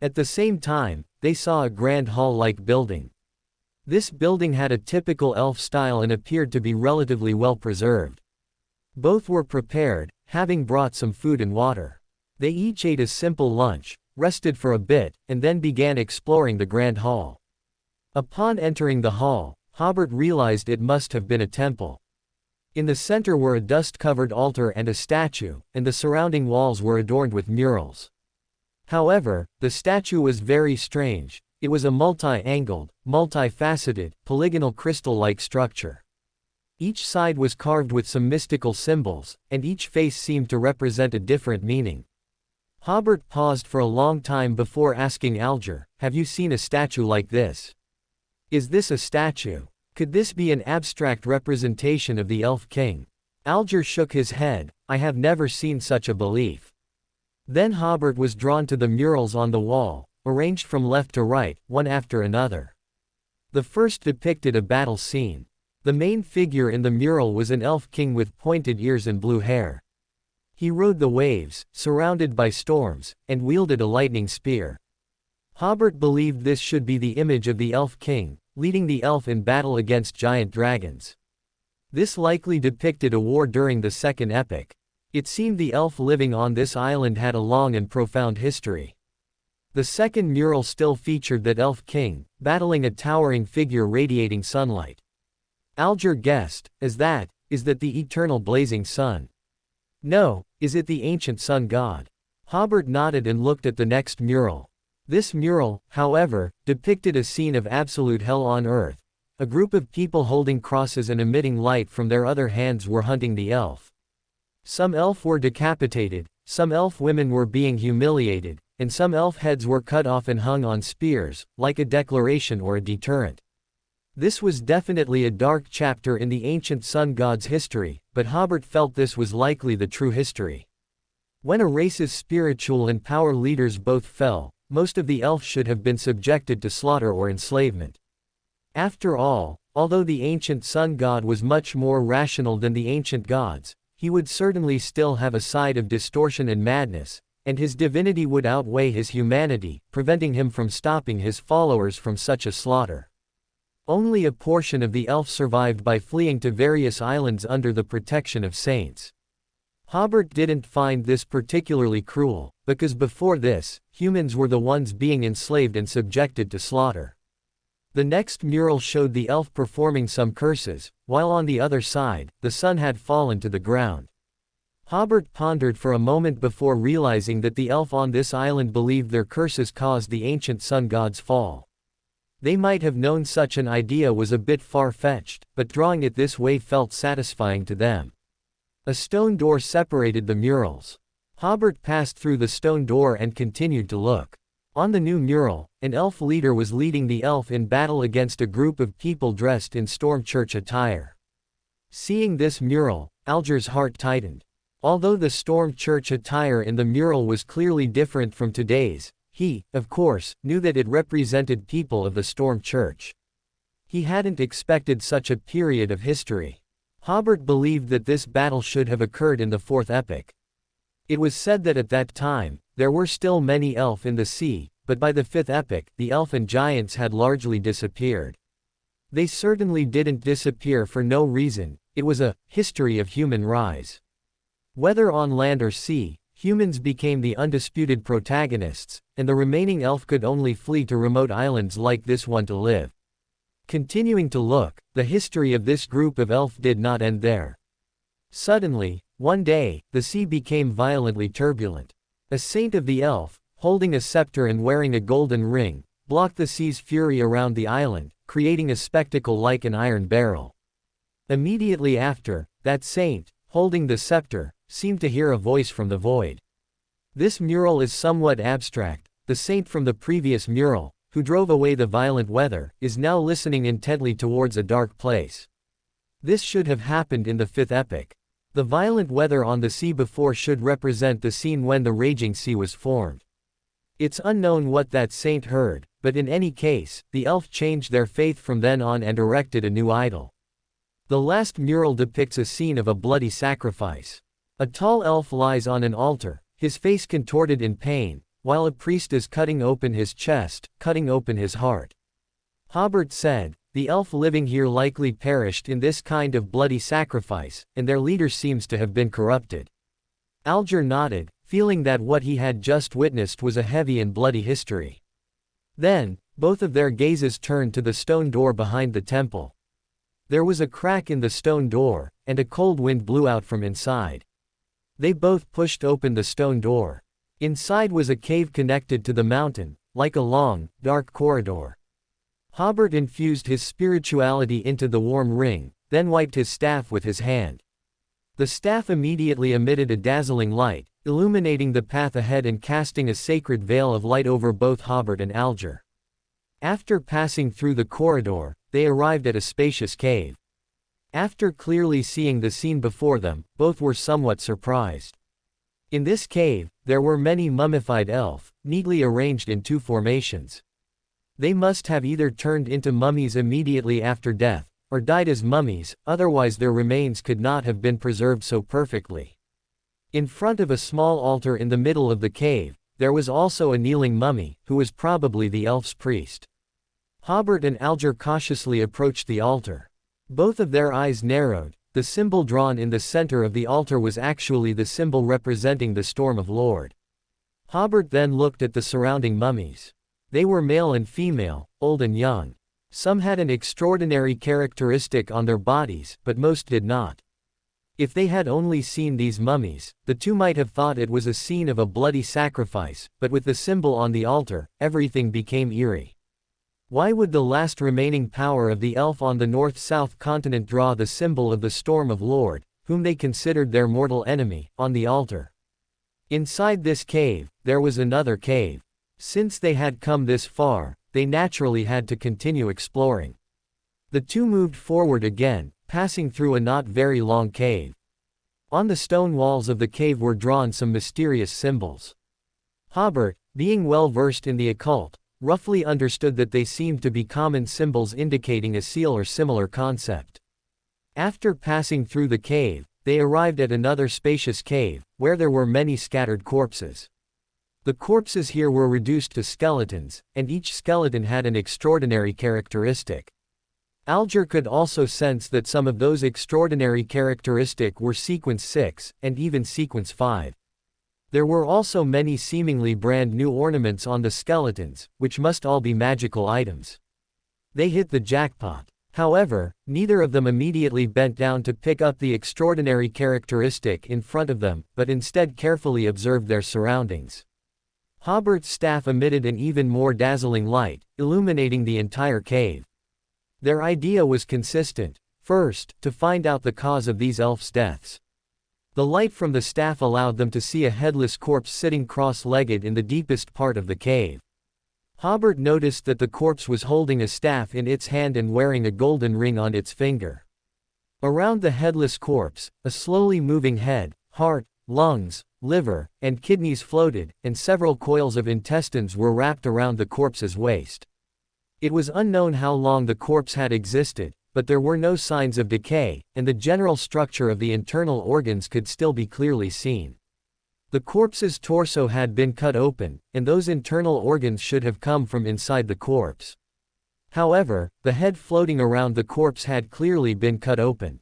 At the same time, they saw a grand hall-like building. This building had a typical elf style and appeared to be relatively well preserved. Both were prepared, having brought some food and water. They each ate a simple lunch, rested for a bit, and then began exploring the grand hall. Upon entering the hall, Hobert realized it must have been a temple. In the center were a dust-covered altar and a statue, and the surrounding walls were adorned with murals. However, the statue was very strange. It was a multi-angled, multi-faceted, polygonal crystal-like structure. Each side was carved with some mystical symbols, and each face seemed to represent a different meaning. Hobert paused for a long time before asking Alger, "Have you seen a statue like this? Is this a statue? Could this be an abstract representation of the Elf King?" Alger shook his head. "I have never seen such a belief." Then Hobert was drawn to the murals on the wall, arranged from left to right, one after another. The first depicted a battle scene. The main figure in the mural was an elf king with pointed ears and blue hair. He rode the waves, surrounded by storms, and wielded a lightning spear. Hobert believed this should be the image of the Elf King, leading the elf in battle against giant dragons. This likely depicted a war during the Second Epoch. It seemed the elf living on this island had a long and profound history. The second mural still featured that Elf King, battling a towering figure radiating sunlight. Alger guessed, is that the eternal blazing sun? No, is it the ancient sun god? Hobert nodded and looked at the next mural. This mural, however, depicted a scene of absolute hell on earth. A group of people holding crosses and emitting light from their other hands were hunting the elf. Some elf were decapitated, some elf women were being humiliated, and some elf heads were cut off and hung on spears, like a declaration or a deterrent. This was definitely a dark chapter in the ancient sun god's history, but Hobert felt this was likely the true history. When a race's spiritual and power leaders both fell, most of the elves should have been subjected to slaughter or enslavement. After all, although the ancient sun god was much more rational than the ancient gods, he would certainly still have a side of distortion and madness, and his divinity would outweigh his humanity, preventing him from stopping his followers from such a slaughter. Only a portion of the elf survived by fleeing to various islands under the protection of saints. Hobert didn't find this particularly cruel, because before this, humans were the ones being enslaved and subjected to slaughter. The next mural showed the elf performing some curses, while on the other side, the sun had fallen to the ground. Hobert pondered for a moment before realizing that the elf on this island believed their curses caused the ancient sun god's fall. They might have known such an idea was a bit far-fetched, but drawing it this way felt satisfying to them. A stone door separated the murals. Hobert passed through the stone door and continued to look. On the new mural, an elf leader was leading the elf in battle against a group of people dressed in storm church attire. Seeing this mural, Alger's heart tightened. Although the storm church attire in the mural was clearly different from today's, he, of course, knew that it represented people of the storm church. He hadn't expected such a period of history. Hobert believed that this battle should have occurred in the fourth epoch. It was said that at that time, there were still many elf in the sea, but by the fifth epoch, the elfin giants had largely disappeared. They certainly didn't disappear for no reason, it was a history of human rise. Whether on land or sea, humans became the undisputed protagonists, and the remaining elf could only flee to remote islands like this one to live. Continuing to look, the history of this group of elf did not end there. Suddenly, one day, the sea became violently turbulent. A saint of the elf, holding a scepter and wearing a golden ring, blocked the sea's fury around the island, creating a spectacle like an iron barrel. Immediately after, that saint, holding the scepter, seemed to hear a voice from the void. This mural is somewhat abstract. The saint from the previous mural, who drove away the violent weather, is now listening intently towards a dark place. This should have happened in the fifth epoch. The violent weather on the sea before should represent the scene when the raging sea was formed. It's unknown what that saint heard, but in any case, the elf changed their faith from then on and erected a new idol. The last mural depicts a scene of a bloody sacrifice. A tall elf lies on an altar, his face contorted in pain, while a priest is cutting open his chest, cutting open his heart. Hobert said, "The elf living here likely perished in this kind of bloody sacrifice, and their leader seems to have been corrupted." Alger nodded, feeling that what he had just witnessed was a heavy and bloody history. Then, both of their gazes turned to the stone door behind the temple. There was a crack in the stone door, and a cold wind blew out from inside. They both pushed open the stone door. Inside was a cave connected to the mountain, like a long, dark corridor. Hobert infused his spirituality into the warm ring, then wiped his staff with his hand. The staff immediately emitted a dazzling light, illuminating the path ahead and casting a sacred veil of light over both Hobert and Alger. After passing through the corridor, they arrived at a spacious cave. After clearly seeing the scene before them, both were somewhat surprised. In this cave, there were many mummified elf, neatly arranged in two formations. They must have either turned into mummies immediately after death, or died as mummies, otherwise their remains could not have been preserved so perfectly. In front of a small altar in the middle of the cave, there was also a kneeling mummy, who was probably the elf's priest. Hobert and Alger cautiously approached the altar. Both of their eyes narrowed. The symbol drawn in the center of the altar was actually the symbol representing the storm of Lord. Hobert then looked at the surrounding mummies. They were male and female, old and young. Some had an extraordinary characteristic on their bodies, but most did not. If they had only seen these mummies, the two might have thought it was a scene of a bloody sacrifice, but with the symbol on the altar, everything became eerie. Why would the last remaining power of the elf on the north-south continent draw the symbol of the storm of Lord, whom they considered their mortal enemy, on the altar? Inside this cave, there was another cave. Since they had come this far, they naturally had to continue exploring. The two moved forward again, passing through a not very long cave. On the stone walls of the cave were drawn some mysterious symbols. Hobert, being well versed in the occult, roughly understood that they seemed to be common symbols indicating a seal or similar concept. After passing through the cave, they arrived at another spacious cave, where there were many scattered corpses. The corpses here were reduced to skeletons, and each skeleton had an extraordinary characteristic. Alger could also sense that some of those extraordinary characteristics were sequence 6, and even sequence 5. There were also many seemingly brand new ornaments on the skeletons, which must all be magical items. They hit the jackpot. However, neither of them immediately bent down to pick up the extraordinary characteristic in front of them, but instead carefully observed their surroundings. Hobert's staff emitted an even more dazzling light, illuminating the entire cave. Their idea was consistent. First, to find out the cause of these elves' deaths. The light from the staff allowed them to see a headless corpse sitting cross-legged in the deepest part of the cave. Hobert noticed that the corpse was holding a staff in its hand and wearing a golden ring on its finger. Around the headless corpse, a slowly moving head, heart, lungs, liver, and kidneys floated, and several coils of intestines were wrapped around the corpse's waist. It was unknown how long the corpse had existed, but there were no signs of decay, and the general structure of the internal organs could still be clearly seen. The corpse's torso had been cut open, and those internal organs should have come from inside the corpse. However, the head floating around the corpse had clearly been cut open.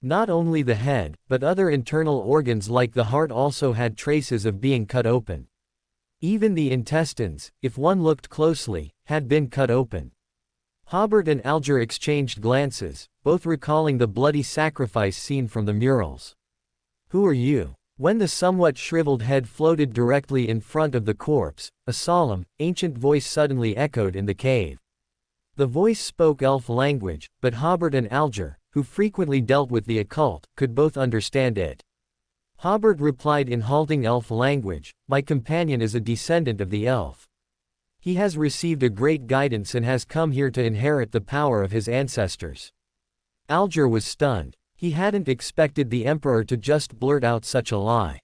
Not only the head, but other internal organs like the heart also had traces of being cut open. Even the intestines, if one looked closely, had been cut open. Hobert and Alger exchanged glances, both recalling the bloody sacrifice scene from the murals. "Who are you?" When the somewhat shriveled head floated directly in front of the corpse, a solemn, ancient voice suddenly echoed in the cave. The voice spoke elf language, but Hobert and Alger, who frequently dealt with the occult, could both understand it. Hobert replied in halting elf language, "My companion is a descendant of the elf. He has received a great guidance and has come here to inherit the power of his ancestors." Alger was stunned. He hadn't expected the Emperor to just blurt out such a lie.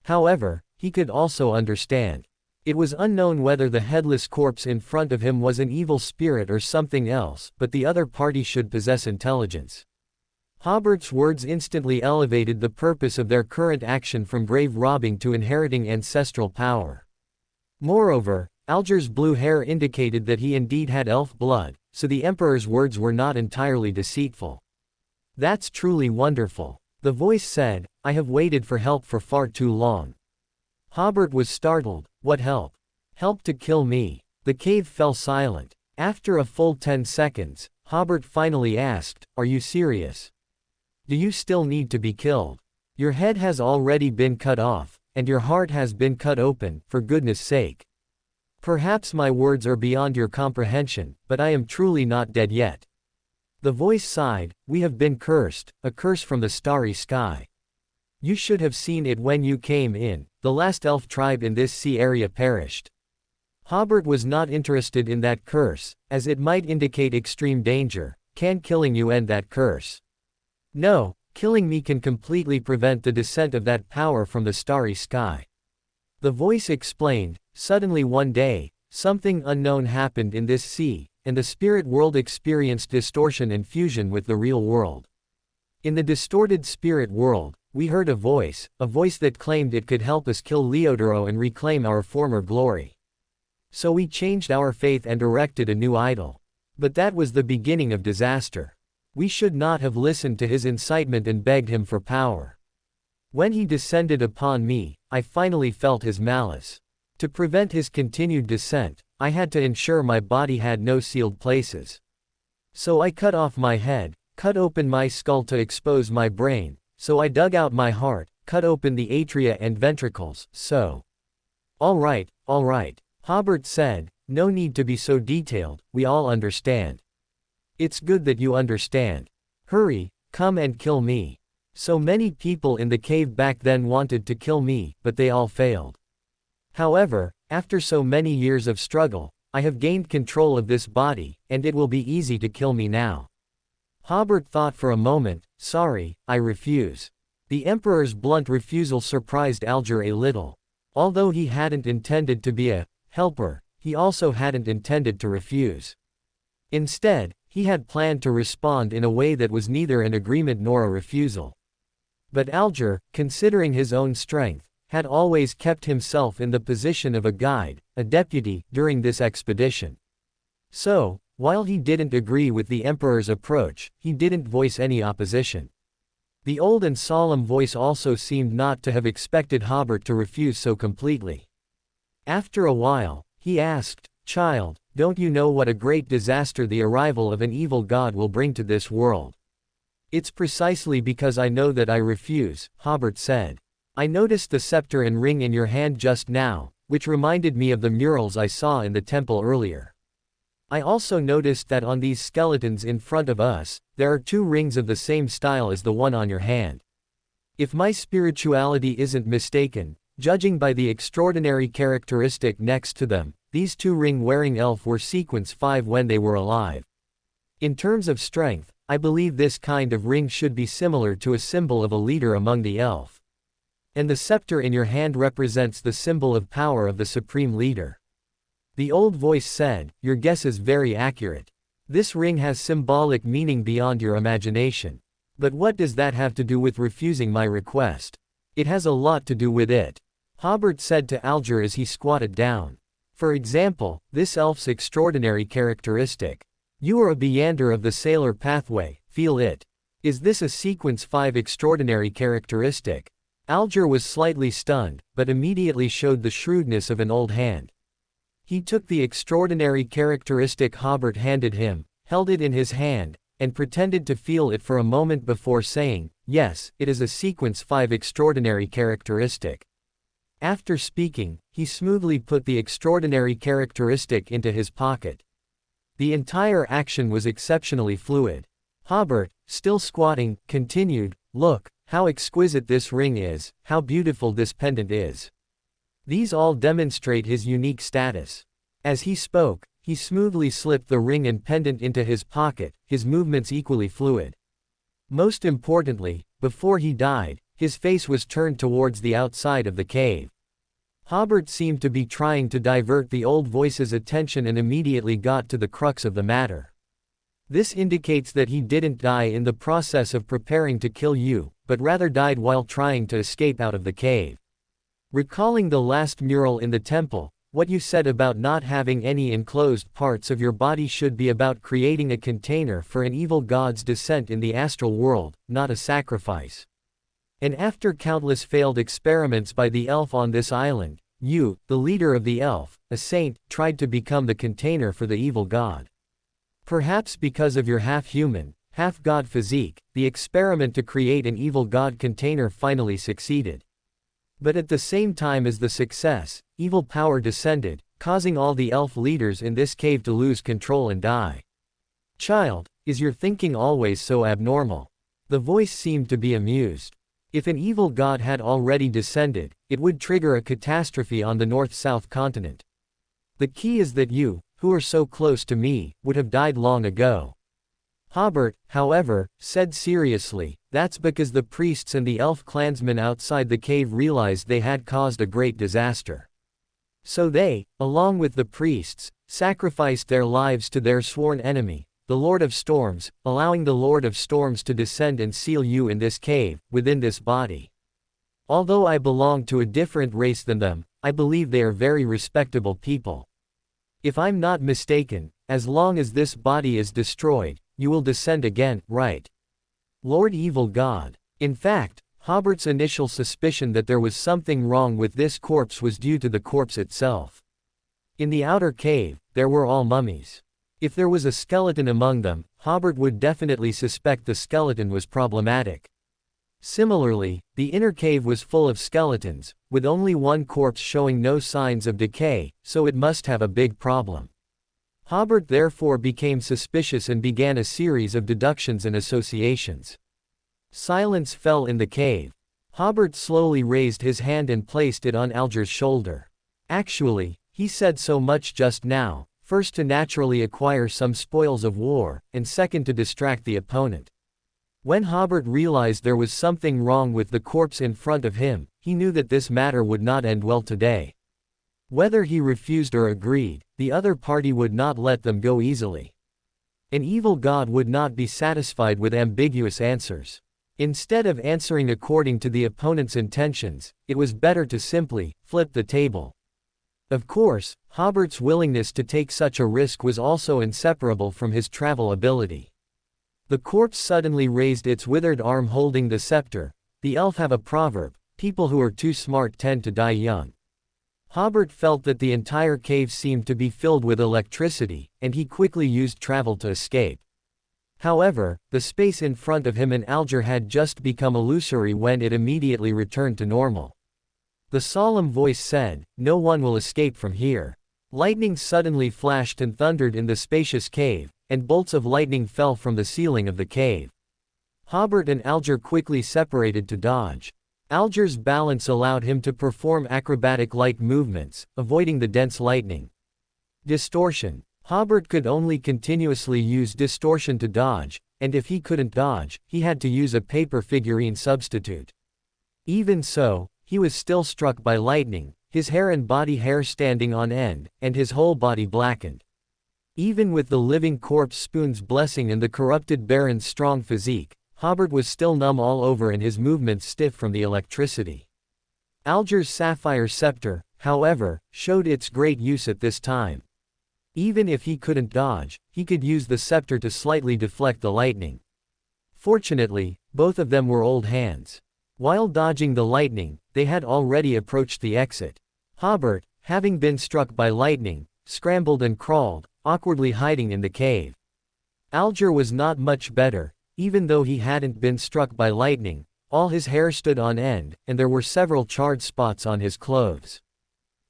However, he could also understand. It was unknown whether the headless corpse in front of him was an evil spirit or something else, but the other party should possess intelligence. Hobert's words instantly elevated the purpose of their current action from grave robbing to inheriting ancestral power. Moreover, Alger's blue hair indicated that he indeed had elf blood, so the Emperor's words were not entirely deceitful. "That's truly wonderful," the voice said. "I have waited for help for far too long." Hobert was startled. "What help?" "Help to kill me." The cave fell silent. After a full 10 seconds, Hobert finally asked, "Are you serious? Do you still need to be killed? Your head has already been cut off, and your heart has been cut open, for goodness sake. Perhaps my words are beyond your comprehension, but I am truly not dead yet." The voice sighed. "We have been cursed, a curse from the starry sky. You should have seen it when you came in. The last elf tribe in this sea area perished." Hobert was not interested in that curse, as it might indicate extreme danger. "Can killing you end that curse?" "No, killing me can completely prevent the descent of that power from the starry sky." The voice explained. "Suddenly one day, something unknown happened in this sea, and the spirit world experienced distortion and fusion with the real world. In the distorted spirit world, we heard a voice that claimed it could help us kill Leodoro and reclaim our former glory. So we changed our faith and erected a new idol. But that was the beginning of disaster. We should not have listened to his incitement and begged him for power. When he descended upon me, I finally felt his malice. To prevent his continued descent, I had to ensure my body had no sealed places. So I cut off my head, cut open my skull to expose my brain, so I dug out my heart, cut open the atria and ventricles, so." All right, Hobert said, "No need to be so detailed, we all understand. It's good that you understand. Hurry, come and kill me." So many people in the cave back then wanted to kill me, but they all failed. However, after so many years of struggle, I have gained control of this body, and it will be easy to kill me now. Hobert thought for a moment. "Sorry, I refuse." The Emperor's blunt refusal surprised Alger a little. Although he hadn't intended to be a helper, he also hadn't intended to refuse. Instead, he had planned to respond in a way that was neither an agreement nor a refusal. But Alger, considering his own strength, had always kept himself in the position of a guide, a deputy, during this expedition. So, while he didn't agree with the emperor's approach, he didn't voice any opposition. The old and solemn voice also seemed not to have expected Hobert to refuse so completely. After a while, he asked, "Child, don't you know what a great disaster the arrival of an evil god will bring to this world?" "It's precisely because I know that I refuse," Hobert said. "I noticed the scepter and ring in your hand just now, which reminded me of the murals I saw in the temple earlier. I also noticed that on these skeletons in front of us, there are 2 rings of the same style as the one on your hand. If my spirituality isn't mistaken, judging by the extraordinary characteristic next to them, these 2 ring-wearing elf were sequence 5 when they were alive. In terms of strength, I believe this kind of ring should be similar to a symbol of a leader among the elf. And the scepter in your hand represents the symbol of power of the supreme leader." The old voice said, "Your guess is very accurate. This ring has symbolic meaning beyond your imagination. But what does that have to do with refusing my request?" "It has a lot to do with it," Hobert said to Alger as he squatted down. "For example, this elf's extraordinary characteristic. You are a Beyander of the Sailor Pathway, feel it. Is this a sequence 5 extraordinary characteristic?" Alger was slightly stunned, but immediately showed the shrewdness of an old hand. He took the extraordinary characteristic Hobert handed him, held it in his hand, and pretended to feel it for a moment before saying, "Yes, it is a sequence 5 extraordinary characteristic." After speaking, he smoothly put the extraordinary characteristic into his pocket. The entire action was exceptionally fluid. Hobert, still squatting, continued, "Look, how exquisite this ring is, how beautiful this pendant is. These all demonstrate his unique status." As he spoke, he smoothly slipped the ring and pendant into his pocket, his movements equally fluid. Most importantly, before he died, his face was turned towards the outside of the cave. Hobert seemed to be trying to divert the old voice's attention and immediately got to the crux of the matter. "This indicates that he didn't die in the process of preparing to kill you, but rather died while trying to escape out of the cave. Recalling the last mural in the temple, what you said about not having any enclosed parts of your body should be about creating a container for an evil god's descent in the astral world, not a sacrifice. And after countless failed experiments by the elf on this island, you, the leader of the elf, a saint, tried to become the container for the evil god. Perhaps because of your half-human, half-god physique, the experiment to create an evil god container finally succeeded. But at the same time as the success, evil power descended, causing all the elf leaders in this cave to lose control and die. Child, is your thinking always so abnormal?" The voice seemed to be amused. "If an evil god had already descended, it would trigger a catastrophe on the North-South continent. The key is that you, who are so close to me, would have died long ago." Hobert, however, said seriously, "That's because the priests and the elf clansmen outside the cave realized they had caused a great disaster. So they, along with the priests, sacrificed their lives to their sworn enemy, the Lord of Storms, allowing the Lord of Storms to descend and seal you in this cave, within this body. Although I belong to a different race than them, I believe they are very respectable people. If I'm not mistaken, as long as this body is destroyed, you will descend again, right? Lord Evil God." In fact, Hobert's initial suspicion that there was something wrong with this corpse was due to the corpse itself. In the outer cave, there were all mummies. If there was a skeleton among them, Hobert would definitely suspect the skeleton was problematic. Similarly, the inner cave was full of skeletons, with only one corpse showing no signs of decay, so it must have a big problem. Hobert therefore became suspicious and began a series of deductions and associations. Silence fell in the cave. Hobert slowly raised his hand and placed it on Alger's shoulder. "Actually, he said so much just now, first to naturally acquire some spoils of war, and second to distract the opponent." When Hobert realized there was something wrong with the corpse in front of him, he knew that this matter would not end well today. Whether he refused or agreed, the other party would not let them go easily. An evil god would not be satisfied with ambiguous answers. Instead of answering according to the opponent's intentions, it was better to simply flip the table. Of course, Hobert's willingness to take such a risk was also inseparable from his travel ability. The corpse suddenly raised its withered arm holding the scepter. The elf have a proverb, people who are too smart tend to die young. Hobert felt that the entire cave seemed to be filled with electricity, and he quickly used travel to escape. However, the space in front of him and Alger had just become illusory when it immediately returned to normal. The solemn voice said, "No one will escape from here." Lightning suddenly flashed and thundered in the spacious cave, and bolts of lightning fell from the ceiling of the cave. Hobert and Alger quickly separated to dodge. Alger's balance allowed him to perform acrobatic-like movements, avoiding the dense lightning. Distortion. Hobert could only continuously use distortion to dodge, and if he couldn't dodge, he had to use a paper figurine substitute. Even so, he was still struck by lightning, his hair and body hair standing on end, and his whole body blackened. Even with the living corpse Spoon's blessing and the corrupted Baron's strong physique, Hobert was still numb all over and his movements stiff from the electricity. Alger's sapphire scepter, however, showed its great use at this time. Even if he couldn't dodge, he could use the scepter to slightly deflect the lightning. Fortunately, both of them were old hands. While dodging the lightning, they had already approached the exit. Hobert, having been struck by lightning, scrambled and crawled, awkwardly hiding in the cave. Alger was not much better. Even though he hadn't been struck by lightning, all his hair stood on end, and there were several charred spots on his clothes.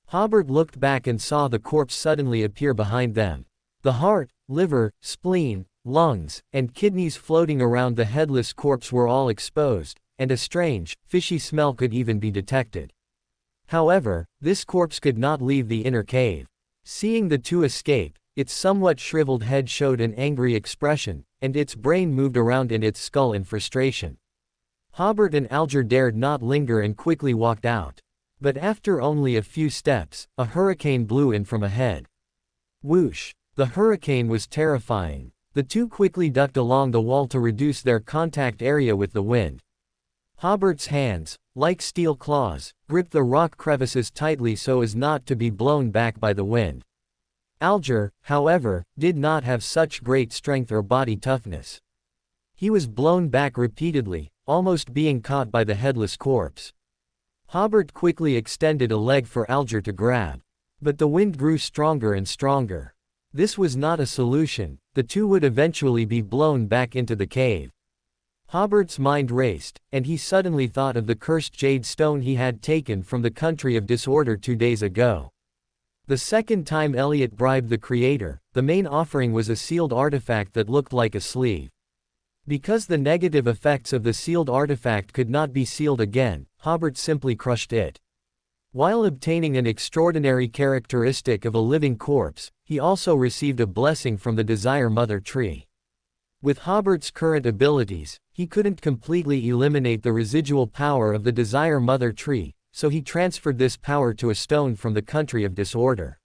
Hobert looked back and saw the corpse suddenly appear behind them. The heart, liver, spleen, lungs, and kidneys floating around the headless corpse were all exposed, and a strange, fishy smell could even be detected. However, this corpse could not leave the inner cave. Seeing the two escape, its somewhat shriveled head showed an angry expression, and its brain moved around in its skull in frustration. Hobert and Alger dared not linger and quickly walked out. But after only a few steps, a hurricane blew in from ahead. Whoosh! The hurricane was terrifying. The two quickly ducked along the wall to reduce their contact area with the wind. Hobert's hands, like steel claws, gripped the rock crevices tightly so as not to be blown back by the wind. Alger, however, did not have such great strength or body toughness. He was blown back repeatedly, almost being caught by the headless corpse. Hobert quickly extended a leg for Alger to grab. But the wind grew stronger and stronger. This was not a solution, the two would eventually be blown back into the cave. Hobert's mind raced, and he suddenly thought of the cursed jade stone he had taken from the country of disorder 2 days ago. The second time Elliot bribed the creator, the main offering was a sealed artifact that looked like a sleeve. Because the negative effects of the sealed artifact could not be sealed again, Hobert simply crushed it. While obtaining an extraordinary characteristic of a living corpse, he also received a blessing from the Desire Mother tree. With Hobert's current abilities, he couldn't completely eliminate the residual power of the Desire Mother tree, so he transferred this power to a stone from the country of disorder.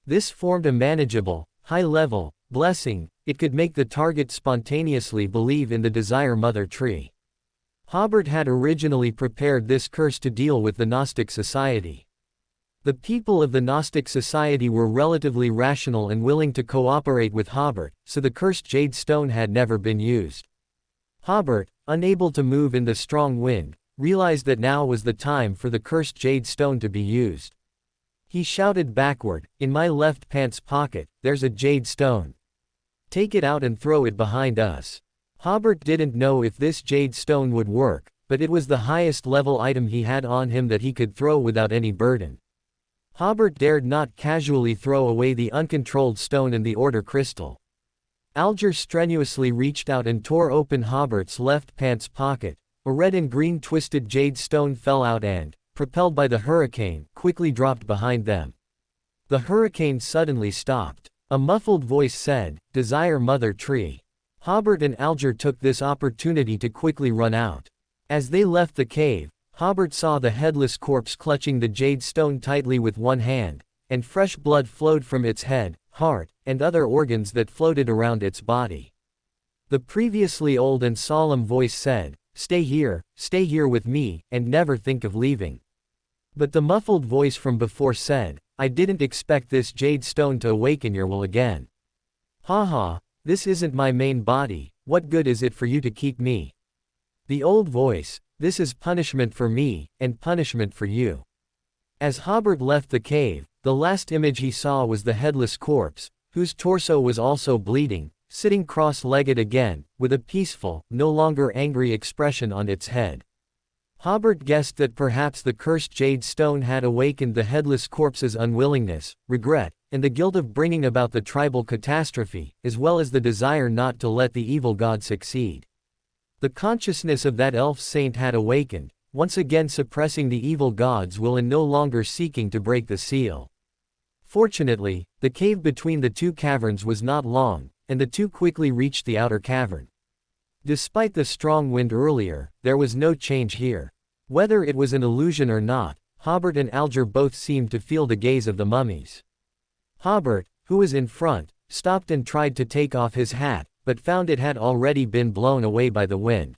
This formed a manageable, high-level blessing. It could make the target spontaneously believe in the Desire Mother tree. Hobert had originally prepared this curse to deal with the Gnostic Society. The people of the Gnostic Society were relatively rational and willing to cooperate with Hobert, so the cursed jade stone had never been used. Hobert, unable to move in the strong wind, realized that now was the time for the cursed jade stone to be used. He shouted backward, "In my left pants pocket, there's a jade stone. Take it out and throw it behind us." Hobert didn't know if this jade stone would work, but it was the highest level item he had on him that he could throw without any burden. Hobert dared not casually throw away the uncontrolled stone and the order crystal. Alger strenuously reached out and tore open Hobert's left pants pocket. A red and green twisted jade stone fell out and, propelled by the hurricane, quickly dropped behind them. The hurricane suddenly stopped. A muffled voice said, "Desire Mother Tree." Hobert and Alger took this opportunity to quickly run out. As they left the cave, Hobert saw the headless corpse clutching the jade stone tightly with one hand, and fresh blood flowed from its head, heart, and other organs that floated around its body. The previously old and solemn voice said, stay here with me, and never think of leaving." But the muffled voice from before said, "I didn't expect this jade stone to awaken your will again. Haha, this isn't my main body, what good is it for you to keep me?" The old voice, "This is punishment for me, and punishment for you." As Hobert left the cave, the last image he saw was the headless corpse, whose torso was also bleeding, sitting cross-legged again, with a peaceful, no longer angry expression on its head. Hobert guessed that perhaps the cursed jade stone had awakened the headless corpse's unwillingness, regret, and the guilt of bringing about the tribal catastrophe, as well as the desire not to let the evil god succeed. The consciousness of that elf saint had awakened, once again suppressing the evil god's will and no longer seeking to break the seal. Fortunately, the cave between the two caverns was not long, and the two quickly reached the outer cavern. Despite the strong wind earlier, there was no change here. Whether it was an illusion or not, Hobert and Alger both seemed to feel the gaze of the mummies. Hobert, who was in front, stopped and tried to take off his hat, but found it had already been blown away by the wind.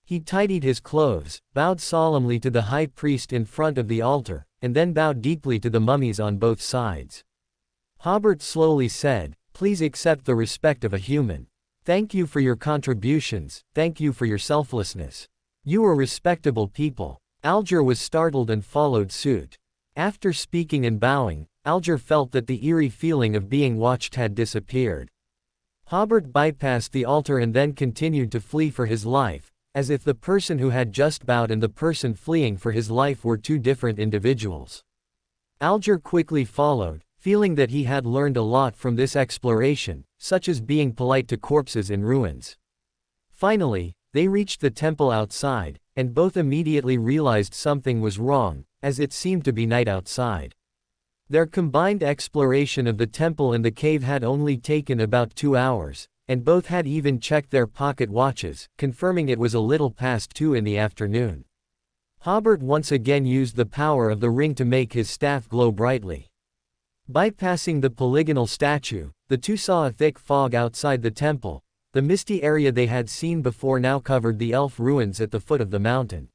He tidied his clothes, bowed solemnly to the high priest in front of the altar, and then bowed deeply to the mummies on both sides. Hobert slowly said, "Please accept the respect of a human. Thank you for your contributions, thank you for your selflessness. You are respectable people." Alger was startled and followed suit. After speaking and bowing, Alger felt that the eerie feeling of being watched had disappeared. Hobert bypassed the altar and then continued to flee for his life, as if the person who had just bowed and the person fleeing for his life were two different individuals. Alger quickly followed, feeling that he had learned a lot from this exploration, such as being polite to corpses in ruins. Finally, they reached the temple outside, and both immediately realized something was wrong, as it seemed to be night outside. Their combined exploration of the temple and the cave had only taken about 2 hours, and both had even checked their pocket watches, confirming it was a little past 2 in the afternoon. Hobert once again used the power of the ring to make his staff glow brightly. Bypassing the polygonal statue, the two saw a thick fog outside the temple. The misty area they had seen before now covered the elf ruins at the foot of the mountain.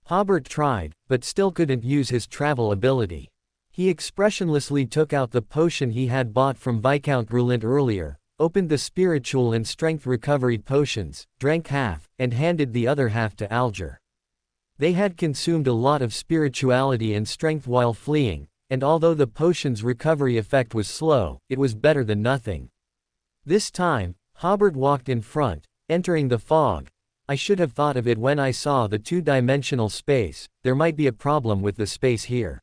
Hobert tried, but still couldn't use his travel ability. He expressionlessly took out the potion he had bought from Viscount Roulant earlier, opened the spiritual and strength recovery potions, drank half, and handed the other half to Alger. They had consumed a lot of spirituality and strength while fleeing, and although the potion's recovery effect was slow, it was better than nothing. This time, Hobert walked in front, entering the fog. "I should have thought of it when I saw the two-dimensional space. There might be a problem with the space here.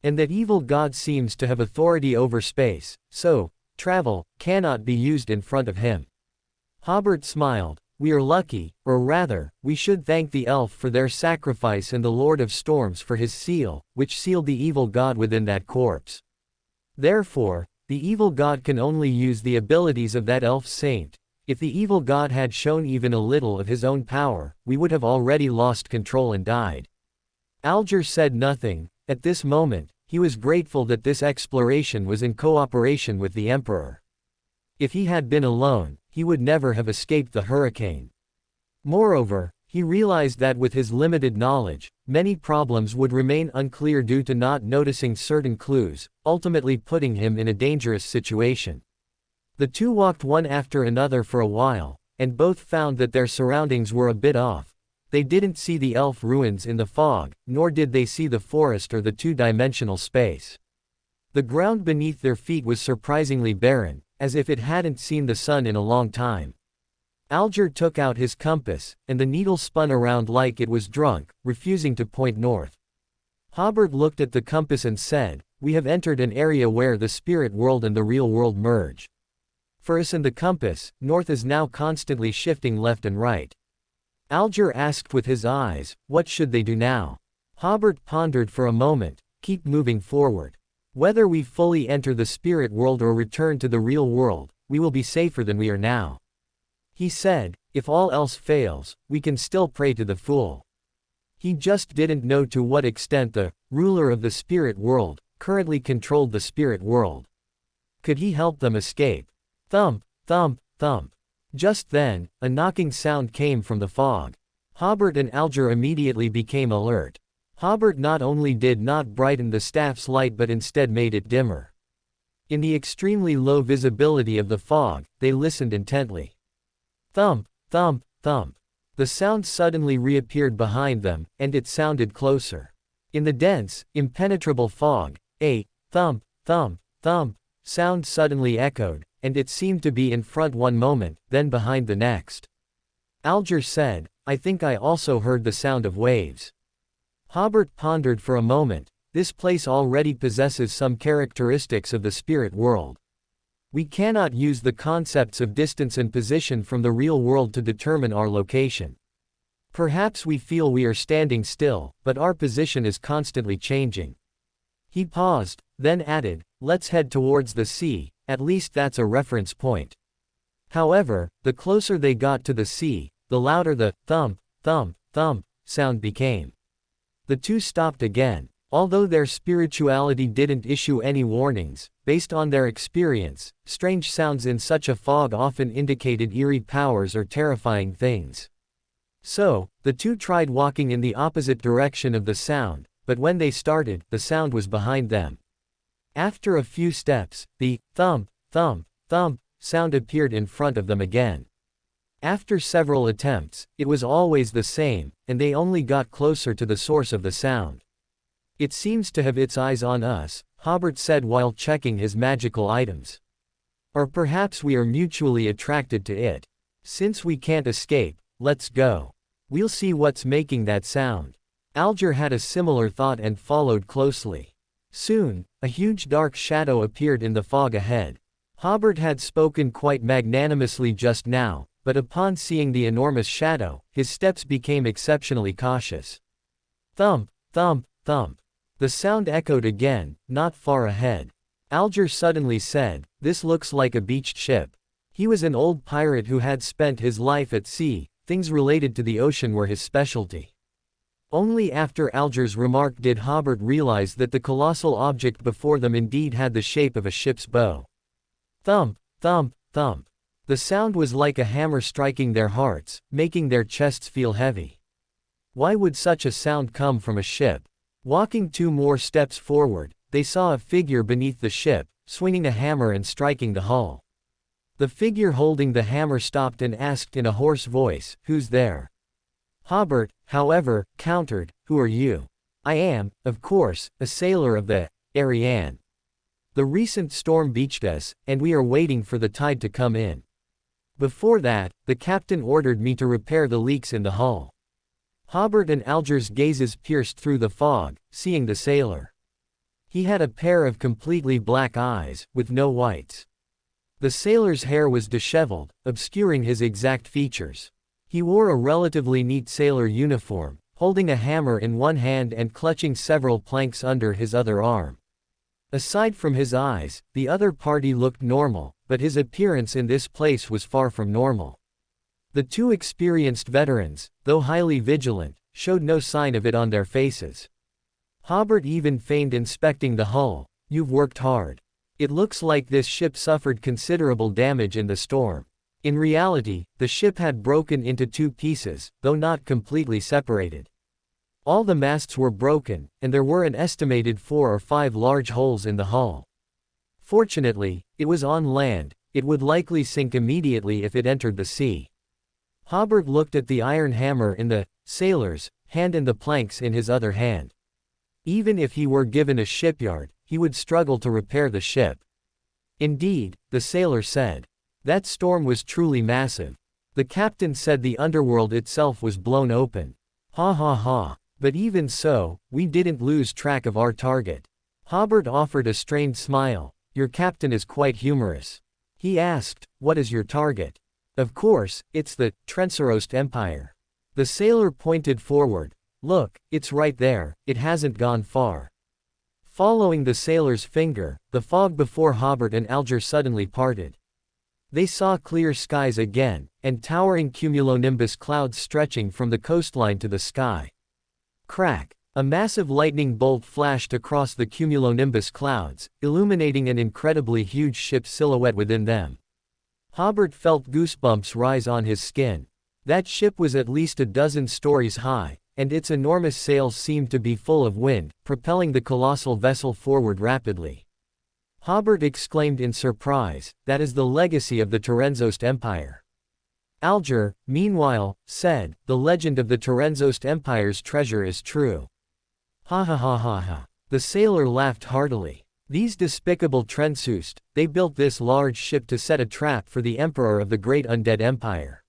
And that evil god seems to have authority over space, so travel cannot be used in front of him." Hobert smiled. "We are lucky, or rather, we should thank the elf for their sacrifice and the Lord of Storms for his seal, which sealed the evil god within that corpse. Therefore, the evil god can only use the abilities of that elf saint. If the evil god had shown even a little of his own power, we would have already lost control and died." Alger said nothing. At this moment, he was grateful that this exploration was in cooperation with the Emperor. If he had been alone, he would never have escaped the hurricane. Moreover, he realized that with his limited knowledge, many problems would remain unclear due to not noticing certain clues, ultimately putting him in a dangerous situation. The two walked one after another for a while, and both found that their surroundings were a bit off. They didn't see the elf ruins in the fog, nor did they see the forest or the two-dimensional space. The ground beneath their feet was surprisingly barren, as if it hadn't seen the sun in a long time. Alger took out his compass, and the needle spun around like it was drunk, refusing to point north. Hobert looked at the compass and said, "We have entered an area where the spirit world and the real world merge. For us and the compass, north is now constantly shifting left and right." Alger asked with his eyes, "What should they do now?" Hobert pondered for a moment. "Keep moving forward. Whether we fully enter the spirit world or return to the real world, we will be safer than we are now." He said, "If all else fails, we can still pray to the fool." He just didn't know to what extent the ruler of the spirit world currently controlled the spirit world. Could he help them escape? Thump, thump, thump. Just then, a knocking sound came from the fog. Hobert and Alger immediately became alert. Hobert not only did not brighten the staff's light but instead made it dimmer. In the extremely low visibility of the fog, they listened intently. Thump, thump, thump. The sound suddenly reappeared behind them, and it sounded closer. In the dense, impenetrable fog, a thump, thump, thump sound suddenly echoed, and it seemed to be in front one moment, then behind the next. Alger said, "I think I also heard the sound of waves." Hobert pondered for a moment. This place already possesses some characteristics of the spirit world. We cannot use the concepts of distance and position from the real world to determine our location. Perhaps we feel we are standing still, but our position is constantly changing. He paused, then added, "Let's head towards the sea, at least that's a reference point." However, the closer they got to the sea, the louder the thump, thump, thump sound became. The two stopped again. Although their spirituality didn't issue any warnings, based on their experience, strange sounds in such a fog often indicated eerie powers or terrifying things. So, the two tried walking in the opposite direction of the sound, but when they started, the sound was behind them. After a few steps, the thump, thump, thump sound appeared in front of them again. After several attempts, it was always the same, and they only got closer to the source of the sound. "It seems to have its eyes on us," Hobert said while checking his magical items. "Or perhaps we are mutually attracted to it. Since we can't escape, let's go. We'll see what's making that sound." Alger had a similar thought and followed closely. Soon, a huge dark shadow appeared in the fog ahead. Hobert had spoken quite magnanimously just now, but upon seeing the enormous shadow, his steps became exceptionally cautious. Thump, thump, thump. The sound echoed again, not far ahead. Alger suddenly said, "This looks like a beached ship." He was an old pirate who had spent his life at sea. Things related to the ocean were his specialty. Only after Alger's remark did Hobert realize that the colossal object before them indeed had the shape of a ship's bow. Thump, thump, thump. The sound was like a hammer striking their hearts, making their chests feel heavy. Why would such a sound come from a ship? Walking 2 more steps forward, they saw a figure beneath the ship, swinging a hammer and striking the hull. The figure holding the hammer stopped and asked in a hoarse voice, "Who's there?" Hobert, however, countered, "Who are you?" "I am, of course, a sailor of the Ariane. The recent storm beached us, and we are waiting for the tide to come in. Before that, the captain ordered me to repair the leaks in the hull." Hobert and Alger's gazes pierced through the fog, seeing the sailor. He had a pair of completely black eyes, with no whites. The sailor's hair was disheveled, obscuring his exact features. He wore a relatively neat sailor uniform, holding a hammer in one hand and clutching several planks under his other arm. Aside from his eyes, the other party looked normal, but his appearance in this place was far from normal. The two experienced veterans, though highly vigilant, showed no sign of it on their faces. Hobert even feigned inspecting the hull. "You've worked hard. It looks like this ship suffered considerable damage in the storm." In reality, the ship had broken into 2 pieces, though not completely separated. All the masts were broken, and there were an estimated 4 or 5 large holes in the hull. Fortunately, it was on land. It would likely sink immediately if it entered the sea. Hobert looked at the iron hammer in the sailor's hand and the planks in his other hand. Even if he were given a shipyard, he would struggle to repair the ship. "Indeed," the sailor said. "That storm was truly massive. The captain said the underworld itself was blown open." "Ha ha ha. But even so, we didn't lose track of our target." Hobert offered a strained smile. "Your captain is quite humorous." He asked, "What is your target?" "Of course, it's the Trenserost Empire." The sailor pointed forward. "Look, it's right there, it hasn't gone far." Following the sailor's finger, the fog before Hobert and Alger suddenly parted. They saw clear skies again, and towering cumulonimbus clouds stretching from the coastline to the sky. Crack! A massive lightning bolt flashed across the cumulonimbus clouds, illuminating an incredibly huge ship's silhouette within them. Hobert felt goosebumps rise on his skin. That ship was at least a dozen stories high, and its enormous sails seemed to be full of wind, propelling the colossal vessel forward rapidly. Hobert exclaimed in surprise, "That is the legacy of the Terenzost Empire." Alger, meanwhile, said, "The legend of the Terenzost Empire's treasure is true." Ha ha ha ha ha. The sailor laughed heartily. These despicable Trensust, they built this large ship to set a trap for the emperor of the great undead empire.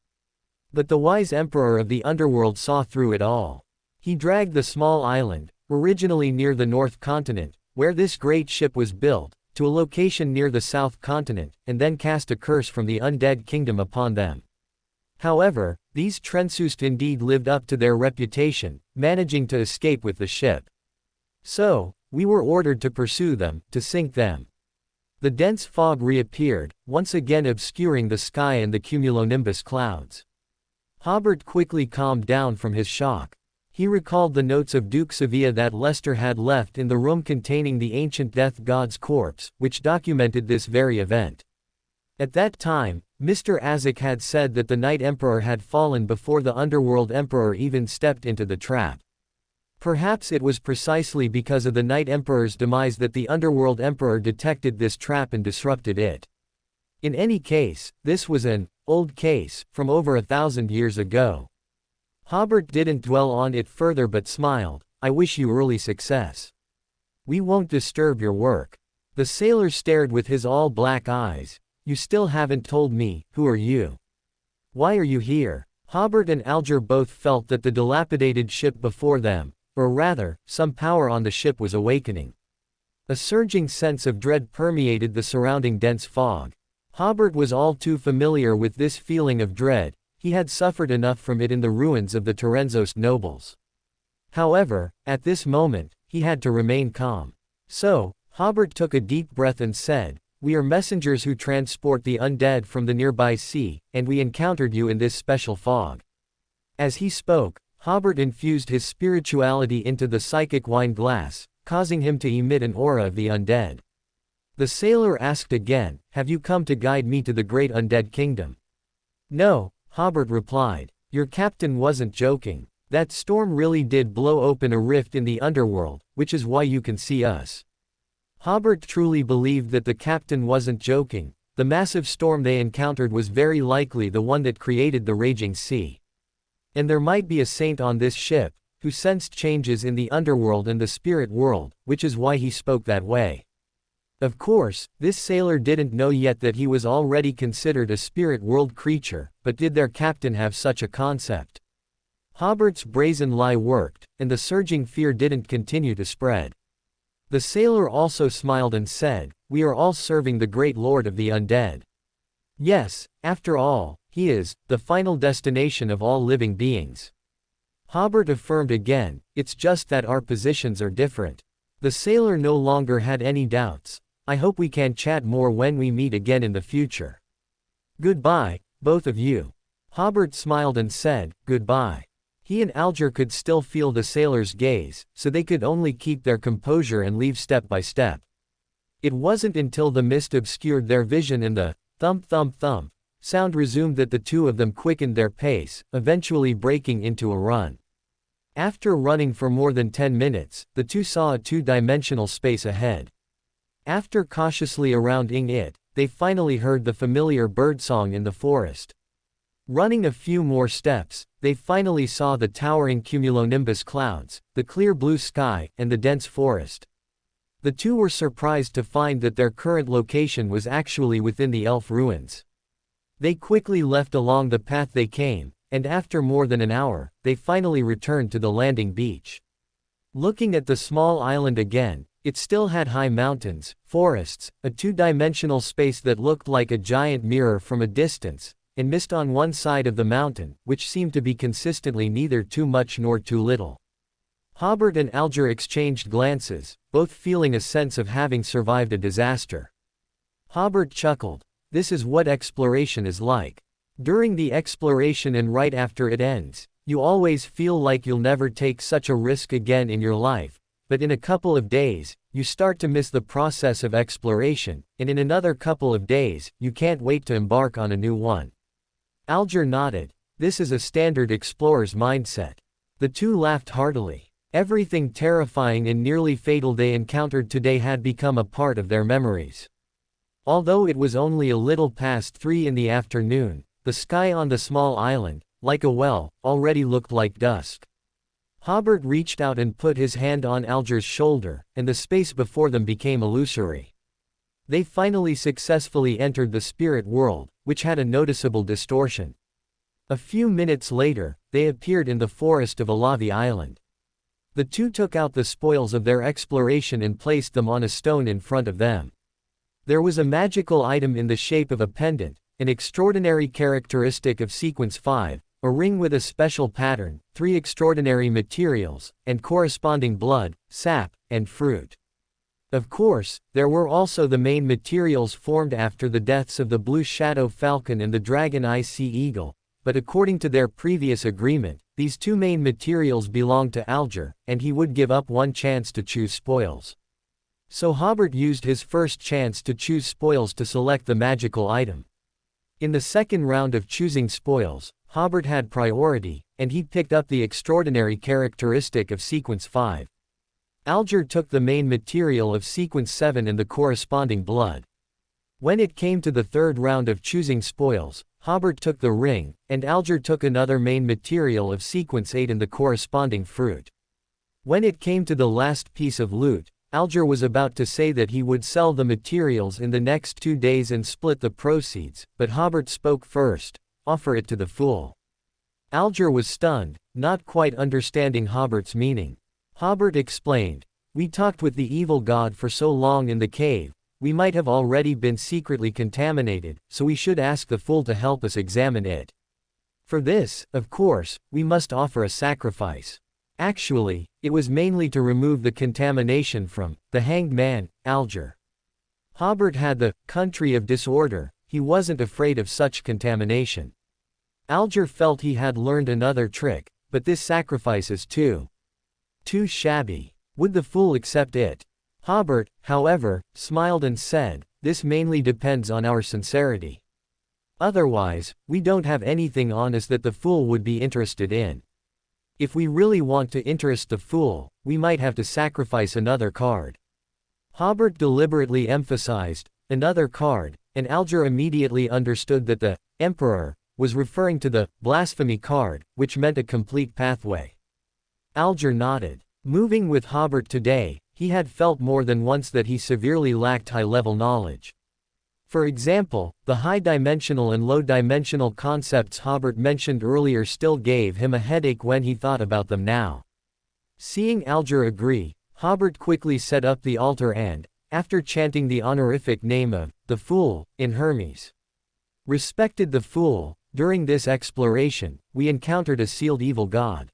But the wise emperor of the underworld saw through it all. He dragged the small island, originally near the North Continent, where this great ship was built, to a location near the South Continent, and then cast a curse from the undead kingdom upon them. However, these Trensust indeed lived up to their reputation, managing to escape with the ship. So, we were ordered to pursue them, to sink them. The dense fog reappeared, once again obscuring the sky and the cumulonimbus clouds. Hobert quickly calmed down from his shock. He recalled the notes of Duke Sevilla that Lester had left in the room containing the ancient death god's corpse, which documented this very event. At that time, Mr. Azek had said that the Night Emperor had fallen before the Underworld Emperor even stepped into the trap. Perhaps it was precisely because of the Night Emperor's demise that the Underworld Emperor detected this trap and disrupted it. In any case, this was an old case, from over 1,000 years ago. Hobert didn't dwell on it further but smiled. "I wish you early success. We won't disturb your work." The sailor stared with his all-black eyes. "You still haven't told me, who are you? Why are you here?" Hobert and Alger both felt that the dilapidated ship before them, or rather, some power on the ship was awakening. A surging sense of dread permeated the surrounding dense fog. Hobert was all too familiar with this feeling of dread. He had suffered enough from it in the ruins of the Terenzost nobles. However, at this moment, he had to remain calm. So, Hobert took a deep breath and said, "We are messengers who transport the undead from the nearby sea, and we encountered you in this special fog." As he spoke, Hobert infused his spirituality into the psychic wine glass, causing him to emit an aura of the undead. The sailor asked again, "Have you come to guide me to the great undead kingdom?" "No," Hobert replied. "Your captain wasn't joking. That storm really did blow open a rift in the underworld, which is why you can see us." Hobert truly believed that the captain wasn't joking. The massive storm they encountered was very likely the one that created the raging sea. And there might be a saint on this ship, who sensed changes in the underworld and the spirit world, which is why he spoke that way. Of course, this sailor didn't know yet that he was already considered a spirit world creature, but did their captain have such a concept? Hobert's brazen lie worked, and the surging fear didn't continue to spread. The sailor also smiled and said, "We are all serving the great lord of the undead. Yes, after all, he is the final destination of all living beings." Hobert affirmed again, "It's just that our positions are different." The sailor no longer had any doubts. "I hope we can chat more when we meet again in the future." "Goodbye, both of you." Hobert smiled and said, "Goodbye." He and Alger could still feel the sailor's gaze, so they could only keep their composure and leave step by step. It wasn't until the mist obscured their vision and the thump thump thump sound resumed that the two of them quickened their pace, eventually breaking into a run. After running for more than 10 minutes, the two saw a two-dimensional space ahead. After cautiously surrounding it, they finally heard the familiar birdsong in the forest. Running a few more steps, they finally saw the towering cumulonimbus clouds, the clear blue sky, and the dense forest. The two were surprised to find that their current location was actually within the elf ruins. They quickly left along the path they came, and after more than an hour, they finally returned to the landing beach. Looking at the small island again, it still had high mountains, forests, a two-dimensional space that looked like a giant mirror from a distance, and mist on one side of the mountain, which seemed to be consistently neither too much nor too little. Hobert and Alger exchanged glances, both feeling a sense of having survived a disaster. Hobert chuckled. "This is what exploration is like. During the exploration and right after it ends, you always feel like you'll never take such a risk again in your life, but in a couple of days, you start to miss the process of exploration, and in another couple of days, you can't wait to embark on a new one." Alger nodded. This is a standard explorer's mindset. The two laughed heartily. Everything terrifying and nearly fatal they encountered today had become a part of their memories. Although it was only a little past 3 in the afternoon, the sky on the small island, like a well, already looked like dusk. Hobert reached out and put his hand on Alger's shoulder, and the space before them became illusory. They finally successfully entered the spirit world, which had a noticeable distortion. A few minutes later, they appeared in the forest of Alavi Island. The two took out the spoils of their exploration and placed them on a stone in front of them. There was a magical item in the shape of a pendant, an extraordinary characteristic of Sequence 5, a ring with a special pattern, 3 extraordinary materials, and corresponding blood, sap, and fruit. Of course, there were also the main materials formed after the deaths of the Blue Shadow Falcon and the Dragon Eye Sea Eagle, but according to their previous agreement, these 2 main materials belonged to Alger, and he would give up 1 chance to choose spoils. So Hobert used his first chance to choose spoils to select the magical item. In the second round of choosing spoils, Hobert had priority, and he picked up the extraordinary characteristic of Sequence 5. Alger took the main material of Sequence 7 and the corresponding blood. When it came to the third round of choosing spoils, Hobert took the ring, and Alger took another main material of Sequence 8 and the corresponding fruit. When it came to the last piece of loot, Alger was about to say that he would sell the materials in the next 2 days and split the proceeds, but Hobert spoke first: "Offer it to the fool." Alger was stunned, not quite understanding Hobert's meaning. Hobert explained, "We talked with the evil god for so long in the cave, we might have already been secretly contaminated, so we should ask the fool to help us examine it. For this, of course, we must offer a sacrifice. Actually, it was mainly to remove the contamination from the hanged man, Alger." Hobert had the country of disorder, he wasn't afraid of such contamination. Alger felt he had learned another trick, but this sacrifice is too shabby. Would the fool accept it? Hobert, however, smiled and said, "This mainly depends on our sincerity. Otherwise, we don't have anything on us that the fool would be interested in. If we really want to interest the fool, we might have to sacrifice another card." Hobert deliberately emphasized, "another card," and Alger immediately understood that the Emperor was referring to the blasphemy card, which meant a complete pathway. Alger nodded. Moving with Hobert today, he had felt more than once that he severely lacked high-level knowledge. For example, the high-dimensional and low-dimensional concepts Hobert mentioned earlier still gave him a headache when he thought about them now. Seeing Alger agree, Hobert quickly set up the altar and, after chanting the honorific name of the Fool in Hermes, respected the Fool. "During this exploration, we encountered a sealed evil god.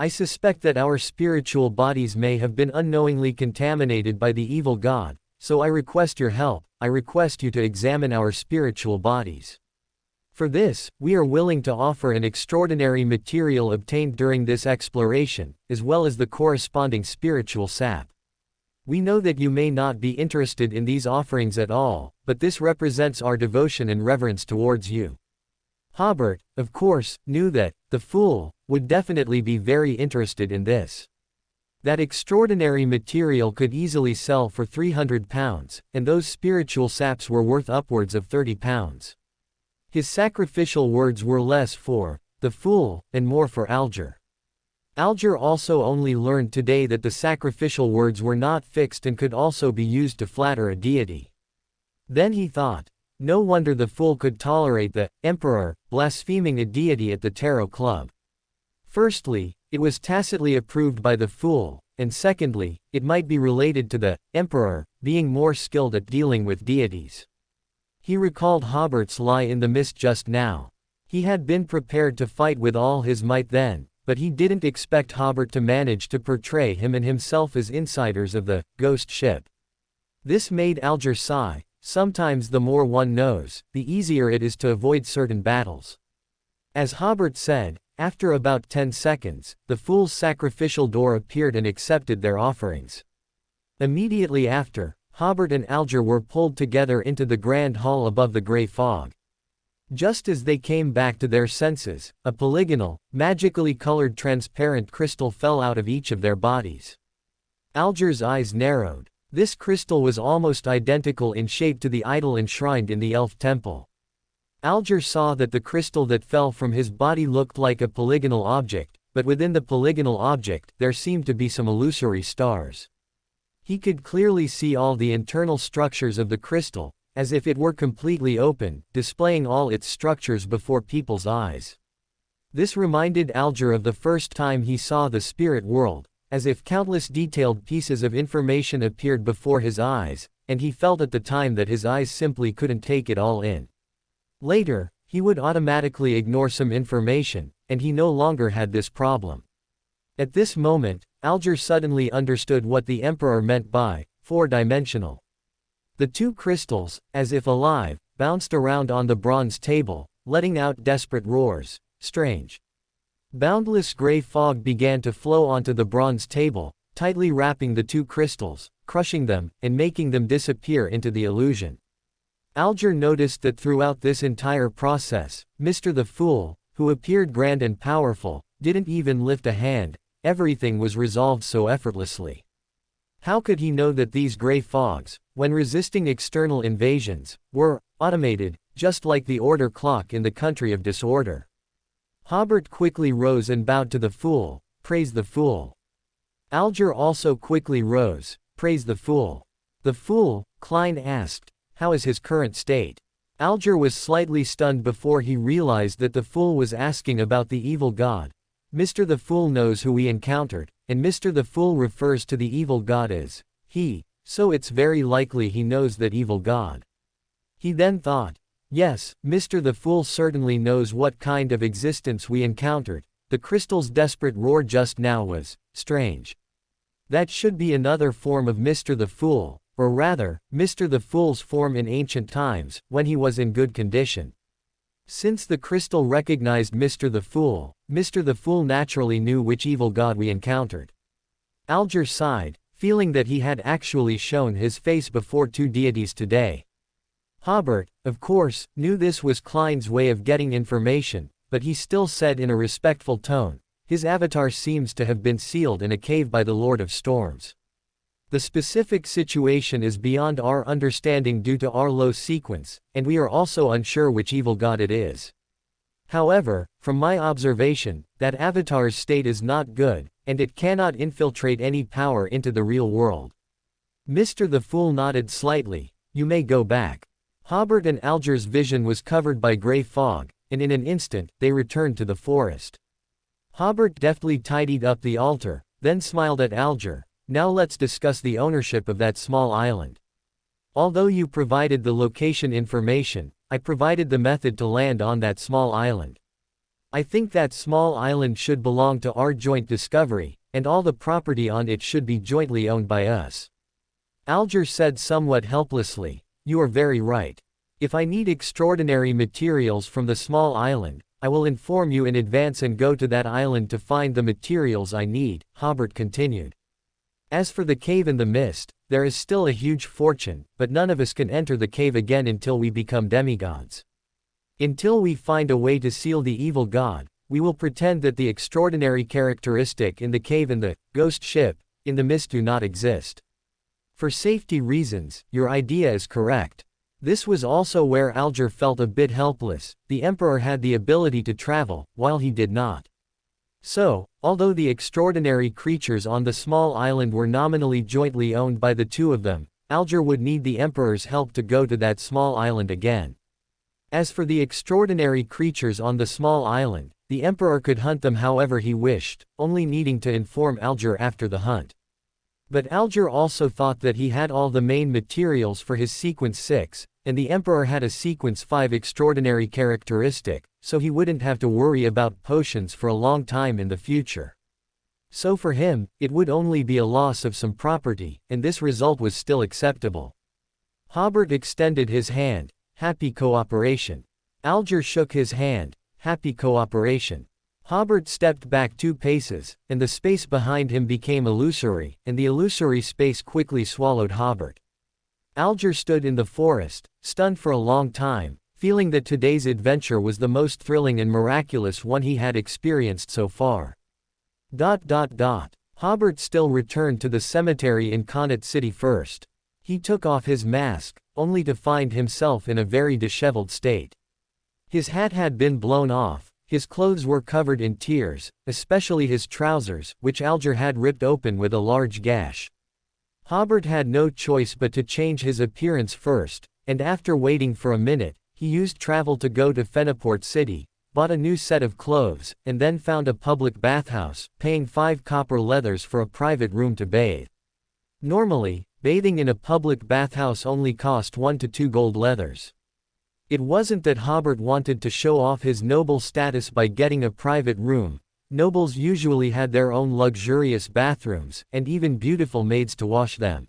I suspect that our spiritual bodies may have been unknowingly contaminated by the evil god, so I request your help. I request you to examine our spiritual bodies. For this, we are willing to offer an extraordinary material obtained during this exploration, as well as the corresponding spiritual sap. We know that you may not be interested in these offerings at all, but this represents our devotion and reverence towards you." Hobert, of course, knew that the fool would definitely be very interested in this. That extraordinary material could easily sell for £300, and those spiritual saps were worth upwards of £30. His sacrificial words were less for the fool, and more for Alger. Alger also only learned today that the sacrificial words were not fixed and could also be used to flatter a deity. Then he thought, no wonder the fool could tolerate the Emperor blaspheming a deity at the Tarot Club. Firstly, it was tacitly approved by the fool, and secondly, it might be related to the Emperor being more skilled at dealing with deities. He recalled Hobert's lie in the mist just now. He had been prepared to fight with all his might then, but he didn't expect Hobert to manage to portray him and himself as insiders of the ghost ship. This made Alger sigh. Sometimes the more one knows, the easier it is to avoid certain battles. As Hobert said, after about 10 seconds, the fool's sacrificial door appeared and accepted their offerings. Immediately after, Hobert and Alger were pulled together into the grand hall above the grey fog. Just as they came back to their senses, a polygonal, magically colored transparent crystal fell out of each of their bodies. Alger's eyes narrowed. This crystal was almost identical in shape to the idol enshrined in the elf temple. Alger saw that the crystal that fell from his body looked like a polygonal object, but within the polygonal object, there seemed to be some illusory stars. He could clearly see all the internal structures of the crystal, as if it were completely open, displaying all its structures before people's eyes. This reminded Alger of the first time he saw the spirit world, as if countless detailed pieces of information appeared before his eyes, and he felt at the time that his eyes simply couldn't take it all in. Later, he would automatically ignore some information, and he no longer had this problem. At this moment, Alger suddenly understood what the Emperor meant by four-dimensional. The two crystals, as if alive, bounced around on the bronze table, letting out desperate roars. Strange. Boundless gray fog began to flow onto the bronze table, tightly wrapping the two crystals, crushing them, and making them disappear into the illusion. Alger noticed that throughout this entire process, Mr. the Fool, who appeared grand and powerful, didn't even lift a hand. Everything was resolved so effortlessly. How could he know that these gray fogs, when resisting external invasions, were automated, just like the order clock in the country of disorder? Hobert quickly rose and bowed to the Fool. Praise the Fool. Alger also quickly rose. Praise the Fool. The Fool, Klein asked, how is his current state? Alger was slightly stunned before he realized that the Fool was asking about the evil god. Mr. the Fool knows who we encountered, and Mr. the Fool refers to the evil god as he, so it's very likely he knows that evil god. He then thought, yes, Mr. the Fool certainly knows what kind of existence we encountered. The crystal's desperate roar just now was strange. That should be another form of Mr. the Fool, or rather, Mr. the Fool's form in ancient times, when he was in good condition. Since the crystal recognized Mr. the Fool naturally knew which evil god we encountered. Alger sighed, feeling that he had actually shown his face before two deities today. Hobert, of course, knew this was Klein's way of getting information, but he still said in a respectful tone, his avatar seems to have been sealed in a cave by the Lord of Storms. The specific situation is beyond our understanding due to our low sequence, and we are also unsure which evil god it is. However, from my observation, that avatar's state is not good, and it cannot infiltrate any power into the real world. Mr. the Fool nodded slightly. You may go back. Hobert and Alger's vision was covered by gray fog, and in an instant, they returned to the forest. Hobert deftly tidied up the altar, then smiled at Alger. Now let's discuss the ownership of that small island. Although you provided the location information, I provided the method to land on that small island. I think that small island should belong to our joint discovery, and all the property on it should be jointly owned by us. Alger said somewhat helplessly, you are very right. If I need extraordinary materials from the small island, I will inform you in advance and go to that island to find the materials I need, Hobert continued. As for the cave in the mist, there is still a huge fortune, but none of us can enter the cave again until we become demigods. Until we find a way to seal the evil god, we will pretend that the extraordinary characteristic in the cave and the ghost ship in the mist do not exist. For safety reasons, your idea is correct. This was also where Alger felt a bit helpless. The Emperor had the ability to travel, while he did not. So, although the extraordinary creatures on the small island were nominally jointly owned by the two of them, Alger would need the Emperor's help to go to that small island again. As for the extraordinary creatures on the small island, the Emperor could hunt them however he wished, only needing to inform Alger after the hunt. But Alger also thought that he had all the main materials for his Sequence 6, and the Emperor had a Sequence 5 extraordinary characteristic, so he wouldn't have to worry about potions for a long time in the future. So for him, it would only be a loss of some property, and this result was still acceptable. Hobert extended his hand. Happy cooperation. Alger shook his hand. Happy cooperation. Hobert stepped back 2 paces, and the space behind him became illusory, and the illusory space quickly swallowed Hobert. Alger stood in the forest, stunned for a long time, feeling that today's adventure was the most thrilling and miraculous one he had experienced so far. Hobert still returned to the cemetery in Connaught City first. He took off his mask, only to find himself in a very disheveled state. His hat had been blown off, his clothes were covered in tears, especially his trousers, which Alger had ripped open with a large gash. Hobert had no choice but to change his appearance first, and after waiting for a minute, he used travel to go to Feniport City, bought a new set of clothes, and then found a public bathhouse, paying 5 copper leathers for a private room to bathe. Normally, bathing in a public bathhouse only cost 1 to 2 gold leathers. It wasn't that Hobert wanted to show off his noble status by getting a private room. Nobles usually had their own luxurious bathrooms, and even beautiful maids to wash them.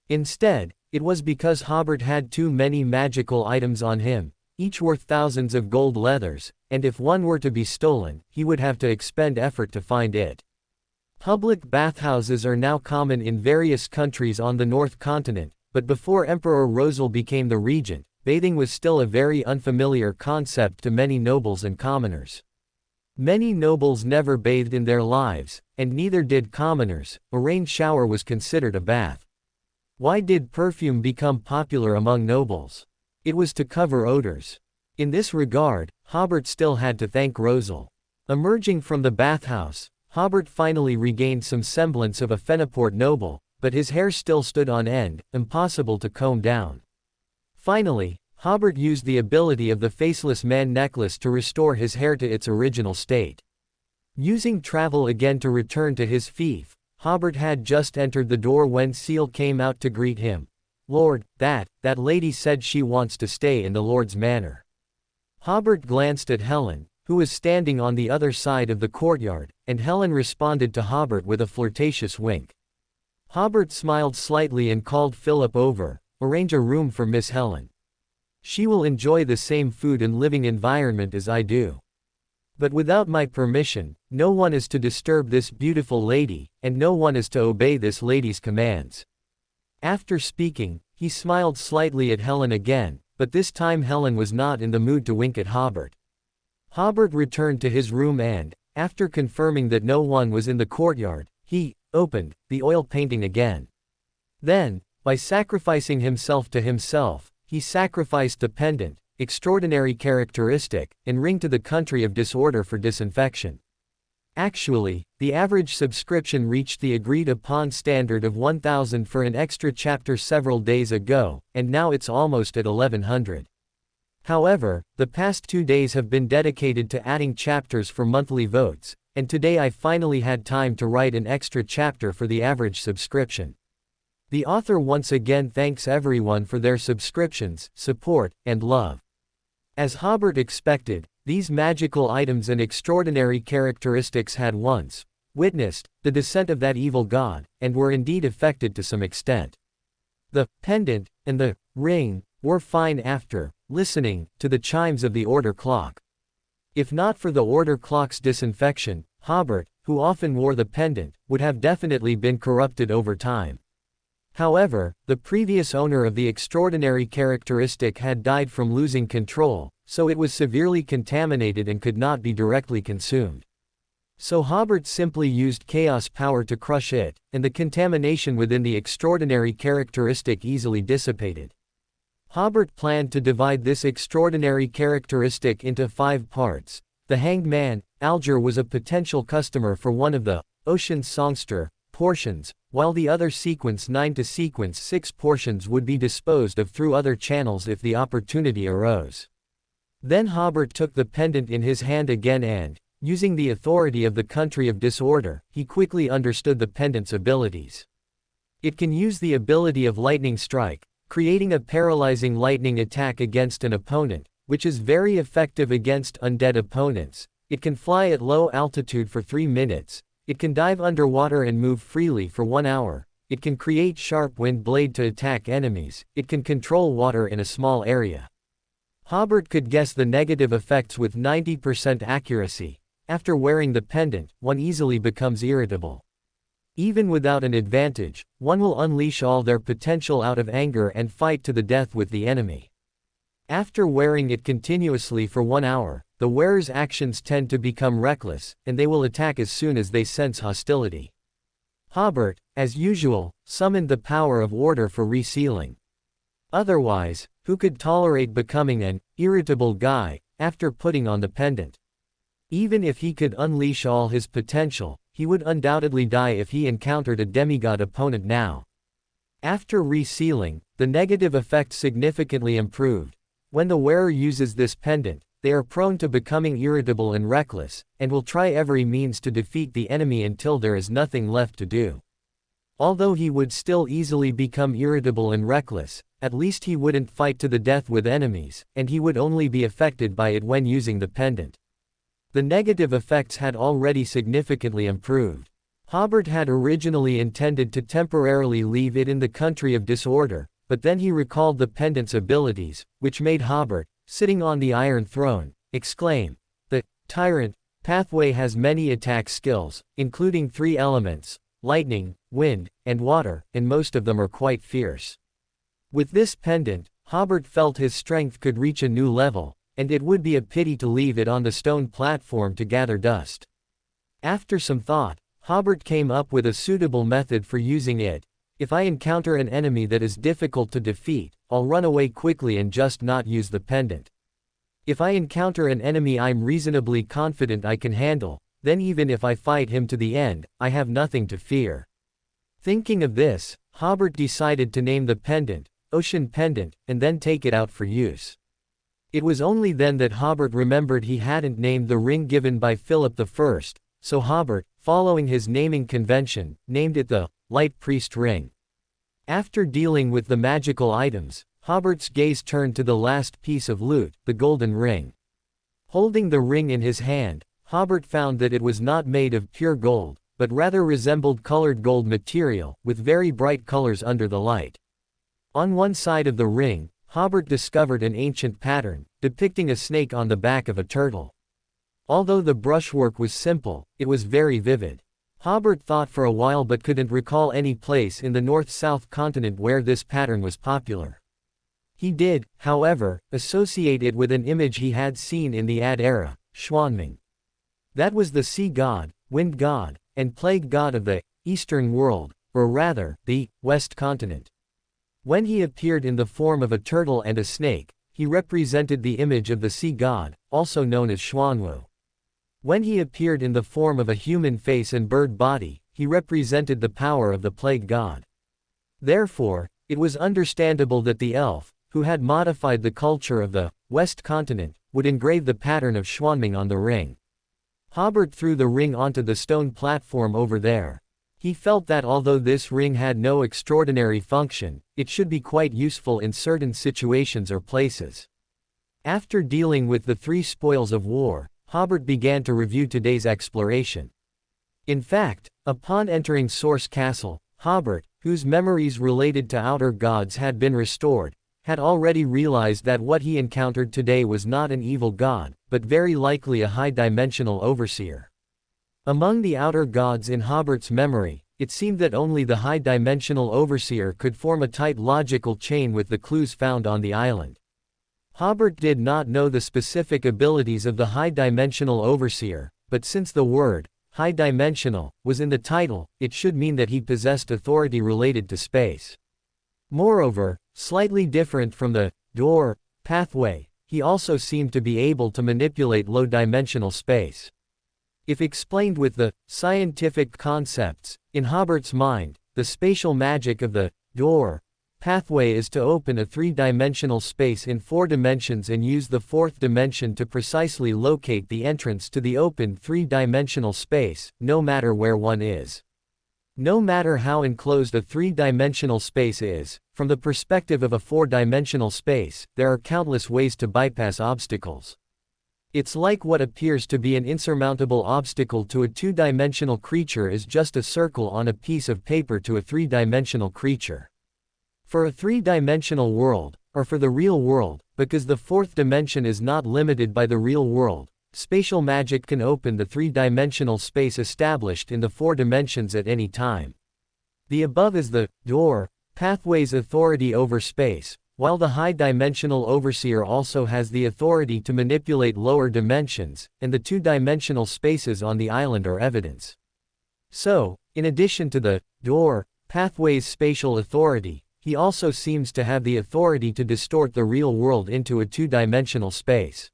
Instead, it was because Hobert had too many magical items on him, each worth thousands of gold leathers, and if one were to be stolen, he would have to expend effort to find it. Public bathhouses are now common in various countries on the North Continent, but before Emperor Rosal became the regent, bathing was still a very unfamiliar concept to many nobles and commoners. Many nobles never bathed in their lives, and neither did commoners. A rain shower was considered a bath. Why did perfume become popular among nobles? It was to cover odors. In this regard, Hobert still had to thank Rosal. Emerging from the bathhouse, Hobert finally regained some semblance of a Feniport noble, but his hair still stood on end, impossible to comb down. Finally, Hobert used the ability of the Faceless Man necklace to restore his hair to its original state. Using travel again to return to his fief, Hobert had just entered the door when Seal came out to greet him. "Lord, that lady said she wants to stay in the Lord's manor." Hobert glanced at Helen, who was standing on the other side of the courtyard, and Helen responded to Hobert with a flirtatious wink. Hobert smiled slightly and called Philip over. "Arrange a room for Miss Helen. She will enjoy the same food and living environment as I do. But without my permission, no one is to disturb this beautiful lady, and no one is to obey this lady's commands." After speaking, he smiled slightly at Helen again, but this time Helen was not in the mood to wink at Hobert. Hobert returned to his room and, after confirming that no one was in the courtyard, he opened the oil painting again. Then, by sacrificing himself to himself, he sacrificed the pendant, extraordinary characteristic, and ring to the country of disorder for disinfection. Actually, the average subscription reached the agreed-upon standard of 1,000 for an extra chapter several days ago, and now it's almost at 1,100. However, the past 2 days have been dedicated to adding chapters for monthly votes, and today I finally had time to write an extra chapter for the average subscription. The author once again thanks everyone for their subscriptions, support, and love. As Hobert expected, these magical items and extraordinary characteristics had once witnessed the descent of that evil god, and were indeed affected to some extent. The pendant and the ring were fine after listening to the chimes of the order clock. If not for the order clock's disinfection, Hobert, who often wore the pendant, would have definitely been corrupted over time. However, the previous owner of the extraordinary characteristic had died from losing control, so it was severely contaminated and could not be directly consumed. So Hobert simply used chaos power to crush it, and the contamination within the extraordinary characteristic easily dissipated. Hobert planned to divide this extraordinary characteristic into 5 parts. The Hanged Man, Alger, was a potential customer for one of the Ocean's Songster portions, while the other sequence 9 to sequence 6 portions would be disposed of through other channels if the opportunity arose. Then Hobert took the pendant in his hand again and, using the authority of the country of disorder, he quickly understood the pendant's abilities. It can use the ability of lightning strike, creating a paralyzing lightning attack against an opponent, which is very effective against undead opponents. It can fly at low altitude for 3 minutes. It can dive underwater and move freely for 1 hour. It can create sharp wind blade to attack enemies. It can control water in a small area. Hobert could guess the negative effects with 90% accuracy. After wearing the pendant, one easily becomes irritable. Even without an advantage, one will unleash all their potential out of anger and fight to the death with the enemy. After wearing it continuously for 1 hour, the wearer's actions tend to become reckless, and they will attack as soon as they sense hostility. Hobert, as usual, summoned the power of order for resealing. Otherwise, who could tolerate becoming an irritable guy after putting on the pendant? Even if he could unleash all his potential, he would undoubtedly die if he encountered a demigod opponent now. After resealing, the negative effect significantly improved. When the wearer uses this pendant, they are prone to becoming irritable and reckless, and will try every means to defeat the enemy until there is nothing left to do. Although he would still easily become irritable and reckless, at least he wouldn't fight to the death with enemies, and he would only be affected by it when using the pendant. The negative effects had already significantly improved. Hobert had originally intended to temporarily leave it in the country of disorder, but then he recalled the pendant's abilities, which made Hobert, sitting on the Iron Throne, exclaim, "The Tyrant pathway has many attack skills, including 3 elements, lightning, wind, and water, and most of them are quite fierce." With this pendant, Hobert felt his strength could reach a new level, and it would be a pity to leave it on the stone platform to gather dust. After some thought, Hobert came up with a suitable method for using it. If I encounter an enemy that is difficult to defeat, I'll run away quickly and just not use the pendant. If I encounter an enemy I'm reasonably confident I can handle, then even if I fight him to the end, I have nothing to fear. Thinking of this, Hobert decided to name the pendant, Ocean Pendant, and then take it out for use. It was only then that Hobert remembered he hadn't named the ring given by Philip I, so Hobert, following his naming convention, named it the Light Priest Ring. After dealing with the magical items, Hobert's gaze turned to the last piece of loot, the golden ring. Holding the ring in his hand, Hobert found that it was not made of pure gold, but rather resembled colored gold material, with very bright colors under the light. On one side of the ring, Hobert discovered an ancient pattern, depicting a snake on the back of a turtle. Although the brushwork was simple, it was very vivid. Hobert thought for a while but couldn't recall any place in the North-South continent where this pattern was popular. He did, however, associate it with an image he had seen in the Ad era, Schwanming. That was the sea god, wind god, and plague god of the Eastern world, or rather, the West continent. When he appeared in the form of a turtle and a snake, he represented the image of the sea god, also known as Xuanwu. When he appeared in the form of a human face and bird body, he represented the power of the plague god. Therefore, it was understandable that the elf, who had modified the culture of the West continent, would engrave the pattern of Xuanming on the ring. Hobert threw the ring onto the stone platform over there. He felt that although this ring had no extraordinary function, it should be quite useful in certain situations or places. After dealing with the 3 spoils of war, Hobert began to review today's exploration. In fact, upon entering Source Castle, Hobert, whose memories related to outer gods had been restored, had already realized that what he encountered today was not an evil god, but very likely a high-dimensional overseer. Among the outer gods in Hobert's memory, it seemed that only the high-dimensional overseer could form a tight logical chain with the clues found on the island. Hobert did not know the specific abilities of the high-dimensional overseer, but since the word, high-dimensional, was in the title, it should mean that he possessed authority related to space. Moreover, slightly different from the door pathway, he also seemed to be able to manipulate low-dimensional space. If explained with the scientific concepts, in Hobert's mind, the spatial magic of the door pathway is to open a 3-dimensional space in 4 dimensions and use the 4th dimension to precisely locate the entrance to the open 3-dimensional space, no matter where one is. No matter how enclosed a 3-dimensional space is, from the perspective of a 4-dimensional space, there are countless ways to bypass obstacles. It's like what appears to be an insurmountable obstacle to a 2-dimensional creature is just a circle on a piece of paper to a 3-dimensional creature. For a 3-dimensional world, or for the real world, because the 4th dimension is not limited by the real world, spatial magic can open the 3-dimensional space established in the 4 dimensions at any time. The above is the door pathway's authority over space, while the high-dimensional overseer also has the authority to manipulate lower dimensions, and the two-dimensional spaces on the island are evidence. So, in addition to the door pathway's spatial authority, he also seems to have the authority to distort the real world into a two-dimensional space.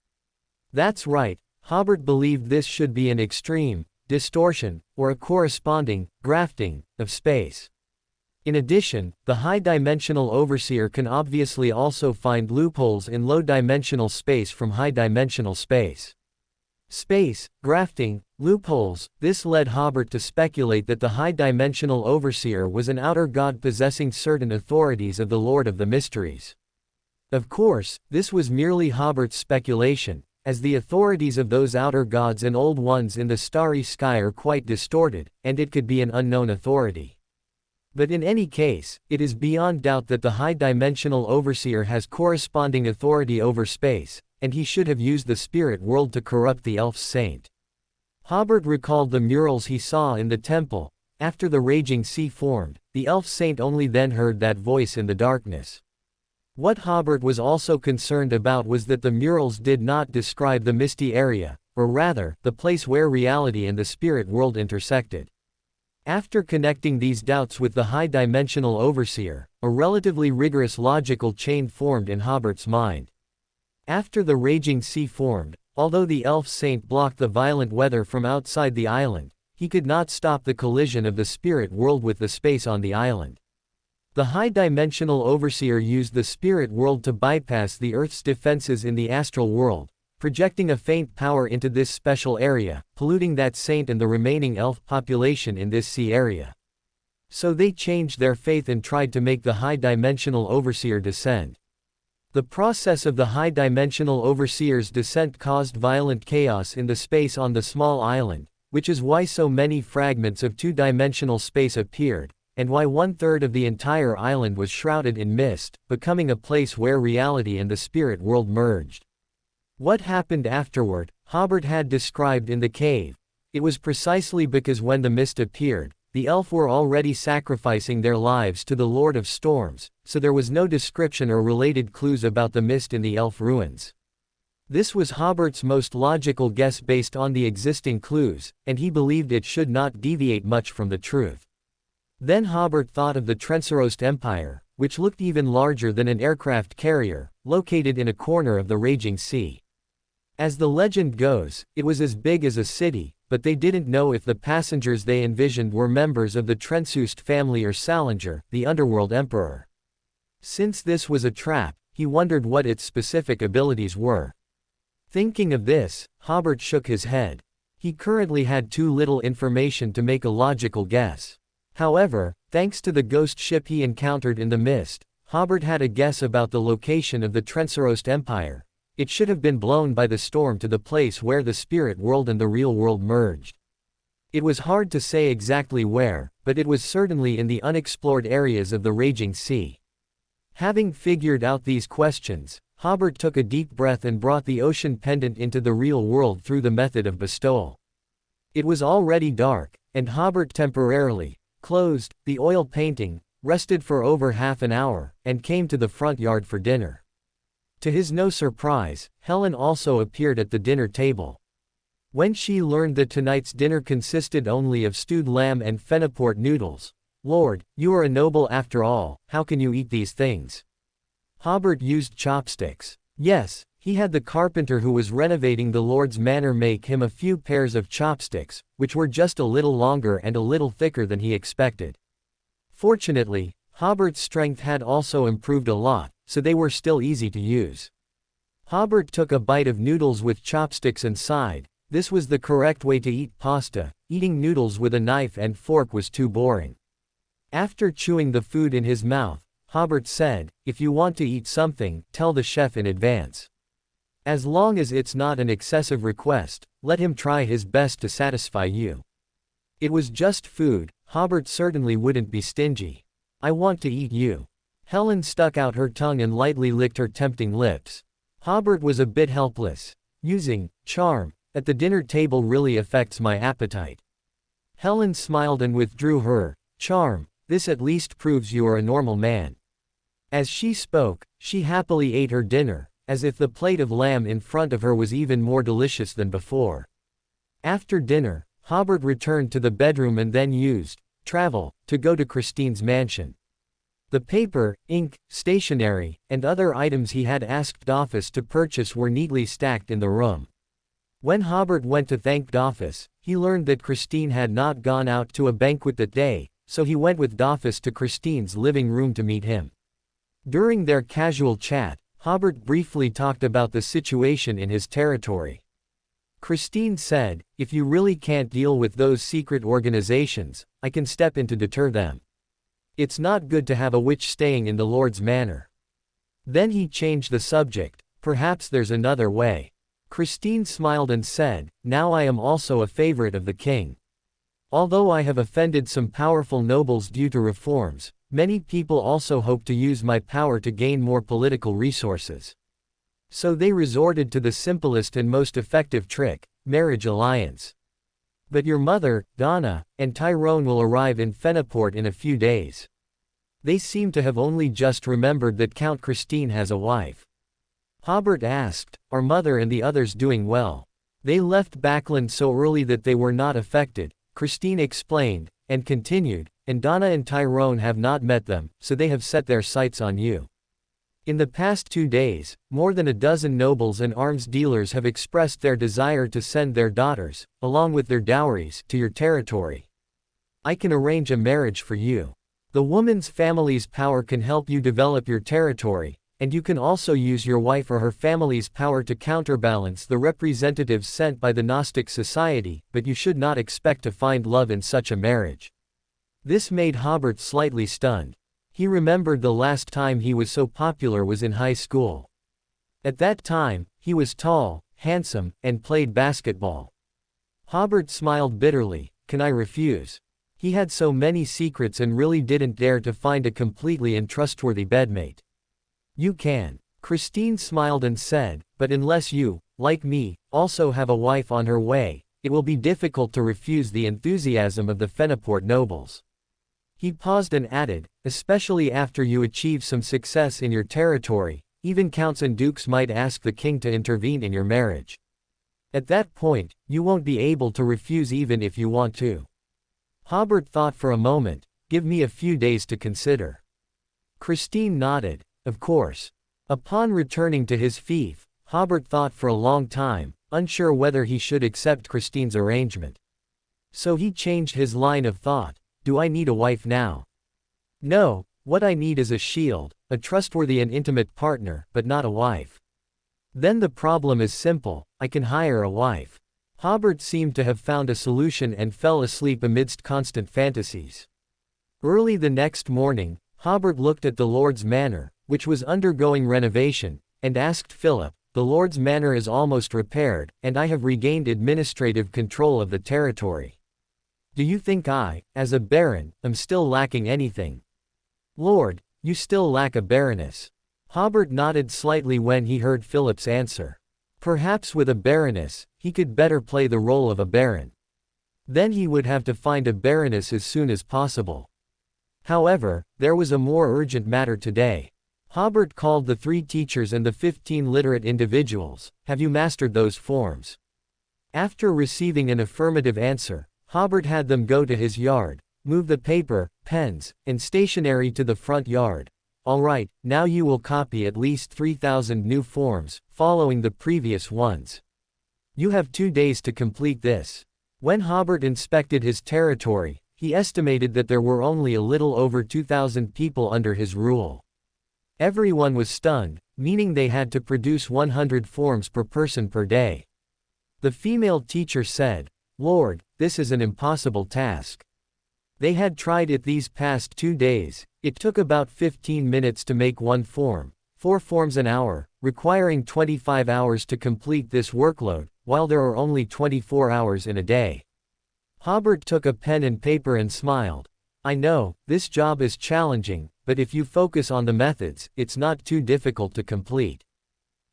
That's right, Hobert believed this should be an extreme distortion, or a corresponding grafting of space. In addition, the high-dimensional overseer can obviously also find loopholes in low-dimensional space from high-dimensional space. Space, grafting, loopholes. This led Hobert to speculate that the high-dimensional overseer was an outer god possessing certain authorities of the Lord of the Mysteries. Of course, this was merely Hobert's speculation, as the authorities of those outer gods and old ones in the starry sky are quite distorted, and it could be an unknown authority. But in any case, it is beyond doubt that the high-dimensional overseer has corresponding authority over space, and he should have used the spirit world to corrupt the elf saint. Hobert recalled the murals he saw in the temple. After the raging sea formed, the elf saint only then heard that voice in the darkness. What Hobert was also concerned about was that the murals did not describe the misty area, or rather, the place where reality and the spirit world intersected. After connecting these doubts with the high-dimensional overseer, a relatively rigorous logical chain formed in Hobert's mind. After the raging sea formed, although the elf saint blocked the violent weather from outside the island, he could not stop the collision of the spirit world with the space on the island. The high-dimensional overseer used the spirit world to bypass the Earth's defenses in the astral world, projecting a faint power into this special area, polluting that saint and the remaining elf population in this sea area. So they changed their faith and tried to make the high-dimensional overseer descend. The process of the high-dimensional overseer's descent caused violent chaos in the space on the small island, which is why so many fragments of two-dimensional space appeared, and why 1/3 of the entire island was shrouded in mist, becoming a place where reality and the spirit world merged. What happened afterward, Hobert had described in the cave. It was precisely because when the mist appeared, the elf were already sacrificing their lives to the Lord of Storms, so there was no description or related clues about the mist in the elf ruins. This was Hobert's most logical guess based on the existing clues, and he believed it should not deviate much from the truth. Then Hobert thought of the Transmigration Empire, which looked even larger than an aircraft carrier, located in a corner of the raging sea. As the legend goes, it was as big as a city, but they didn't know if the passengers they envisioned were members of the Transmigration family or Salinger, the underworld emperor. Since this was a trap, he wondered what its specific abilities were. Thinking of this, Hobert shook his head. He currently had too little information to make a logical guess. However, thanks to the ghost ship he encountered in the mist, Hobert had a guess about the location of the Transmigration Empire. It should have been blown by the storm to the place where the spirit world and the real world merged. It was hard to say exactly where, but it was certainly in the unexplored areas of the raging sea. Having figured out these questions, Hobert took a deep breath and brought the ocean pendant into the real world through the method of bestowal. It was already dark, and Hobert temporarily closed the oil painting, rested for over half an hour, and came to the front yard for dinner. To his no surprise, Helen also appeared at the dinner table. When she learned that tonight's dinner consisted only of stewed lamb and fenaport noodles, "Lord, you are a noble after all, how can you eat these things?" Hobert used chopsticks. Yes, he had the carpenter who was renovating the Lord's manor make him a few pairs of chopsticks, which were just a little longer and a little thicker than he expected. Fortunately, Hobert's strength had also improved a lot, so they were still easy to use. Hobert took a bite of noodles with chopsticks and sighed. This was the correct way to eat pasta. Eating noodles with a knife and fork was too boring. After chewing the food in his mouth, Hobert said, "If you want to eat something, tell the chef in advance. As long as it's not an excessive request, let him try his best to satisfy you." It was just food, Hobert certainly wouldn't be stingy. "I want to eat you." Helen stuck out her tongue and lightly licked her tempting lips. Hobert was a bit helpless. Using charm at the dinner table really affects my appetite. Helen smiled and withdrew her charm. "This at least proves you are a normal man." As she spoke, she happily ate her dinner, as if the plate of lamb in front of her was even more delicious than before. After dinner, Hobert returned to the bedroom and then used travel to go to Christine's mansion. The paper, ink, stationery, and other items he had asked Dophus to purchase were neatly stacked in the room. When Hobert went to thank Dophus, he learned that Christine had not gone out to a banquet that day, so he went with Dophus to Christine's living room to meet him. During their casual chat, Hobert briefly talked about the situation in his territory. Christine said, "If you really can't deal with those secret organizations, I can step in to deter them. It's not good to have a witch staying in the Lord's manor." Then he changed the subject. "Perhaps there's another way." Christine smiled and said, "Now I am also a favorite of the king. Although I have offended some powerful nobles due to reforms, many people also hope to use my power to gain more political resources. So they resorted to the simplest and most effective trick, marriage alliance. But your mother, Donna, and Tyrone will arrive in Fenaport in a few days. They seem to have only just remembered that Count Christine has a wife." Hobert asked, "Are mother and the others doing well?" "They left Backland so early that they were not affected," Christine explained, and continued, "and Donna and Tyrone have not met them, so they have set their sights on you. In the past 2 days, more than a dozen nobles and arms dealers have expressed their desire to send their daughters, along with their dowries, to your territory. I can arrange a marriage for you. The woman's family's power can help you develop your territory, and you can also use your wife or her family's power to counterbalance the representatives sent by the Gnostic Society, but you should not expect to find love in such a marriage." This made Hobert slightly stunned. He remembered the last time he was so popular was in high school. At that time, he was tall, handsome, and played basketball. Hobert smiled bitterly. "Can I refuse?" He had so many secrets and really didn't dare to find a completely untrustworthy bedmate. "You can." Christine smiled and said, "But unless you, like me, also have a wife on her way, it will be difficult to refuse the enthusiasm of the Fenaport nobles." He paused and added, "Especially after you achieve some success in your territory, even counts and dukes might ask the king to intervene in your marriage. At that point, you won't be able to refuse even if you want to." Hobert thought for a moment. "Give me a few days to consider." Christine nodded. "Of course." Upon returning to his fief, Hobert thought for a long time, unsure whether he should accept Christine's arrangement. So he changed his line of thought. "Do I need a wife now?" "No, what I need is a shield, a trustworthy and intimate partner, but not a wife." "Then the problem is simple, I can hire a wife." Hobert seemed to have found a solution and fell asleep amidst constant fantasies. Early the next morning, Hobert looked at the Lord's Manor, which was undergoing renovation, and asked Philip, "The Lord's Manor is almost repaired, and I have regained administrative control of the territory. Do you think I, as a baron, am still lacking anything?" "Lord, you still lack a baroness." Hobert nodded slightly when he heard Philip's answer. Perhaps with a baroness, he could better play the role of a baron. Then he would have to find a baroness as soon as possible. However, there was a more urgent matter today. Hobert called the 3 teachers and the 15 literate individuals. "Have you mastered those forms?" After receiving an affirmative answer, Hobert had them go to his yard, move the paper, pens, and stationery to the front yard. "All right, now you will copy at least 3,000 new forms, following the previous ones. You have 2 days to complete this." When Hobert inspected his territory, he estimated that there were only a little over 2,000 people under his rule. Everyone was stunned, meaning they had to produce 100 forms per person per day. The female teacher said, "Lord, this is an impossible task." They had tried it these past 2 days. It took about 15 minutes to make 1 form, 4 forms an hour, requiring 25 hours to complete this workload, while there are only 24 hours in a day. Hobert took a pen and paper and smiled. "I know, this job is challenging, but if you focus on the methods, it's not too difficult to complete.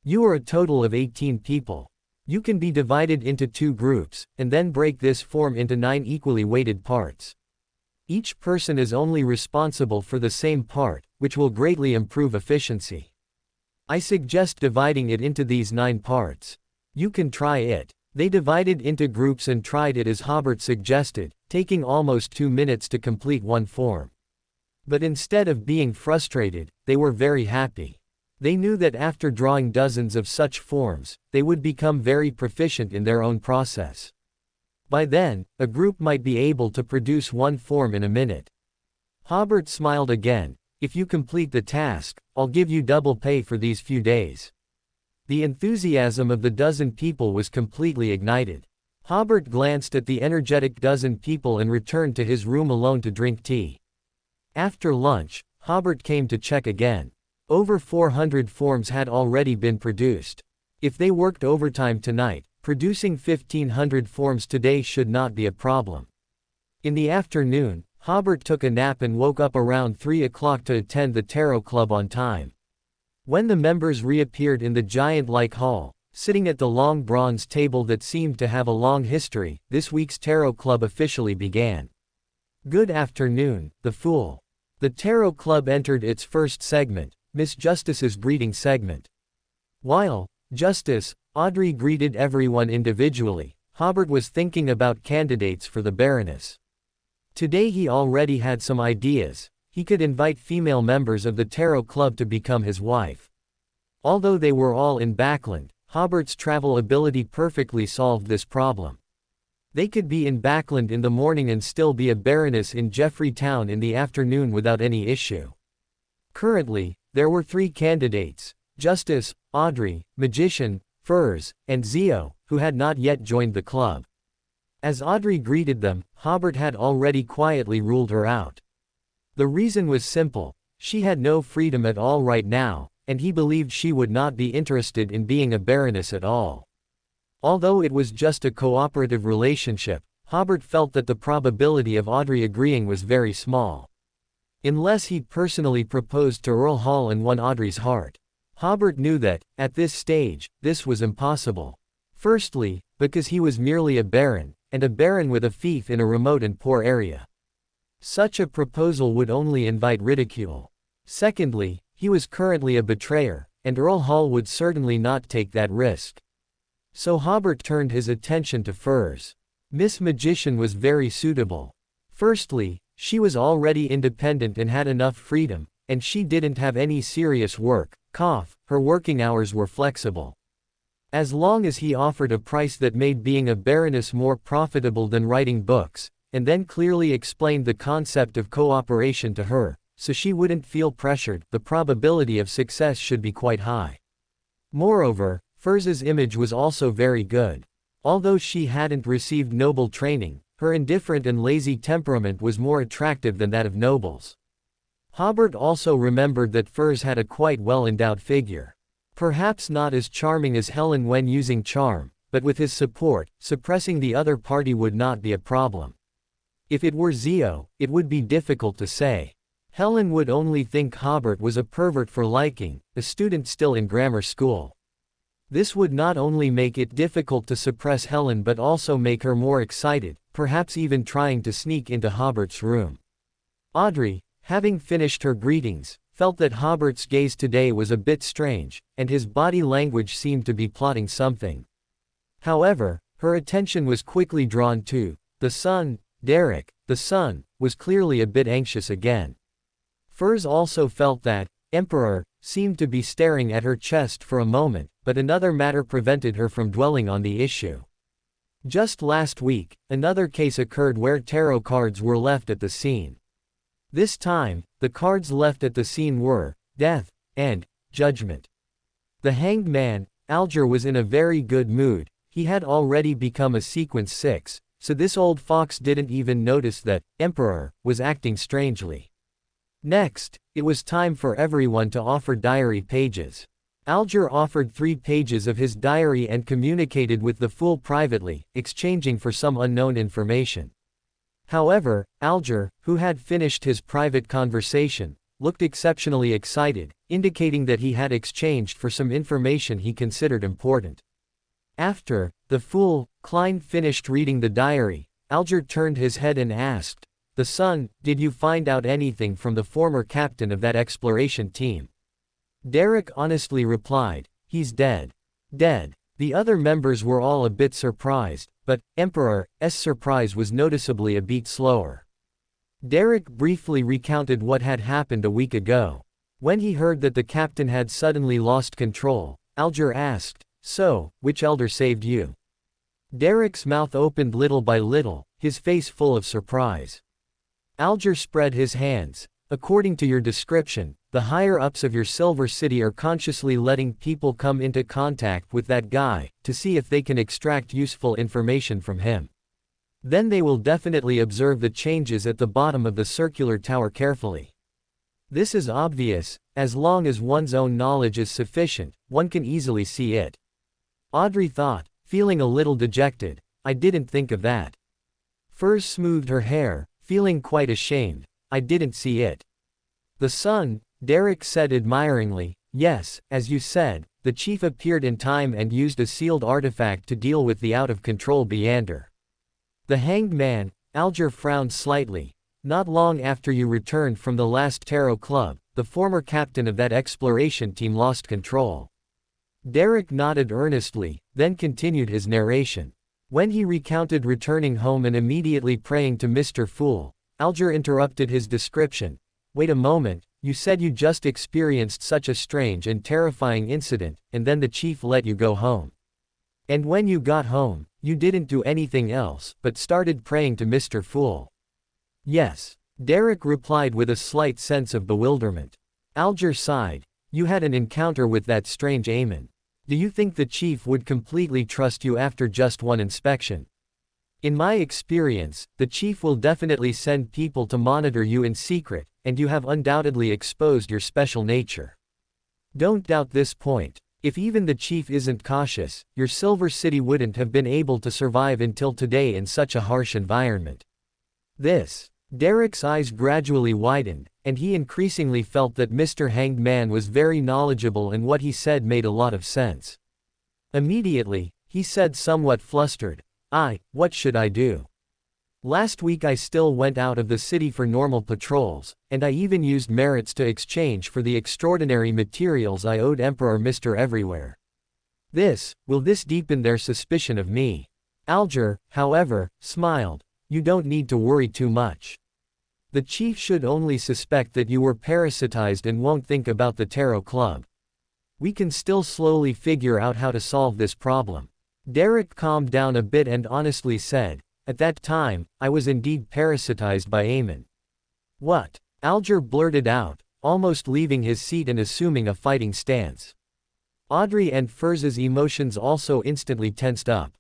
You are a total of 18 people. You can be divided into 2 groups, and then break this form into 9 equally weighted parts. Each person is only responsible for the same part, which will greatly improve efficiency. I suggest dividing it into these 9 parts. You can try it. They divided into groups and tried it as Hobert suggested, taking almost 2 minutes to complete one form. But instead of being frustrated, they were very happy. They knew that after drawing dozens of such forms, they would become very proficient in their own process. By then, a group might be able to produce one form in a minute. Hobert smiled again. If you complete the task, I'll give you double pay for these few days. The enthusiasm of the dozen people was completely ignited. Hobert glanced at the energetic dozen people and returned to his room alone to drink tea. After lunch, Hobert came to check again. Over 400 forms had already been produced. If they worked overtime tonight, producing 1,500 forms today should not be a problem. In the afternoon, Hobert took a nap and woke up around 3 o'clock to attend the Tarot Club on time. When the members reappeared in the giant-like hall, sitting at the long bronze table that seemed to have a long history, this week's Tarot Club officially began. Good afternoon, the Fool. The Tarot Club entered its first segment, Miss Justice's greeting segment. While Justice Audrey greeted everyone individually, Hobert was thinking about candidates for the Baroness. Today he already had some ideas. He could invite female members of the Tarot Club to become his wife. Although they were all in Backland, Hobert's travel ability perfectly solved this problem. They could be in Backland in the morning and still be a Baroness in Jeffrey Town in the afternoon without any issue. Currently, there were 3 candidates: Justice, Audrey, Magician, Furs, and Zio, who had not yet joined the club. As Audrey greeted them, Hobert had already quietly ruled her out. The reason was simple: she had no freedom at all right now, and he believed she would not be interested in being a Baroness at all. Although it was just a cooperative relationship, Hobert felt that the probability of Audrey agreeing was very small. Unless he personally proposed to Earl Hall and won Audrey's heart. Hobert knew that, at this stage, this was impossible. Firstly, because he was merely a baron, and a baron with a fief in a remote and poor area. Such a proposal would only invite ridicule. Secondly, he was currently a betrayer, and Earl Hall would certainly not take that risk. So Hobert turned his attention to Furs. Miss Magician was very suitable. Firstly, she was already independent and had enough freedom, and she didn't have any serious work. Her working hours were flexible. As long as he offered a price that made being a baroness more profitable than writing books, and then clearly explained the concept of cooperation to her, so she wouldn't feel pressured, the probability of success should be quite high. Moreover, Furs's image was also very good. Although she hadn't received noble training, her indifferent and lazy temperament was more attractive than that of nobles. Hobert also remembered that Furs had a quite well-endowed figure. Perhaps not as charming as Helen when using charm, but with his support, suppressing the other party would not be a problem. If it were Zio, it would be difficult to say. Helen would only think Hobert was a pervert for liking, a student still in grammar school. This would not only make it difficult to suppress Helen but also make her more excited, perhaps even trying to sneak into Hobert's room. Audrey, having finished her greetings, felt that Hobert's gaze today was a bit strange, and his body language seemed to be plotting something. However, her attention was quickly drawn to the son. Derek, the son, was clearly a bit anxious again. Furs also felt that Emperor seemed to be staring at her chest for a moment, but another matter prevented her from dwelling on the issue. Just last week, another case occurred where tarot cards were left at the scene. This time, the cards left at the scene were Death and Judgment. The Hanged Man, Alger, was in a very good mood. He had already become a sequence 6, so this old fox didn't even notice that Emperor was acting strangely. Next, it was time for everyone to offer diary pages. Alger offered 3 pages of his diary and communicated with the Fool privately, exchanging for some unknown information. However, Alger, who had finished his private conversation, looked exceptionally excited, indicating that he had exchanged for some information he considered important. After the Fool, Klein finished reading the diary, Alger turned his head and asked, The son, did you find out anything from the former captain of that exploration team? Derek honestly replied, he's dead. Dead. The other members were all a bit surprised, but Emperor's surprise was noticeably a beat slower. Derek briefly recounted what had happened a week ago. When he heard that the captain had suddenly lost control, Alger asked, so, which elder saved you? Derek's mouth opened little by little, his face full of surprise. Alger spread his hands. According to your description, the higher-ups of your Silver City are consciously letting people come into contact with that guy, to see if they can extract useful information from him. Then they will definitely observe the changes at the bottom of the circular tower carefully. This is obvious, as long as one's own knowledge is sufficient, one can easily see it. Audrey thought, feeling a little dejected, I didn't think of that. Furs smoothed her hair, feeling quite ashamed, I didn't see it. The son, Derek said admiringly, yes, as you said, the chief appeared in time and used a sealed artifact to deal with the out-of-control Beander. The hanged man, Alger frowned slightly. Not long after you returned from the last tarot club, the former captain of that exploration team lost control. Derek nodded earnestly, then continued his narration. When he recounted returning home and immediately praying to Mr. Fool, Alger interrupted his description. Wait a moment, you said you just experienced such a strange and terrifying incident, and then the chief let you go home. And when you got home, you didn't do anything else, but started praying to Mr. Fool. Yes, Derek replied with a slight sense of bewilderment. Alger sighed. You had an encounter with that strange Amon. Do you think the chief would completely trust you after just one inspection? In my experience, the chief will definitely send people to monitor you in secret, and you have undoubtedly exposed your special nature. Don't doubt this point. If even the chief isn't cautious, your Silver City wouldn't have been able to survive until today in such a harsh environment. Derek's eyes gradually widened, and he increasingly felt that Mr. Hanged Man was very knowledgeable and what he said made a lot of sense. Immediately, he said somewhat flustered, what should I do? Last week I still went out of the city for normal patrols, and I even used merits to exchange for the extraordinary materials I owed Emperor Mr. Everywhere. Will this deepen their suspicion of me? Alger, however, smiled. You don't need to worry too much. The chief should only suspect that you were parasitized and won't think about the tarot club. We can still slowly figure out how to solve this problem. Derek calmed down a bit and honestly said, at that time, I was indeed parasitized by Amon. What? Alger blurted out, almost leaving his seat and assuming a fighting stance. Audrey and Furz's emotions also instantly tensed up.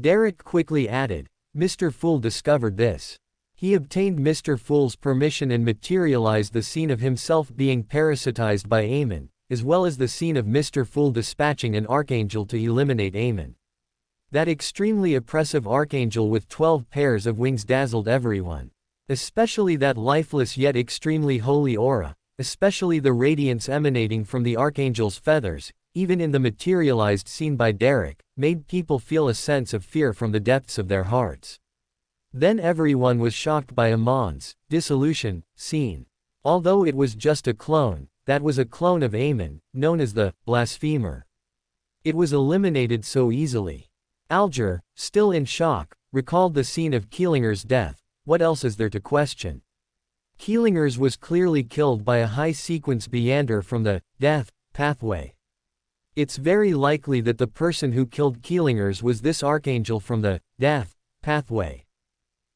Derek quickly added, Mr. Fool discovered this. He obtained Mr. Fool's permission and materialized the scene of himself being parasitized by Amon, as well as the scene of Mr. Fool dispatching an archangel to eliminate Amon. That extremely oppressive archangel with 12 pairs of wings dazzled everyone. Especially that lifeless yet extremely holy aura, especially the radiance emanating from the archangel's feathers, even in the materialized scene by Derek, made people feel a sense of fear from the depths of their hearts. Then everyone was shocked by Amon's dissolution scene. Although it was just a clone, that was a clone of Amon, known as the blasphemer. It was eliminated so easily. Alger, still in shock, recalled the scene of Keelinger's death. What else is there to question? Keelinger's was clearly killed by a high-sequence Beander from the death pathway. It's very likely that the person who killed Keelinger's was this archangel from the death pathway.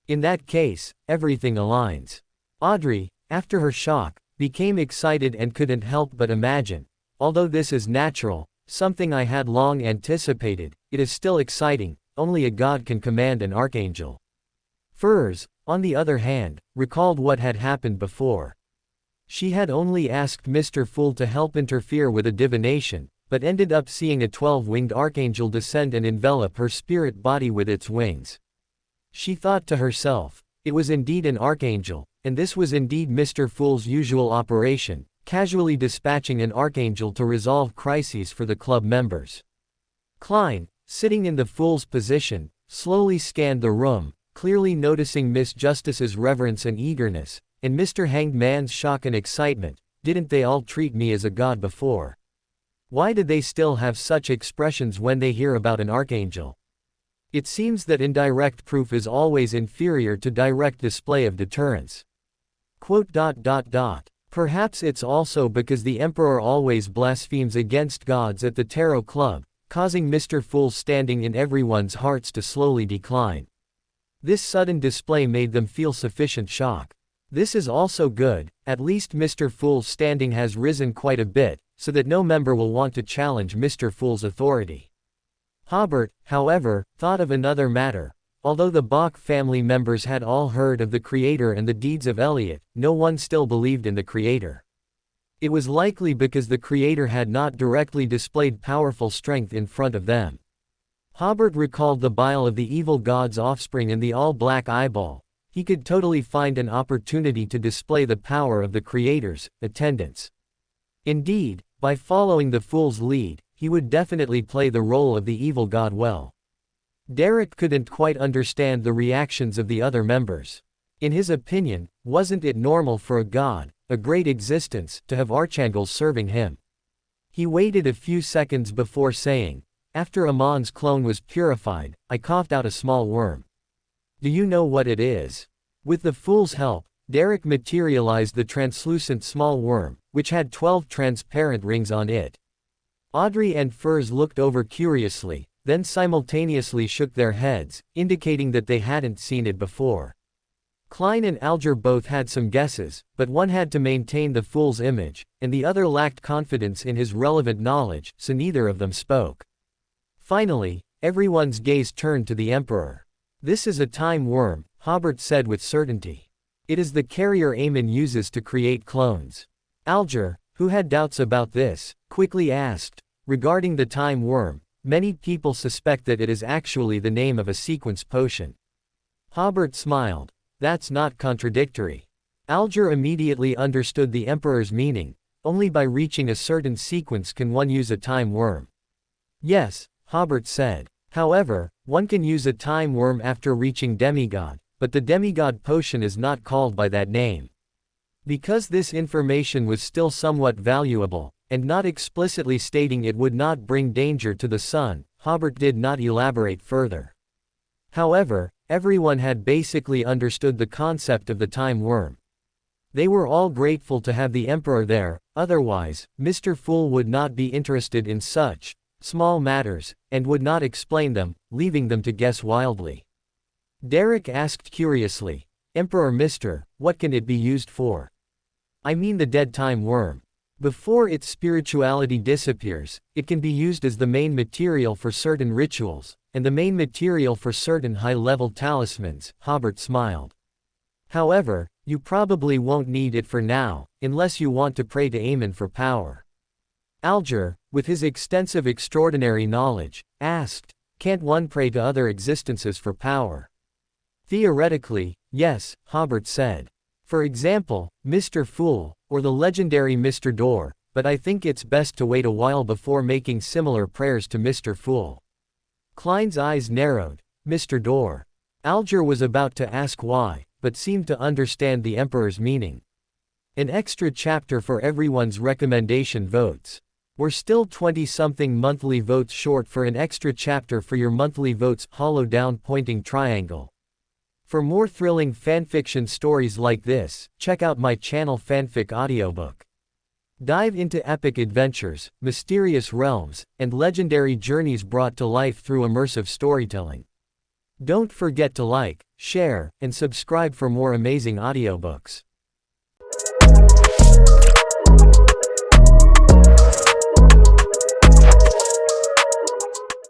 In that case, everything aligns. Audrey, after her shock, became excited and couldn't help but imagine, although this is natural, something I had long anticipated, it is still exciting, only a god can command an archangel. Furs, on the other hand, recalled what had happened before. She had only asked Mr. Fool to help interfere with a divination, but ended up seeing a 12-winged archangel descend and envelop her spirit body with its wings. She thought to herself, it was indeed an archangel, and this was indeed Mr. Fool's usual operation, casually dispatching an archangel to resolve crises for the club members. Klein, sitting in the Fool's position, slowly scanned the room, clearly noticing Miss Justice's reverence and eagerness, and Mr. Hanged Man's shock and excitement. Didn't they all treat me as a god before? Why did they still have such expressions when they hear about an archangel? It seems that indirect proof is always inferior to direct display of deterrence. Perhaps it's also because the Emperor always blasphemes against gods at the Tarot Club, causing Mr. Fool's standing in everyone's hearts to slowly decline. This sudden display made them feel sufficient shock. This is also good, at least Mr. Fool's standing has risen quite a bit, so that no member will want to challenge Mr. Fool's authority. Hobert, however, thought of another matter. Although the Bach family members had all heard of the Creator and the deeds of Eliot, no one still believed in the Creator. It was likely because the Creator had not directly displayed powerful strength in front of them. Hobert recalled the bile of the evil god's offspring and the all-black eyeball. He could totally find an opportunity to display the power of the Creator's attendants. Indeed, by following the Fool's lead, he would definitely play the role of the evil god well. Derek couldn't quite understand the reactions of the other members. In his opinion, wasn't it normal for a god, a great existence, to have archangels serving him? He waited a few seconds before saying, "After Amon's clone was purified, I coughed out a small worm. Do you know what it is?" With the Fool's help, Derek materialized the translucent small worm, which had 12 transparent rings on it. Audrey and Furs looked over curiously, then simultaneously shook their heads, indicating that they hadn't seen it before. Klein and Alger both had some guesses, but one had to maintain the Fool's image, and the other lacked confidence in his relevant knowledge, so neither of them spoke. Finally, everyone's gaze turned to the Emperor. "This is a time worm," Hobert said with certainty. "It is the carrier Aemon uses to create clones." Alger, who had doubts about this, quickly asked, "Regarding the time worm, many people suspect that it is actually the name of a sequence potion." Hobert smiled. "That's not contradictory." Alger immediately understood the Emperor's meaning. Only by reaching a certain sequence can one use a time worm. "Yes," Hobert said. "However, one can use a time worm after reaching demigod, but the demigod potion is not called by that name." Because this information was still somewhat valuable, and not explicitly stating it would not bring danger to the sun, Hobert did not elaborate further. However, everyone had basically understood the concept of the time worm. They were all grateful to have the Emperor there, otherwise, Mr. Fool would not be interested in such small matters, and would not explain them, leaving them to guess wildly. Derek asked curiously, "Emperor Mr., what can it be used for?" "I mean the dead time worm. Before its spirituality disappears, it can be used as the main material for certain rituals, and the main material for certain high-level talismans," Hobert smiled. "However, you probably won't need it for now, unless you want to pray to Aemon for power." Alger, with his extensive extraordinary knowledge, asked, "Can't one pray to other existences for power?" "Theoretically, yes," Hobert said. "For example, Mr. Fool, or the legendary Mr. Door, but I think it's best to wait a while before making similar prayers to Mr. Fool." Klein's eyes narrowed. "Mr. Door." Alger was about to ask why, but seemed to understand the Emperor's meaning. An extra chapter for everyone's recommendation votes. We're still 20-something monthly votes short for an extra chapter for your monthly votes, hollow down pointing triangle. For more thrilling fanfiction stories like this, check out my channel Fanfic Audiobook. Dive into epic adventures, mysterious realms, and legendary journeys brought to life through immersive storytelling. Don't forget to like, share, and subscribe for more amazing audiobooks.